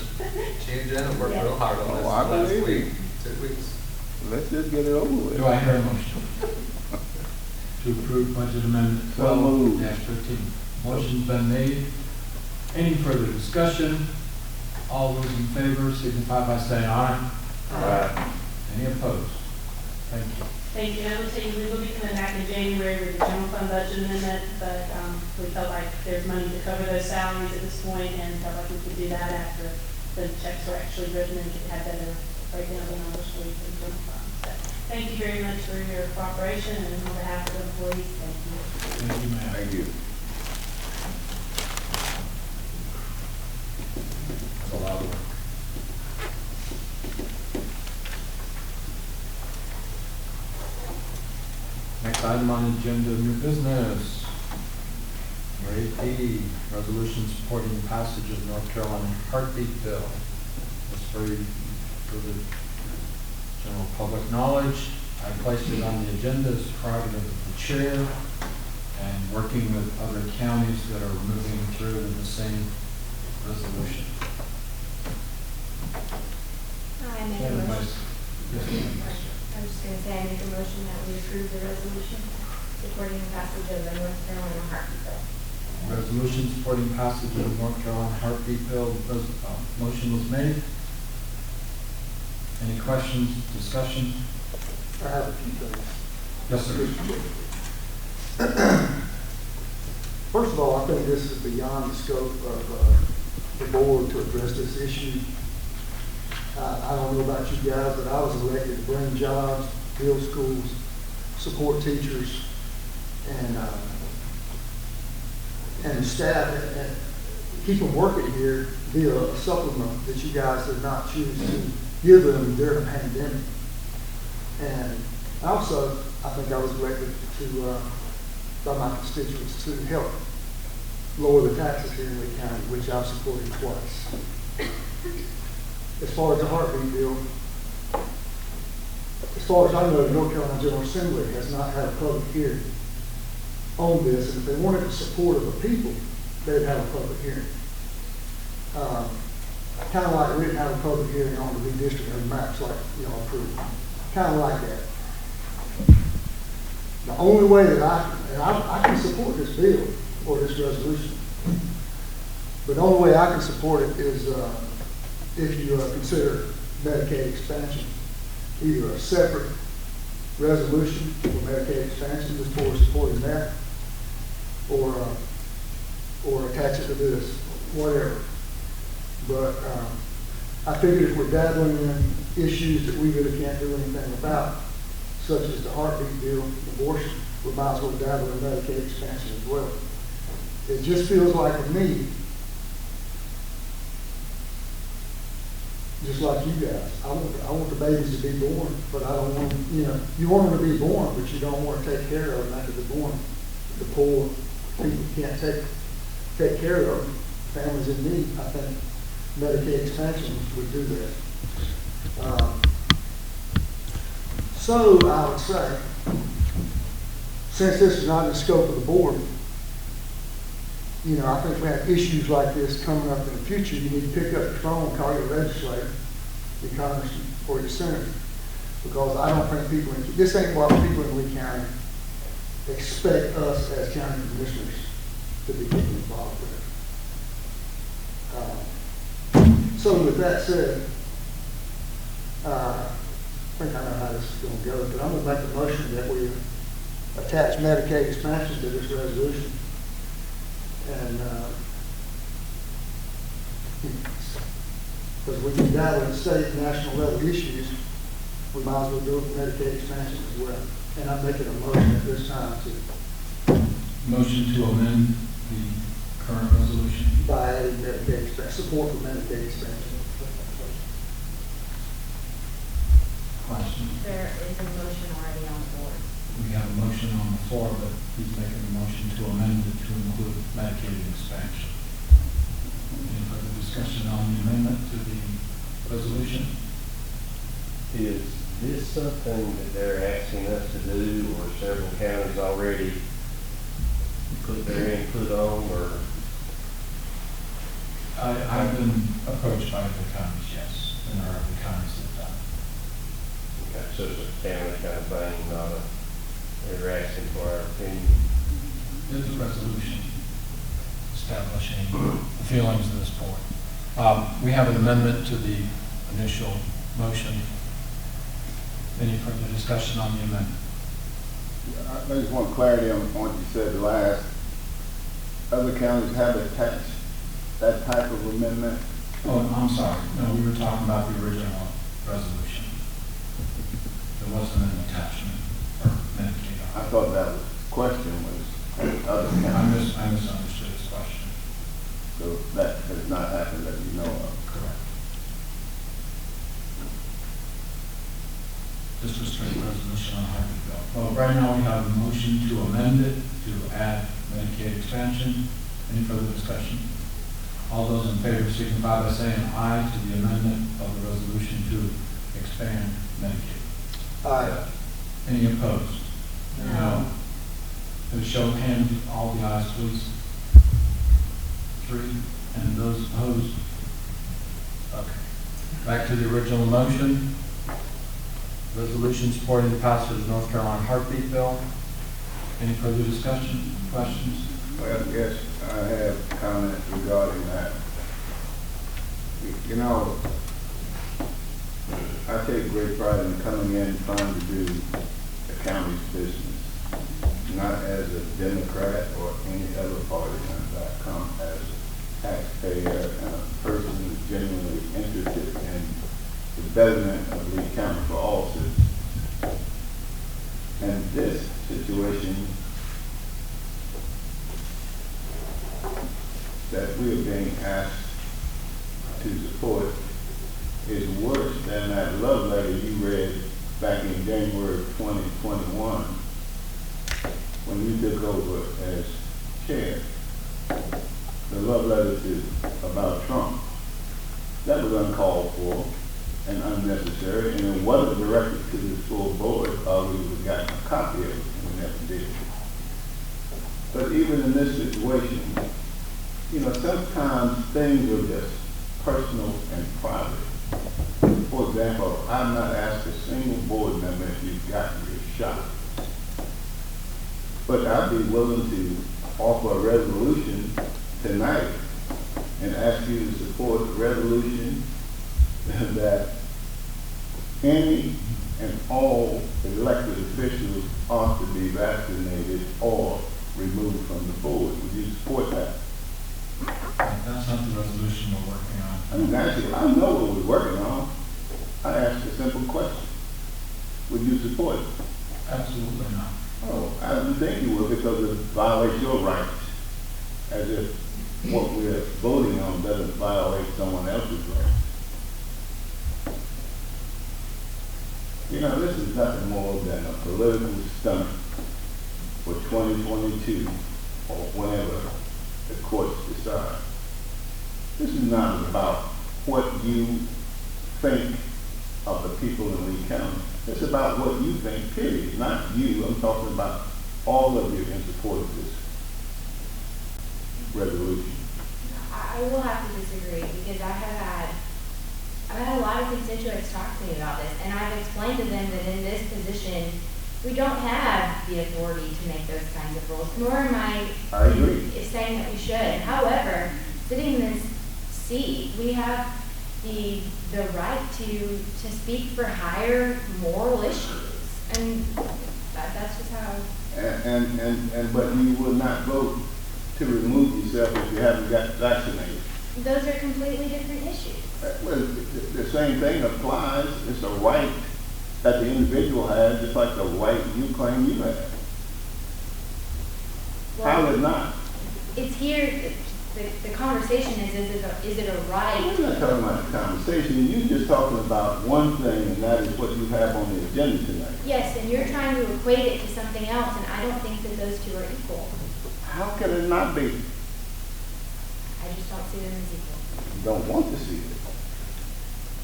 She and Jen have worked real hard on this I last believe week, it. 2 weeks. Let's just get it over with. Do I hear a motion to approve budget amendment So moved. 12-13? Motion's been made. Any further discussion? All those in favor signify by saying aye. Aye. Any opposed? Thank you. Thank you. I will tell you, we will be coming back in January with the general fund budget amendment, but we felt like there's money to cover those salaries at this point, and felt like we could do that after the checks were actually written and could have better breakdown of the numbers for you. Thank you very much for your cooperation, and on behalf of the employees, thank you. Thank you, ma'am. Thank you. That's a lot of work. Next item on the agenda, new business. Number 8D, resolution supporting the passage of North Carolina heartbeat bill. That's for the general public knowledge. I placed it on the agenda as prerogative of the chair, and working with other counties that are moving through the same resolution. I make a Madam motion. Vice- Yes, Madam Vice Chair. I was just going to say, I make a motion that we approve the resolution supporting the passage of the North Carolina heartbeat bill. Resolution supporting passage of the North Carolina heartbeat bill. Motion was made. Any questions, discussion? I have a few things. Yes, sir. First of all, I think this is beyond the scope of the board to address this issue. I don't know about you guys, but I was elected to bring jobs, build schools, support teachers, and staff, and keep them working here via a supplement that you guys did not choose to give them during the pandemic. And also, I think I was elected by my constituents to help lower the taxes here in Lee County, which I've supported twice. As far as the heartbeat bill, as far as I know, the North Carolina General Assembly has not had a public hearing on this, and if they wanted the support of the people, they'd have a public hearing. Kind of like we didn't have a public hearing on the redistricting of maps like y'all approved. Kind of like that. The only way that I can support this bill or this resolution, but the only way I can support it is if you consider Medicaid expansion, either a separate resolution for Medicaid expansion, just for supporting that, or attach it to this, whatever. But I figured if we're dabbling in issues that we really can't do anything about, such as the heartbeat bill, abortion, we might as well dabble in Medicaid expansion as well. It just feels like to me, just like you guys, I want the babies to be born, but I don't want, you want them to be born, but you don't want to take care of them after they're born. The poor people can't take care of them, families in need. I think Medicaid expansion would do that. So I would say, since this is not in the scope of the board, I think if we have issues like this coming up in the future, you need to pick up the phone and call your legislator, your congressman, or your senator. Because I don't think this ain't what people in Lee County expect us as county commissioners to be getting involved with. So with that said, I think I know how this is going to go, but I'm going to make a motion that we attach Medicaid expansion to this resolution. And because we can dabble in state and national level issues, we might as well do it with Medicaid expansion as well. And I'm making a motion at this time to Motion to amend the current resolution. by adding Medicaid expansion, support for Medicaid expansion. Question. There is a motion already on the board. We have a motion on the floor, but he's making a motion to amend it to include Medicaid expansion. Any further discussion on the amendment to the resolution? Is this something that they're asking us to do, or several counties already put their input on, or? I've been approached by the counties, yes, and there are other counties that have done. Okay, so it's a county kind of thing, not a, they're asking for our opinion. There's a resolution establishing the feelings of this board. We have an amendment to the initial motion. Any further discussion on the amendment? I just want clarity on what you said last. Other counties have attached that type of amendment? Oh, I'm sorry. No, we were talking about the original resolution. There wasn't an thought that was, question was other I counties. misunderstood his question. So that has not happened that you know of. Correct. This was straight resolution on Harvey bill. Well, right now we have a motion to amend it to add Medicaid expansion. Any further discussion? All those in favor signify by saying aye to the amendment of the resolution to expand Medicaid. Aye. Any opposed? No. With a show of hands, all the ayes, please. 3. And those opposed? Okay. Back to the original motion. Resolution supporting the passage of the North Carolina heartbeat bill. Any further discussion, questions? Well, yes, I have comments regarding that. You know, I take great pride in coming in trying to do the county's business, not as a Democrat or any other party. I come as a taxpayer and a person who's genuinely interested in the betterment of Lee County for all citizens. And this situation that we are being asked to support is worse than that love letter you read back in January 2021 when you took over as chair. The love letter is about Trump. That was uncalled for and unnecessary, and it wasn't directed to the full board. We would have gotten a copy of it and we never did. But even in this situation, you know, sometimes things are just personal and private. For example, I've not asked a single board member if you've gotten your shot. But I'd be willing to offer a resolution tonight and ask you to support the resolution that any and all elected officials ought to be vaccinated or removed from the board. Would you support that? That's not the resolution we're working on. I mean, actually, I know what we're working on. I asked a simple question. Would you support it? Absolutely not. Oh, I didn't think you would because it violates your rights. As if what we're voting on doesn't violate someone else's rights. You know, this is nothing more than a political stunt for 2022 or whenever the courts decide. This is not about what you think of the people in Lee County. It's about what you think, period. Not you. I'm talking about all of you in support of this resolution. I will have to disagree because I've had a lot of constituents talk to me about this, and I've explained to them that in this position, we don't have the authority to make those kinds of rules, nor am I agree. saying that we should. However, sitting in this seat, we have the right to speak for higher moral issues, and that's just how. But you will not vote to remove yourself if you haven't got vaccinated. Those are completely different issues. Well, the same thing applies. It's a right that the individual has, just like the right you claim you have. Well, how is it not? It's here. The conversation is it a right? We're not talking about the conversation. You're just talking about one thing, and that is what you have on the agenda tonight. Yes, and you're trying to equate it to something else, and I don't think that those two are equal. How can it not be? I just don't see them as equal. You don't want to see it.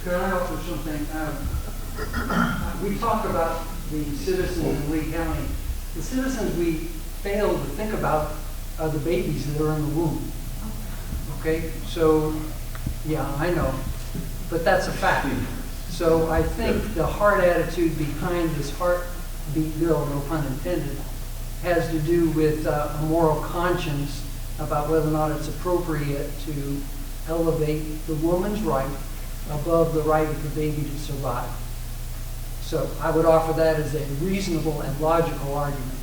Could I offer something? We talk about the citizens in Lee County. The citizens we fail to think about are the babies that are in the womb. Okay, so, yeah, I know, but that's a fact. So I think the hard attitude behind this heartbeat bill, no pun intended, has to do with a moral conscience about whether or not it's appropriate to elevate the woman's right above the right of the baby to survive. So I would offer that as a reasonable and logical argument.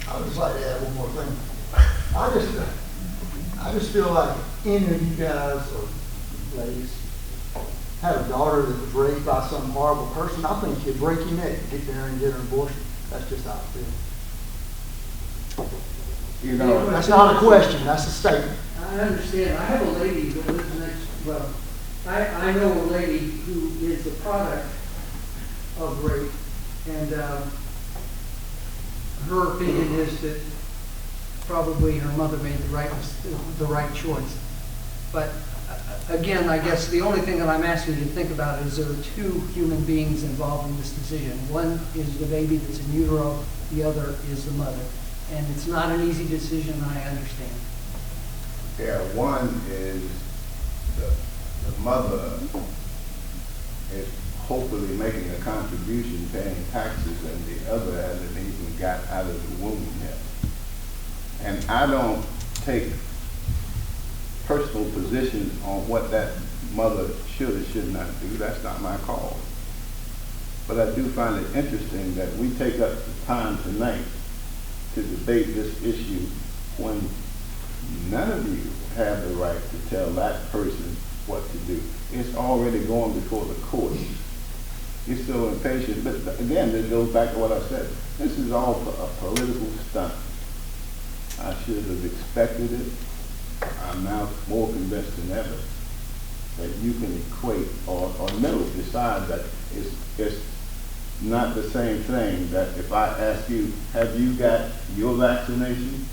I would just like to add one more thing. I just feel like any of you guys or ladies had a daughter that was raised by some horrible person, I think you'd break your neck to get there and get an abortion. That's just how I feel. You know, That's not a question, that's a statement. I understand. I have a lady that lives next, well, I know a lady who is a product of rape, and her opinion is that probably her mother made the right choice. But again, I guess the only thing that I'm asking you to think about is there are two human beings involved in this decision. One is the baby that's in utero, the other is the mother. And it's not an easy decision, I understand. Yeah, one is the mother is hopefully making a contribution, paying taxes, and the other hasn't even got out of the womb yet. And I don't take personal positions on what that mother should or should not do. That's not my call. But I do find it interesting that we take up the time tonight to debate this issue when none of you have the right to tell that person what to do. It's already going before the courts. You're so impatient. But again, this goes back to what I said. This is all a political stunt. I should have expected it. I'm now more convinced than ever that you can equate or decide that it's not the same thing. That if I ask you, have you got your vaccination?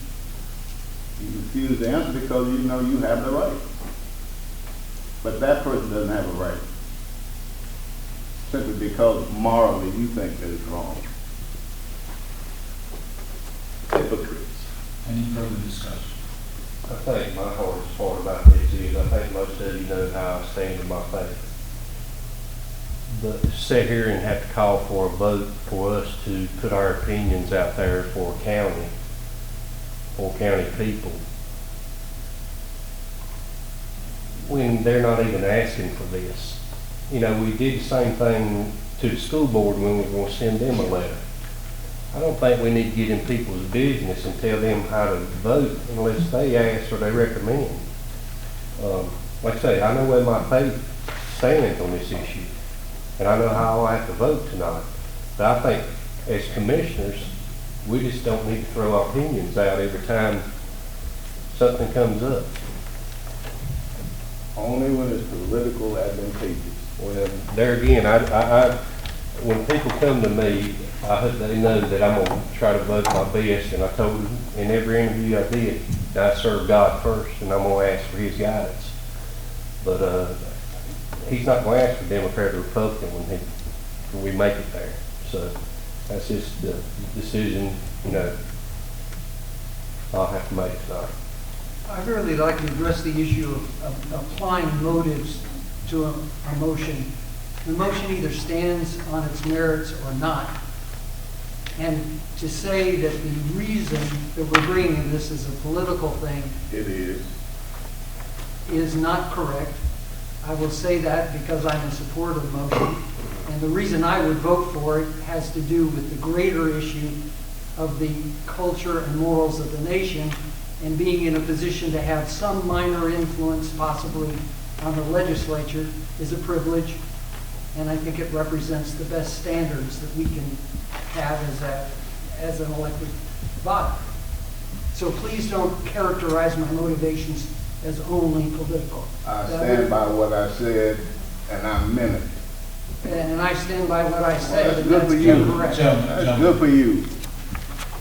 You refuse to answer because you know you have the right. But that person doesn't have a right. Simply because morally you think that it's wrong. Hypocrites. Any further discussion? I think my hardest part about this is I think most of you know how I stand in my faith. But to sit here and have to call for a vote for us to put our opinions out there for county people, when they're not even asking for this. You know, we did the same thing to the school board when we were going to send them a letter. I don't think we need to get in people's business and tell them how to vote unless they ask or they recommend. Like I say, I know where my faith stands on this issue, and I know how I have to vote tonight. But I think as commissioners, we just don't need to throw our opinions out every time something comes up. Only when it's political advantageous. Well, there again, when people come to me, I hope they know that I'm going to try to vote my best, and I told them in every interview I did, I serve God first, and I'm going to ask for His guidance. But He's not going to ask for Democrat or Republican when we make it there. So that's just the decision, you know, I'll have to make tonight. I'd really like to address the issue of applying motives to a motion. The motion either stands on its merits or not. And to say that the reason that we're bringing this as a political thing is not correct. I will say that because I'm in support of the motion. And the reason I would vote for it has to do with the greater issue of the culture and morals of the nation, and being in a position to have some minor influence possibly on the legislature is a privilege, and I think it represents the best standards that we can have as an elected body. So please don't characterize my motivations as only political. I stand by what I said, and I meant it. And I stand by what I said. That's good for you. Correct. That's good for you.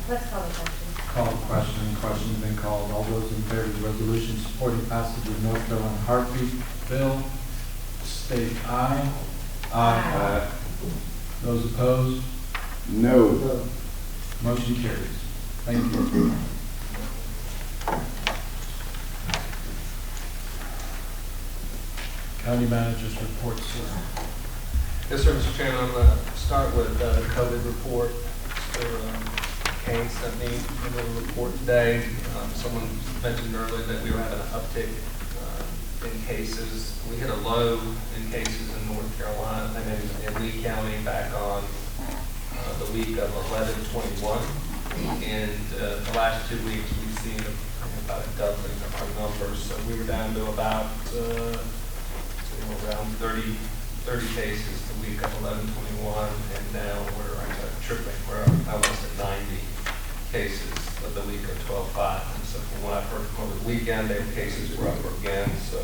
Let's call the question. Call the question. Question's been called. All those in favor of the resolution supporting passage of North Carolina heartbeat bill, state aye. Aye. Those opposed? No. Motion carries. Thank you. County managers report, sir. Yes, sir, Mr. Chairman, I'm going to start with the COVID report. Kane sent me a little report today. Someone mentioned earlier that we were having an uptick in cases. We hit a low in cases in North Carolina and in Lee County back on the week of 11/21. And the last 2 weeks we've seen about a doubling of our numbers. So we were down to about around 30 30 cases the week of 11/21, and now we're tripling. We're almost at 90 cases of the week of 12/5. And so from what I've heard from over the weekend, their cases were up again. So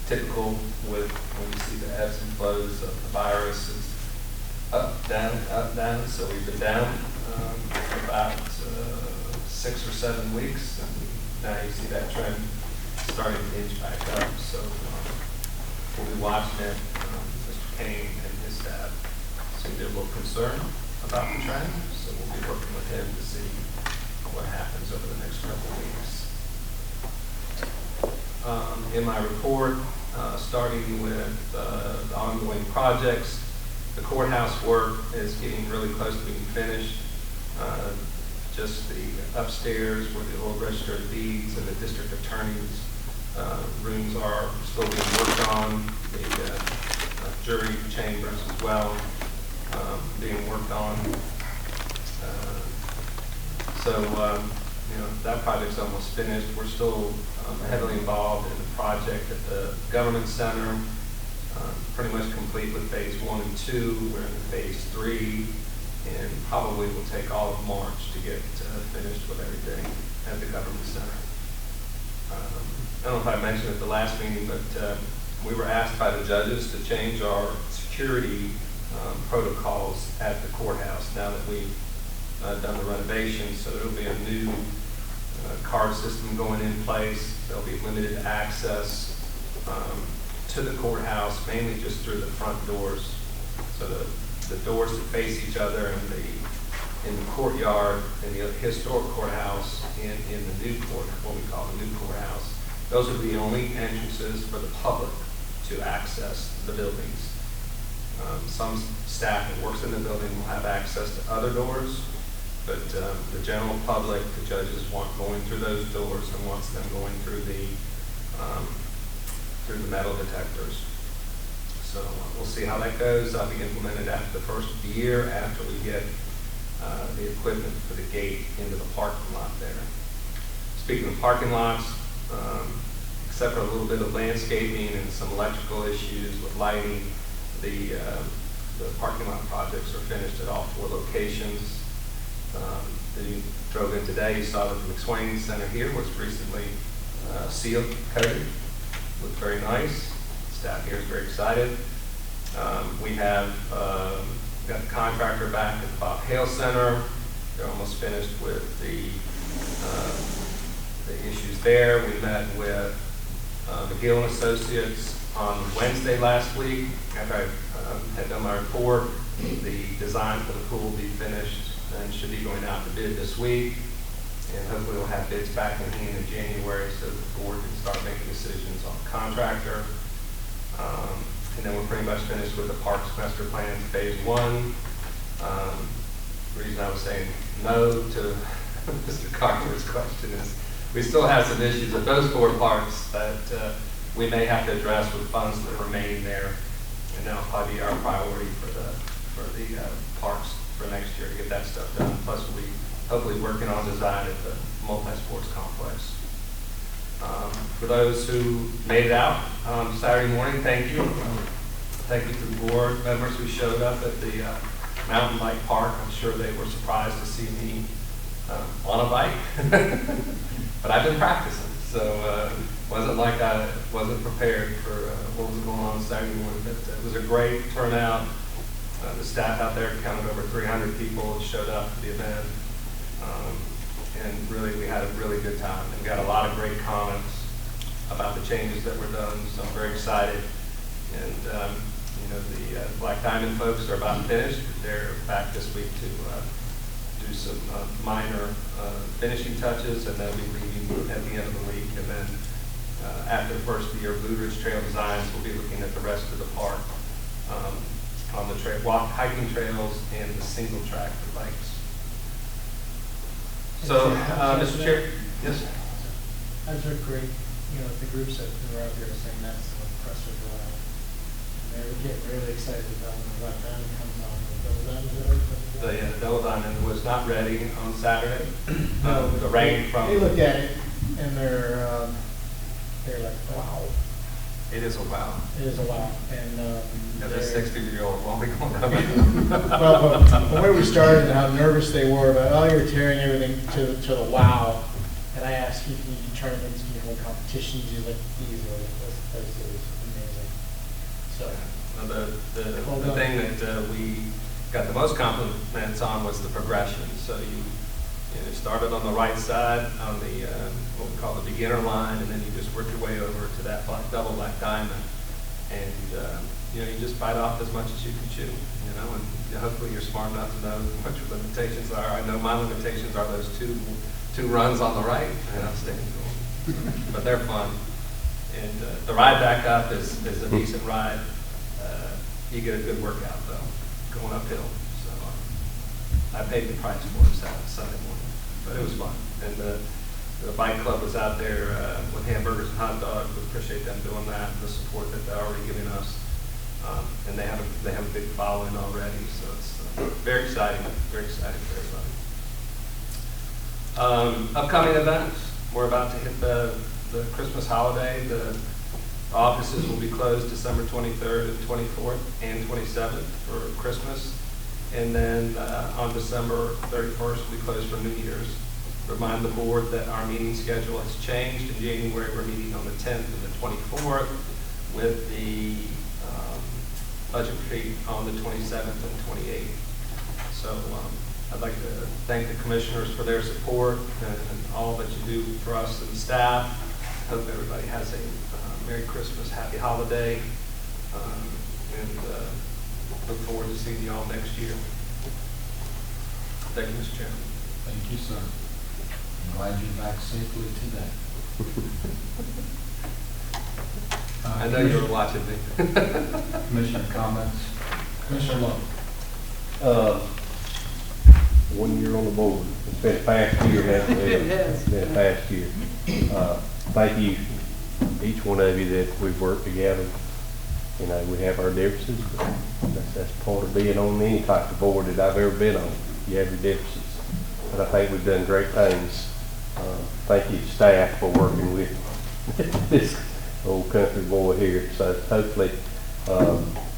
typical with when you see the ebbs and flows of the virus is up, down, up, down. So we've been down for about 6 or 7 weeks, and now you see that trend starting to inch back up. So we'll be watching it. Mr. Kane and his staff seem to be a little concerned about the trend, so we'll be working with him to see what happens over the next couple of weeks. In my report, starting with the ongoing projects, the courthouse work is getting really close to being finished. Just the upstairs where the old register of deeds and the district attorney's rooms are still being worked on. The jury chambers as well being worked on. That project's almost finished. We're still heavily involved in the project at the government center. Pretty much complete with phase 1 and 2. We're in phase 3, and probably will take all of March to get finished with everything at the government center. I don't know if I mentioned at the last meeting, but we were asked by the judges to change our security protocols at the courthouse now that we've done the renovation. So there'll be a new card system going in place. There'll be limited access to the courthouse, mainly just through the front doors. So the doors that face each other in the courtyard, in the historic courthouse, and in the new court, what we call the new courthouse. Those are the only entrances for the public to access the buildings. Some staff that works in the building will have access to other doors, but the general public, the judges want going through those doors and wants them going through the metal detectors. So we'll see how that goes. That'll be implemented after the first year after we get the equipment for the gate into the parking lot there. Speaking of parking lots, except for a little bit of landscaping and some electrical issues with lighting, the parking lot projects are finished at all 4 locations. You drove in today, you saw that the McSwain Center here was recently sealed, coated. Looked very nice. Staff here is very excited. We have got the contractor back at the Bob Hale Center. They're almost finished with the issues there. We met with McGill and Associates on Wednesday last week. After I had done my report, the design for the pool will be finished and should be going out to bid this week. And hopefully we'll have bids back in hand in January so the board can start making decisions on the contractor. And then we're pretty much finished with the parks master plan phase 1. The reason I was saying no to Mr. Cochran's question is we still have some issues with those 4 parks that we may have to address with funds that remain there. And that'll probably be our priority for the parks for next year to get that stuff done. Plus we'll be hopefully working on design at the multi-sports complex. For those who made it out Saturday morning, thank you. Thank you to the board members who showed up at the mountain bike park. I'm sure they were surprised to see me on a bike, but I've been practicing, so wasn't like I wasn't prepared for what was going on Saturday morning. But it was a great turnout. The staff out there counted over 300 people that showed up to the event. And really, we had a really good time and got a lot of great comments about the changes that were done. So I'm very excited. And the Black Diamond folks are about finished. They're back this week to do some minor finishing touches, and they'll be leaving at the end of the week. And then after the first year, Blue Ridge Trail Designs will be looking at the rest of the park on the hiking trails and the single track for bikes. So, Mr. Chair, yes. Those are great. The groups that were out there saying that's so impressive. They were getting really excited about when the Black Diamond comes on. The Double Diamond was not ready on Saturday. No, the rain from. They looked at it and they're like, wow. It is a wow. It is a wow. And, Yeah, this 60-year-old won't be going down. well, the way we started and how nervous they were about, oh, you're tearing everything to the wow. And I asked, can you turn it into competitions? You look easily. That was amazing. So, The thing that we got the most compliments on was the progression. So you started on the right side on the what we call the beginner line, and then you just work your way over to that double black diamond, and you just bite off as much as you can chew. And hopefully you're smart enough to know what your limitations are. I know my limitations are those two runs on the right, and I'm sticking to them. But they're fun, and the ride back up is a decent ride. You get a good workout though, going uphill. So I paid the price for it Sunday morning, but it was fun. And the bike club was out there with hamburgers and hot dogs. We appreciate them doing that, the support that they're already giving us. And they have a big following already, so it's very exciting for everybody. Upcoming events, we're about to hit the Christmas holiday. The offices will be closed December 23rd and 24th and 27th for Christmas. And then on December 31st, we close for New Year's. Remind the board that our meeting schedule has changed. In January, we're meeting on the 10th and the 24th with the budget retreat on the 27th and 28th. So I'd like to thank the commissioners for their support and all that you do for us and staff. Hope everybody has a Merry Christmas, Happy Holiday, and look forward to seeing you all next year. Thank you, Mr. Chairman. Thank you, sir. I'm glad you're back safely today. I know you were watching me. Commissioner comments? Commissioner Lowe. 1 year on the board. It's been a fast year, hasn't it? It has. It's been a fast year. Thank you, each one of you that we've worked together. We have our differences, but that's part of being on any type of board that I've ever been on. You have your differences. But I think we've done great things. Thank you, staff, for working with this old country boy here. So hopefully,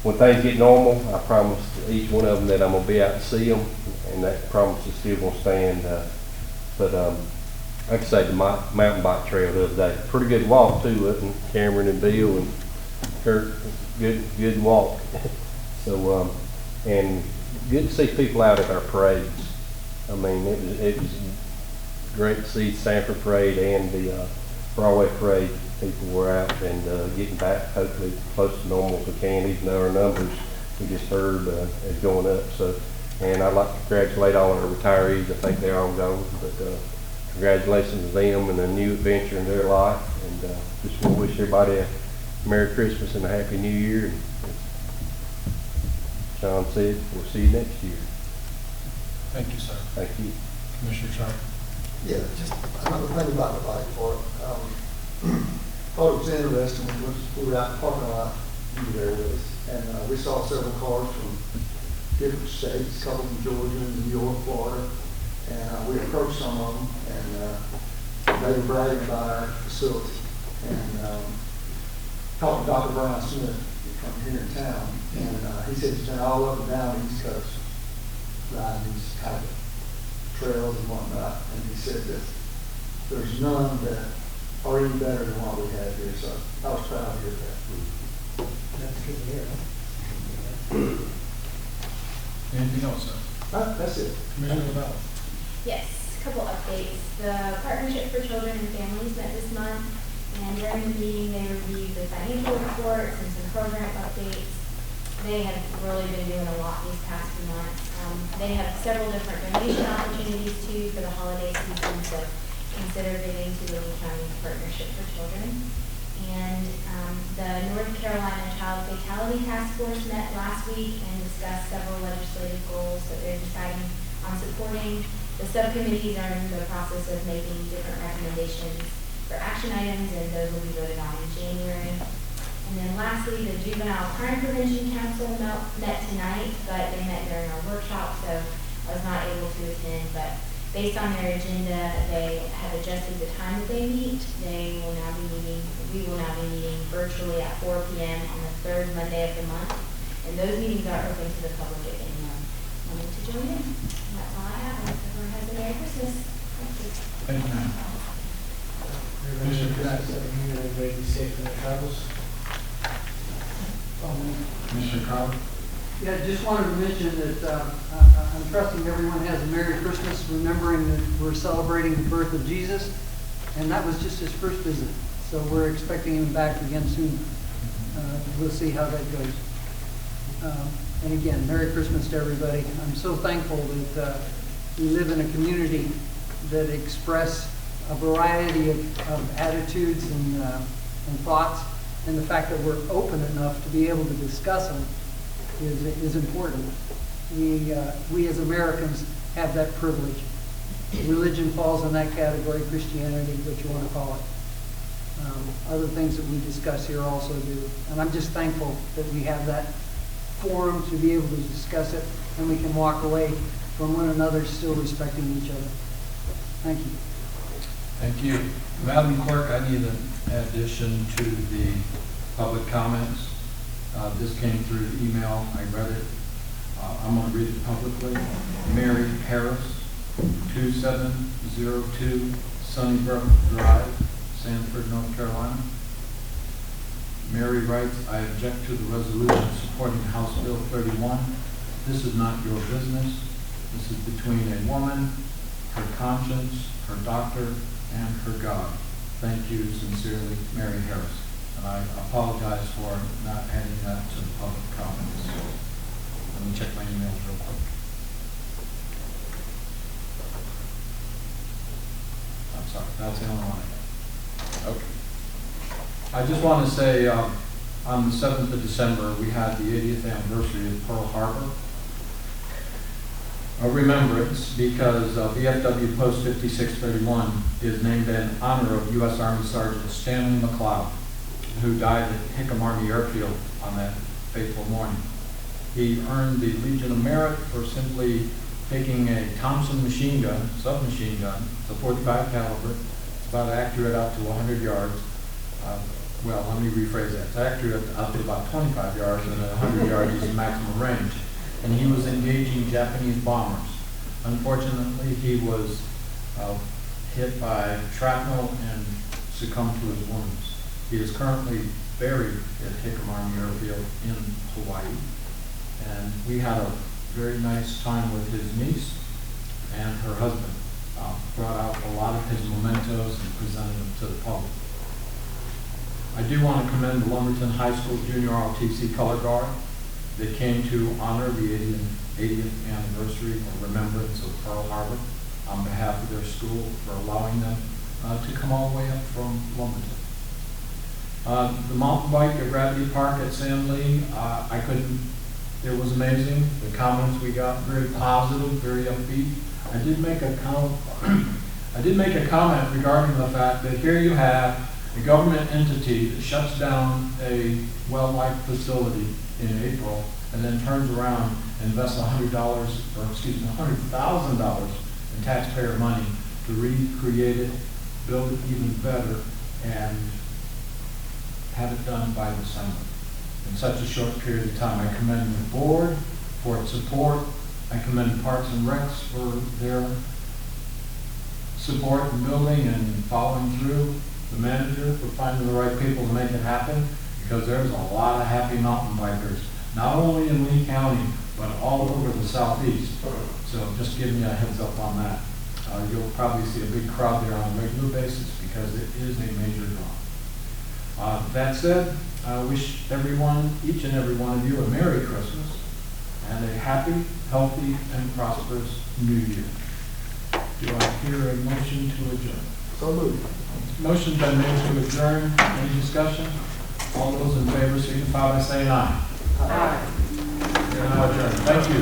when things get normal, I promise each one of them that I'm going to be out to see them, and that promise is still going to stand. But like I say, the mountain bike trail the other day, pretty good walk too, and Cameron and Bill and Kurt, good walk. So, and good to see people out at our parades. I mean, it was great to see Sanford Parade and the Broadway Parade. People were out and getting back, hopefully close to normal as we can, even though our numbers we just heard is going up. So, and I'd like to congratulate all our retirees. I think they're all gone, but congratulations to them and a new adventure in their life. And just want to wish everybody a Merry Christmas and a Happy New Year. And as Sean said, we'll see you next year. Thank you, sir. Thank you. Commissioner Sharp. Yeah, just another thing about the bike park. Thought it was interesting when we were out in the parking lot, you were there with us, and we saw several cars from different states, a couple from Georgia, New York, Florida, and we approached some of them, and they were bragging about our facility. And talked to Dr. Brian Smith from here in town, and he said he's been all up and down the East Coast riding these kind of trails and whatnot, and he said that there's none that are any better than what we have here, so I was proud to hear that. That's good to hear. Anything else, sir? That's it. Commissioner Lavelle. Yes, a couple updates. The Partnership for Children and Families met this month, and during the meeting, they reviewed the financial reports and some program updates. They have really been doing a lot these past few months. They have several different donation opportunities too for the holiday season, so consider giving to the Lee County Partnership for Children. And the North Carolina Child Fatality Task Force met last week and discussed several legislative goals that they're deciding on supporting. The subcommittees are in the process of making different recommendations for action items, and those will be voted on in January. And then lastly, the Juvenile Crime Prevention Council met tonight, but they met during our workshop, so I was not able to attend. But Based on their agenda, they have adjusted the time that they meet. We will now be meeting virtually at 4 p.m. on the third Monday of the month. And those meetings are open to the public at anyone wanting to join in. And that's all I have. Unless everyone has a Merry Christmas. Thank you. Thank you, ma'am. Commissioner, could I say, everybody be safe in their travels? Commissioner Carver? Yeah, just wanted to mention that I'm trusting everyone has a Merry Christmas, remembering that we're celebrating the birth of Jesus, and that was just his first visit. So we're expecting him back again soon. We'll see how that goes. And again, Merry Christmas to everybody. I'm so thankful that we live in a community that express a variety of attitudes and thoughts, and the fact that we're open enough to be able to discuss them is important. We as Americans have that privilege. Religion falls in that category, Christianity, what you want to call it. Other things that we discuss here also do. And I'm just thankful that we have that forum to be able to discuss it, and we can walk away from one another still respecting each other. Thank you. Thank you. Madam Clerk, I need an addition to the public comments. This came through email. I read it. I'm going to read it publicly. Mary Harris, 2702 Sunnybrook Drive, Sanford, North Carolina. Mary writes, I object to the resolution supporting House Bill 31. This is not your business. This is between a woman, her conscience, her doctor, and her God. Thank you sincerely, Mary Harris. And I apologize for not adding that to the public comments. Let me check my emails real quick. I'm sorry, that's the only one I got. Okay. I just want to say, on the 7th of December, we had the 80th anniversary of Pearl Harbor. A remembrance because VFW Post 5631 is named in honor of U.S. Army Sergeant Stanley McLeod, who died at Hickam Army Airfield on that fateful morning. He earned the Legion of Merit for simply taking a Thompson machine gun, submachine gun, it's a 45 caliber, it's about accurate out to 100 yards. Well, let me rephrase that. It's accurate out to about 25 yards, and at 100 yards is the maximum range. And he was engaging Japanese bombers. Unfortunately, he was hit by shrapnel and succumbed to his wounds. He is currently buried at Hickam Army Airfield in Hawaii. And we had a very nice time with his niece and her husband. Brought out a lot of his mementos and presented them to the public. I do want to commend the Lumberton High School Junior ROTC Color Guard. They came to honor the 80th anniversary or remembrance of Pearl Harbor on behalf of their school for allowing them to come all the way up from Lumberton. The mountain bike at Gravity Park at San Lee, it was amazing. The comments we got, very positive, very upbeat. I did make a comment regarding the fact that here you have a government entity that shuts down a wildlife facility in April and then turns around and invests $100,000 in taxpayer money to recreate it, build it even better, and have it done by December in such a short period of time. I commend the board for its support. I commend Parks and Recs for their support in building and following through. The manager for finding the right people to make it happen, because there's a lot of happy mountain bikers, not only in Lee County, but all over the southeast. So just giving you a heads up on that. You'll probably see a big crowd there on a regular basis because it is a major draw. That said, I wish everyone, each and every one of you, a Merry Christmas and a happy, healthy, and prosperous New Year. Do I hear a motion to adjourn? So moved. Motion's been made to adjourn. Any discussion? All those in favor signify by saying aye. Aye. We are now adjourned. Thank you.